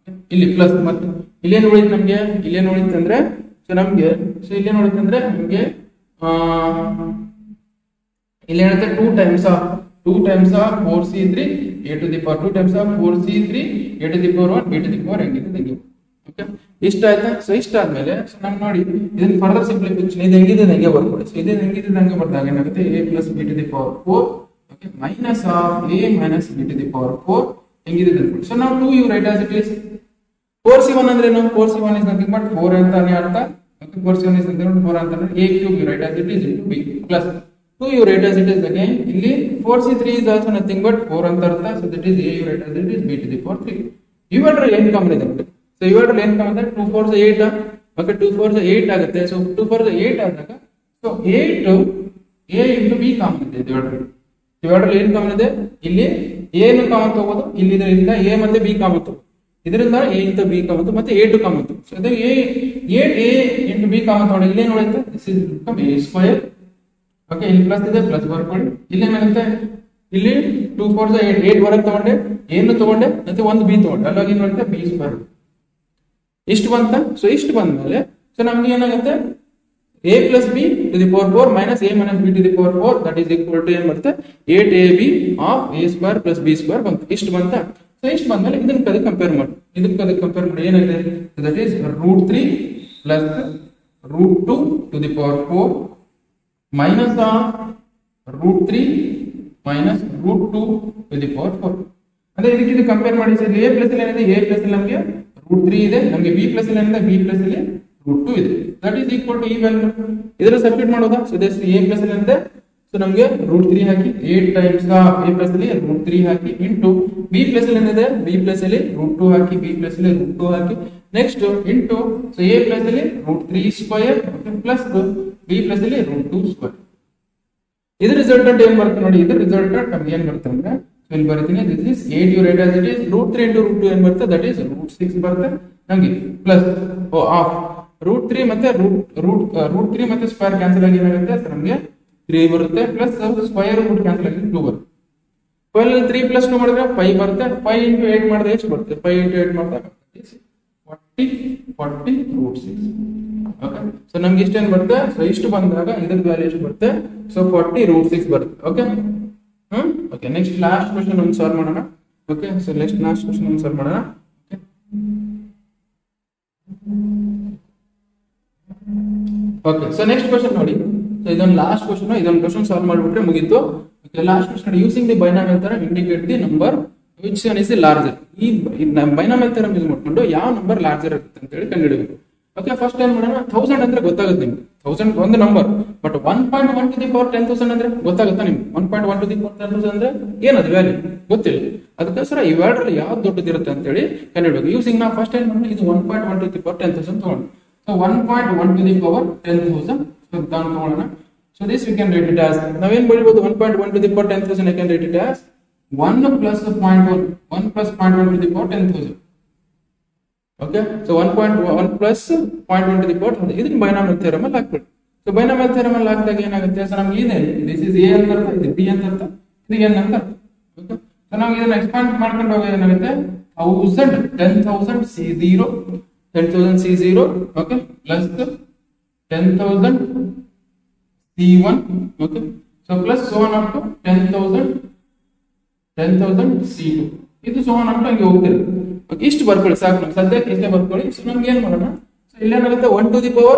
ಇಲ್ಲಿ ಪ್ಲಸ್, ಮತ್ತೆ ಇಲ್ಲೇನು ಉಳಿತು ನಮ್ಗೆ, ಇಲ್ಲೇನು ಉಳಿತು ಅಂದ್ರೆ, ಸೊ ನಮ್ಗೆ, ಸೊ ಇಲ್ಲೇನು ಉಳಿತು ಅಂದ್ರೆ ನಮ್ಗೆ ಇಲ್ಲಿ ಹೇಳುತ್ತೆ 2 times of 4c3 a to the power 2 times of 4c3 a to the power 1 b to the power ಹೆಂಗಿದೆ. ಓಕೆ, ಇಷ್ಟ ಆಯ್ತಾ. ಸೊ ಇಷ್ಟ ಆದ್ಮೇಲೆ ಸೊ ನಮ್ಗೆ ನೋಡಿ ಇದನ್ನ ಫರ್ದರ್ ಸಿಂಪ್ಲಿಫಿಕೇಶನ್, ಇದು ಹೆಂಗಿದೆ ಹಂಗೆ ಬರ್ಕೊಳ್ಳಿ. ಸೊ ಇದು ಹೆಂಗಿದೆ ಹಂಗೆ ಬರ್ದಾಗ ಏನಾಗುತ್ತೆ, a plus b to the power 4, okay, minus of a minus b to the power 4 ಹೆಂಗಿದೆ ಅನ್ಕೊಳ್ಳಿ. ಸೊ ನಾವು 2 you write as it is. 4c1 ಅಂದ್ರೆ ಏನು, 4c1 is nothing but 4 ಅಂತಾನೆ ಅರ್ಥ. Okay, 4c1 is nothing but 4 ಅಂತಾನೆ, a cube you write as it is into b plus 2 you write as it is again. ಇಲ್ಲಿ 4c3 is also nothing but 4 ಅಂತ ಅರ್ಥ. So that is a you write as it is, b to the power 3. ಇವೆರಡರಲ್ಲಿ ಏನು ಕಾಮನ್ ಇದೆ ನೋಡಿ. ಸೊ ಇವೆರಡರಲ್ಲಿ ಏನು ಕಾಮನ್ ಇದೆ, 2 4 8, ಓಕೆ, 2 4 8 ಆಗುತ್ತೆ. ಸೊ 2 4 8 ಆದಾಗ so 8 a into b common ಇದೆ. ಇವೆರಡರಲ್ಲಿ ಏನು ಕಾಮನ್ ಇದೆ, ಇಲ್ಲಿ a ನು ಕಾಮನ್ ತಗೋದು, ಇಲ್ಲಿ ಇದರಿಂದ a ಮತ್ತೆ b ಕಾಮನ್ ತಗೋದು, ಇದರಿಂದ a into b ಕಾಮನ್ ಮತ್ತೆ a to ಕಾಮನ್ ತಗೋದು. ಸೊ ಅದೇ a into b ಕಾಮನ್ ತಗೊಂಡು ಇಲ್ಲಿ ಏನು ಉಳಿಯುತ್ತೆ, this is become a square. Okay, ಇಲ್ಲಿ ಪ್ಲಸ್ ಇದೆ, ಪ್ಲಸ್ ಬರ್ಕೊಳ್ಳಿ. ಇಲ್ಲಿ ಏನಾಗುತ್ತೆ, ಇಲ್ಲಿ 2 4 8 ಹೊರಗೆ ತಗೊಂಡೆ, ಏನು ತಗೊಂಡೆ ಮತ್ತೆ ಒಂದು ಬಿ ತಗೊಂಡೆ, ಅಲ್ಲಾಗಿ ಏನು ಬರುತ್ತೆ ಬಿ ಸ್ಕ್ವೇರ್. ಇಷ್ಟು ಬಂತ. ಸೊ ಇಷ್ಟು ಬಂದ್ಮೇಲೆ ಸೊ ನಮ್ಗೆ ಏನಾಗುತ್ತೆ, a plus b to the power 4 minus a minus b to the power 4 that is equal to ಏನು ಬರುತ್ತೆ 8ab of a square plus b square ಬಂತು. ಇಷ್ಟು ಬಂತ. ಸೊ ಇಷ್ಟು ಬಂದ್ಮೇಲೆ ಇದನ್ನ ಕಂಪೇರ್ ಮಾಡಿ, ಇದಕ್ಕೆ ಕಂಪೇರ್ ಮಾಡಿ ಏನಾಗಿದೆ, that is √3 plus √2 to the power 4 minus of √3 minus √2 to the power 4. ಅಂದ್ರೆ ಇದಕ್ಕೆ ಇದು ಕಂಪೇರ್ ಮಾಡಿ. ಸರ್ a ಪ್ಲಸ್ ಇಲ್ಲಿ ಏನಿದೆ, a ಪ್ಲಸ್ ಇಲ್ಲಿ ನಮಗೆ √3 ಇದೆ, ನಮಗೆ b ಪ್ಲಸ್ ಇಲ್ಲಿ ಏನಿದೆ, b ಪ್ಲಸ್ ಇಲ್ಲಿ √2 ಇದೆ. ದಟ್ ಈಸ್ ಈಕ್ವಲ್ ಟು ಈ ವ್ಯಾಲ್ಯೂ. ಇದರ ಸಬ್ಸ್ಟಿಟ್ಯೂಟ್ ಮಾಡೋದಾ. ಸೊ ದಿಸ್ a ಪ್ಲಸ್ ಇಲ್ಲಿ ಏನಿದೆ, ಸೊ ನಮಗೆ √3 ಹಾಕಿ 8 ಟೈಮ್ಸ್ a ಪ್ಲಸ್ ಇಲ್ಲಿ √3 ಹಾಕಿ ಇಂಟು b ಪ್ಲಸ್ ಇಲ್ಲಿ ಏನಿದೆ, b ಪ್ಲಸ್ ಇಲ್ಲಿ √2 ಹಾಕಿ, b ಪ್ಲಸ್ ಇಲ್ಲಿ √2 ಹಾಕಿ, next into so a plus ಇಲ್ಲಿ √3 ಸ್ಕ್ವೇರ್ ಪ್ಲಸ್ b ಪ್ಲಸ್ ಇಲ್ಲಿ √2 ಸ್ಕ್ವೇರ್. ಇದ್ರ ರಿಸಲ್ಟೆಂಟ್ ಏನ್ ಬರುತ್ತೆ ನೋಡಿ, ಇದ್ರ ರಿಸಲ್ಟೆಂಟ್ ನಮ್ಗೆ ಏನ್ ಬರುತ್ತೆ ಅಂದ್ರೆ ಇಲ್ಲಿ ಬರೀತೀನಿ, this is 8 you write as it is, √3 into √2 ಏನ್ ಬರುತ್ತೆ, ದಟ್ ಈಸ್ √6 ಬರುತ್ತೆ ನಮಗೆ, ಪ್ಲಸ್ ಆಫ್ √3 ಮತ್ತೆ √3 ಮತ್ತೆ ಸ್ಕ್ವೇರ್ ಕ್ಯಾನ್ಸಲ್ ಆಗಿ ಏನಾಗುತ್ತೆ, ನಮಗೆ 3 ಬರುತ್ತೆ, ಪ್ಲಸ್ ಸ್ಕ್ವೇರ್ ರೂಟ್ ಕ್ಯಾನ್ಸಲ್ ಆಗಿ 2 ಬರುತ್ತೆ. 12 3 plus 2 ಮಾಡಿದ್ರೆ 5 ಬರುತ್ತೆ. 5 into 8 ಮಾಡಿದ್ರೆ ಎಷ್ಟು ಬರುತ್ತೆ, 5 into 8 ಮಾಡಿದ್ರೆ 40 √6. ಓಕೆ ಸೊ ನಮ್ಗೆ ಇಷ್ಟೇನ್ ಬರುತ್ತೆ ಸೊ ಇಷ್ಟು ಬಂದಾಗ ಇದ್ರ ವ್ಯಾಲ್ಯೂ ಎಷ್ಟು ಬರುತ್ತೆ ಸೊ 40√6 ಬರುತ್ತೆ okay okay next last question ಒಂದು ಸಾಲ್ವ್ ಮಾಡೋಣ okay so next last question ಒಂದು ಸಾಲ್ವ್ ಮಾಡೋಣ ಓಕೆ ಸೊ ನೆಕ್ಸ್ಟ್ ಕ್ವೆಶ್ಚನ್ ನೋಡಿ ಸೊ ಇದೊಂದು ಲಾಸ್ಟ್ ಕ್ವೆಶ್ಚನ್ ಇದೊಂದು ಕ್ವೆಶ್ಚನ್ ಸಾಲ್ವ್ ಮಾಡಿಬಿಟ್ರೆ ಮುಗೀತು okay last question using the binomial theorem indicate the number which one is the larger ಈ ಬೈನಾಮಿಯಲ್ ಥಿಯರಮ್ ಯೂಸ್ ಮಾಡ್ಕೊಂಡು ಯಾವ ನಂಬರ್ ಲಾರ್ಜರ್ ಇರುತ್ತೆ ಅಂತ ಹೇಳಿ ಕಂಡುಹಿಡಿಯಬೇಕು ಓಕೆ ಫಸ್ಟ್ ಏನ್ ಮಾಡೋಣ 1000 ಅಂದ್ರೆ ಗೊತ್ತಾಗುತ್ತೆ ನಿಮ್ಗೆ 1000 ಒಂದು number but 1.1 to the power 10,000 ಅಂದ್ರೆ ಗೊತ್ತಾಗುತ್ತಾ ನಿಮ್ಗೆ 1.1 to the power 10,000 ಅಂದ್ರೆ ಏನದು ವ್ಯಾಲ್ಯೂ ಗೊತ್ತಿಲ್ಲ ಅದಕ್ಕೋಸ್ಕರ ಇವೆರಡರಲ್ಲಿ ಯಾವ್ದು ದೊಡ್ಡದಿರುತ್ತೆ ಅಂತ ಹೇಳಿ ಕಂಡುಹಿಡಬೇಕು ಯೂಸಿಂಗ್ ನಾವು ಫಸ್ಟ್ ಏನ್ ಮಾಡೋಣ ಇದು 1.1 to the power 10,000 ತಗೊಂಡು so 1.1 to the power 10,000 so ತಗೊಳ್ಳೋಣ so this we can write it as ನಾವೇನ್ ಬರೀಬಹುದು 1.1 to the power 10,000 I can write it as 1 plus 0.1 1 plus 0.1 to the power 10,000 okay so 1.1 plus 0.1 to the power 10,000 ಇದನ್ನ ಬೈನಾಮಿಯಲ್ ಥಿಯರಮ್ ಅಲ್ಲಿ ಹಾಕ್ಬಿಡಿ ಸೊ ಬೈನಾಮಿಯಲ್ ಥಿಯರಮ್ ಅಲ್ಲಿ ಹಾಕಿದಾಗ ಏನಾಗುತ್ತೆ ಸೊ ನಮ್ಗೆ ಇದೆ ದಿಸ್ ಇಸ್ ಎ ಅಂತ ಅರ್ಥ ಇದು ಬಿ ಅಂತ ಅರ್ಥ ಇದು ಎನ್ ಅಂತ ಓಕೆ ಸೊ ನಾವು ಇದನ್ನ ಎಕ್ಸ್ಪಾಂಡ್ ಮಾಡ್ಕೊಂಡು ಹೋಗಿ ಏನಾಗುತ್ತೆ 10,000 C0 10,000 C0 okay plus 10,000 C1 okay so plus so on up to 10,000 C2 ಇದು so on up to ಹಂಗೆ ಹೋಗ್ತಿರುತ್ತೆ ಓಕೆ ಇಷ್ಟು ಬರ್ಕೊಳ್ಳಿ ಸಾಕು ನಮ್ಗೆ ಸದ್ಯಕ್ಕೆ ಇಷ್ಟೇ ಬರ್ಕೊಳ್ಳಿ ಸೊ ನಮ್ಗೆ ಏನ್ ಮಾಡೋಣ ಸೊ ಇಲ್ಲೇನಾಗುತ್ತೆ 1 to the power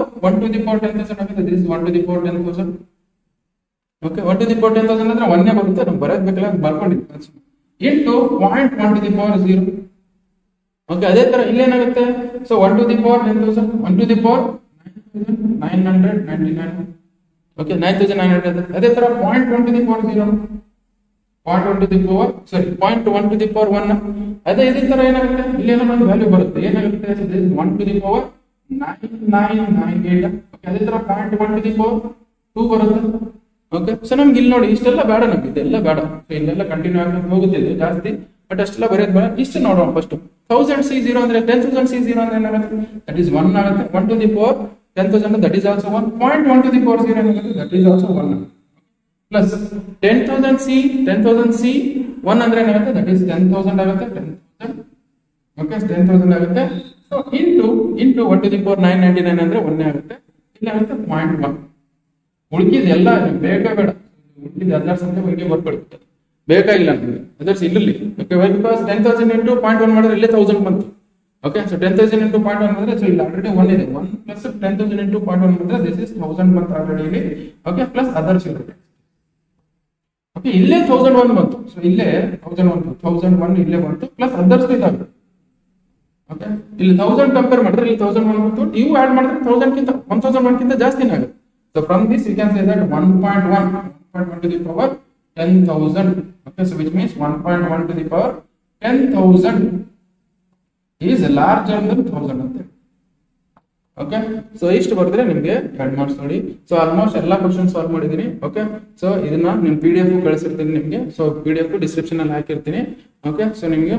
10,000 ಆಗುತ್ತೆ this 1 to the power 10,000 okay 1 to the power 10,000 ಅಂದ್ರೆ 1 ನೇ ಬರುತ್ತೆ ನಮ್ಗೆ ಬರೋದು ಬೇಕಲ್ಲ ಬರ್ಕೊಂಡಿದ್ದೀವಿ into 0.1 to the power 0 okay ಅದೇ ತರ ಇಲ್ಲೇನಾಗುತ್ತೆ so 1 to the power 10,000 1 to the power 999 okay 9,900 ಅದೇ ತರ 0.1 to the power 0 0.1 to the power sorry 0.1 to the power 1 ಅದೇ ಇದೇ ತರ ಏನಾಗುತ್ತೆ ಇಲ್ಲಿ ಏನೋ ಒಂದು ವ್ಯಾಲ್ಯೂ ಬರುತ್ತೆ ಏನಾಗುತ್ತೆ 1 to the power 9998 ಓಕೆ ಅದೇ ತರ 0.1 to the power 2 ಬರುತ್ತೆ ಓಕೆ ಸೊ ನಮ್ಗೆ ಇಲ್ಲಿ ನೋಡಿ ಇಷ್ಟೆಲ್ಲ ಬೇಡ ನಮ್ಗೆ ಇದೆಲ್ಲ ಬೇಡ ಸೊ ಇಲ್ಲೆಲ್ಲ ಕಂಟಿನ್ಯೂ ಆಗಿ ಹೋಗುತ್ತೆ ಇದು ಜಾಸ್ತಿ ಬಟ್ ಅಷ್ಟೆಲ್ಲ ಬರೆಯೋದು ಬೇಡ ಇಷ್ಟು ನೋಡೋಣ ಫಸ್ಟ್ 1000 C0 ಅಂದ್ರೆ 10,000 C0 ಅಂದ್ರೆ ಏನಾಗುತ್ತೆ ದಟ್ ಈಸ್ 1 ಆಗುತ್ತೆ 1 to the power 10,000 that is also 1 0.1 to the power 0 ಏನಾಗುತ್ತೆ that is also 1 plus 10,000 C 1 ಅಂದ್ರೆ ಏನಾಗುತ್ತೆ that is 10,000 ಆಗುತ್ತೆ 10,000 ಓಕೆ 10,000 ಆಗುತ್ತೆ so into 1 to the power 999 ಅಂದ್ರೆ 1 ಆಗುತ್ತೆ ಇಲ್ಲಿ ಆಗುತ್ತೆ 0.1 ಉಳಿದಿದೆಲ್ಲ ಬೇಗ ಬೇಡ ಉಳಿದಿದೆ ಅದರ್ಸ್ ಅಂತ ಬಗ್ಗೆ ಬರ್ಕೊಳ್ಳಿ ಬೇಕಾಗಿಲ್ಲ ನಮಗೆ ಅದರ್ಸ್ ಇಲ್ಲಿ ಓಕೆ ವೈ ಬಿಕಾಸ್ 10,000 ಇಂಟು 0.1 ಮಾಡಿದ್ರೆ ಇಲ್ಲೇ 1000 ಬಂತು ಓಕೆ ಸೊ 10,000 ಇಂಟು 0.1 ಮಾಡಿದ್ರೆ ಸೊ ಇಲ್ಲಿ ಆಲ್ರೆಡಿ 1 ಇದೆ 1 ಪ್ಲಸ್ 10,000 ಇಂಟು 0.1 ಮಾಡಿದ್ರೆ ದಿಸ್ ಇಸ್ 1000 ಬಂತು ಆಲ್ರೆಡಿ ಇಲ್ಲಿ ಓಕೆ ಪ್ಲಸ್ ಅದರ್ಸ್ ಇರುತ್ತೆ ಓಕೆ ಇಲ್ಲೇ 1001 ಬಂತು ಸೊ ಇಲ್ಲೇ 1001 ಇಲ್ಲೇ ಬಂತು ಪ್ಲಸ್ ಅದರ್ಸ್ ಇದಾಗುತ್ತೆ ಓಕೆ ಇಲ್ಲಿ 1000 ಕಂಪೇರ್ ಮಾಡಿದ್ರೆ ಇಲ್ಲಿ 1001 ಬಂತು ನೀವು ಆಡ್ ಮಾಡಿದ್ರೆ 1001 ಕಿಂತ ಜಾಸ್ತಿನೇ ಆಗುತ್ತೆ so from this you can say that 1.1 to the power 10,000 okay so which means 1.1 to the power 10,000 is larger than 1000 ಅಂತ ಓಕೆ ಸೊ ಇಷ್ಟು ಬರೆದ್ರೆ ನಿಮಗೆ 2 ಮಾರ್ಕ್ಸ್ ನೋಡಿ ಸೊ ಆಲ್ಮೋಸ್ಟ್ ಎಲ್ಲಾ ಕ್ವೆಶ್ಚನ್ ಸಾಲ್ವ್ ಮಾಡಿದೀನಿ ಓಕೆ ಸೊ ಇದನ್ನ ನಿಮ್ PDF ಕಳಿಸಿರ್ತೀನಿ ನಿಮಗೆ ಸೊ PDF ಡಿಸ್ಕ್ರಿಪ್ಷನ್ ಅಲ್ಲಿ ಹಾಕಿರ್ತೀನಿ ಓಕೆ ಸೊ ನಿಮಗೆ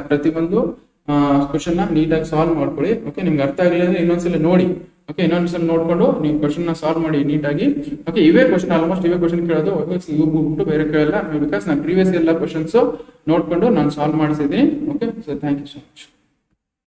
ಪ್ರತಿಯೊಂದು ಕ್ವೆಶ್ಚನ್ ನ ನೀಟಾಗಿ ಸಾಲ್ವ್ ಮಾಡ್ಕೊಳ್ಳಿ ಓಕೆ ನಿಮ್ಗೆ ಅರ್ಥ ಆಗಿಲ್ಲ ಅಂದ್ರೆ ಇನ್ನೊಂದ್ಸಲ ನೋಡಿ ಓಕೆ ಇನ್ನೊಂದ್ಸಲ ನೋಡ್ಕೊಂಡು ನೀವು ಕ್ವೆಶ್ಚನ್ ನ ಸಾಲ್ವ್ ಮಾಡಿ ನೀಟಾಗಿ ಓಕೆ ಇವೇ ಕ್ವೆಶ್ಚನ್ ಆಲ್ಮೋಸ್ಟ್ ಇವೇ ಕ್ವೆಶ್ಚನ್ ಕೇಳೋದು ಇವು ಬಿಟ್ಟು ಬೇರೆ ಕೇಳಲ್ಲ ಬಿಕಾಸ್ ನಾನು ಪ್ರೀವಿಯಸ್ ಎಲ್ಲ ಕ್ವೆಶ್ಚನ್ಸ್ ನೋಡ್ಕೊಂಡು ನಾನು ಸಾಲ್ವ್ ಮಾಡಿಸಿದ್ದೀನಿ okay so thank you so much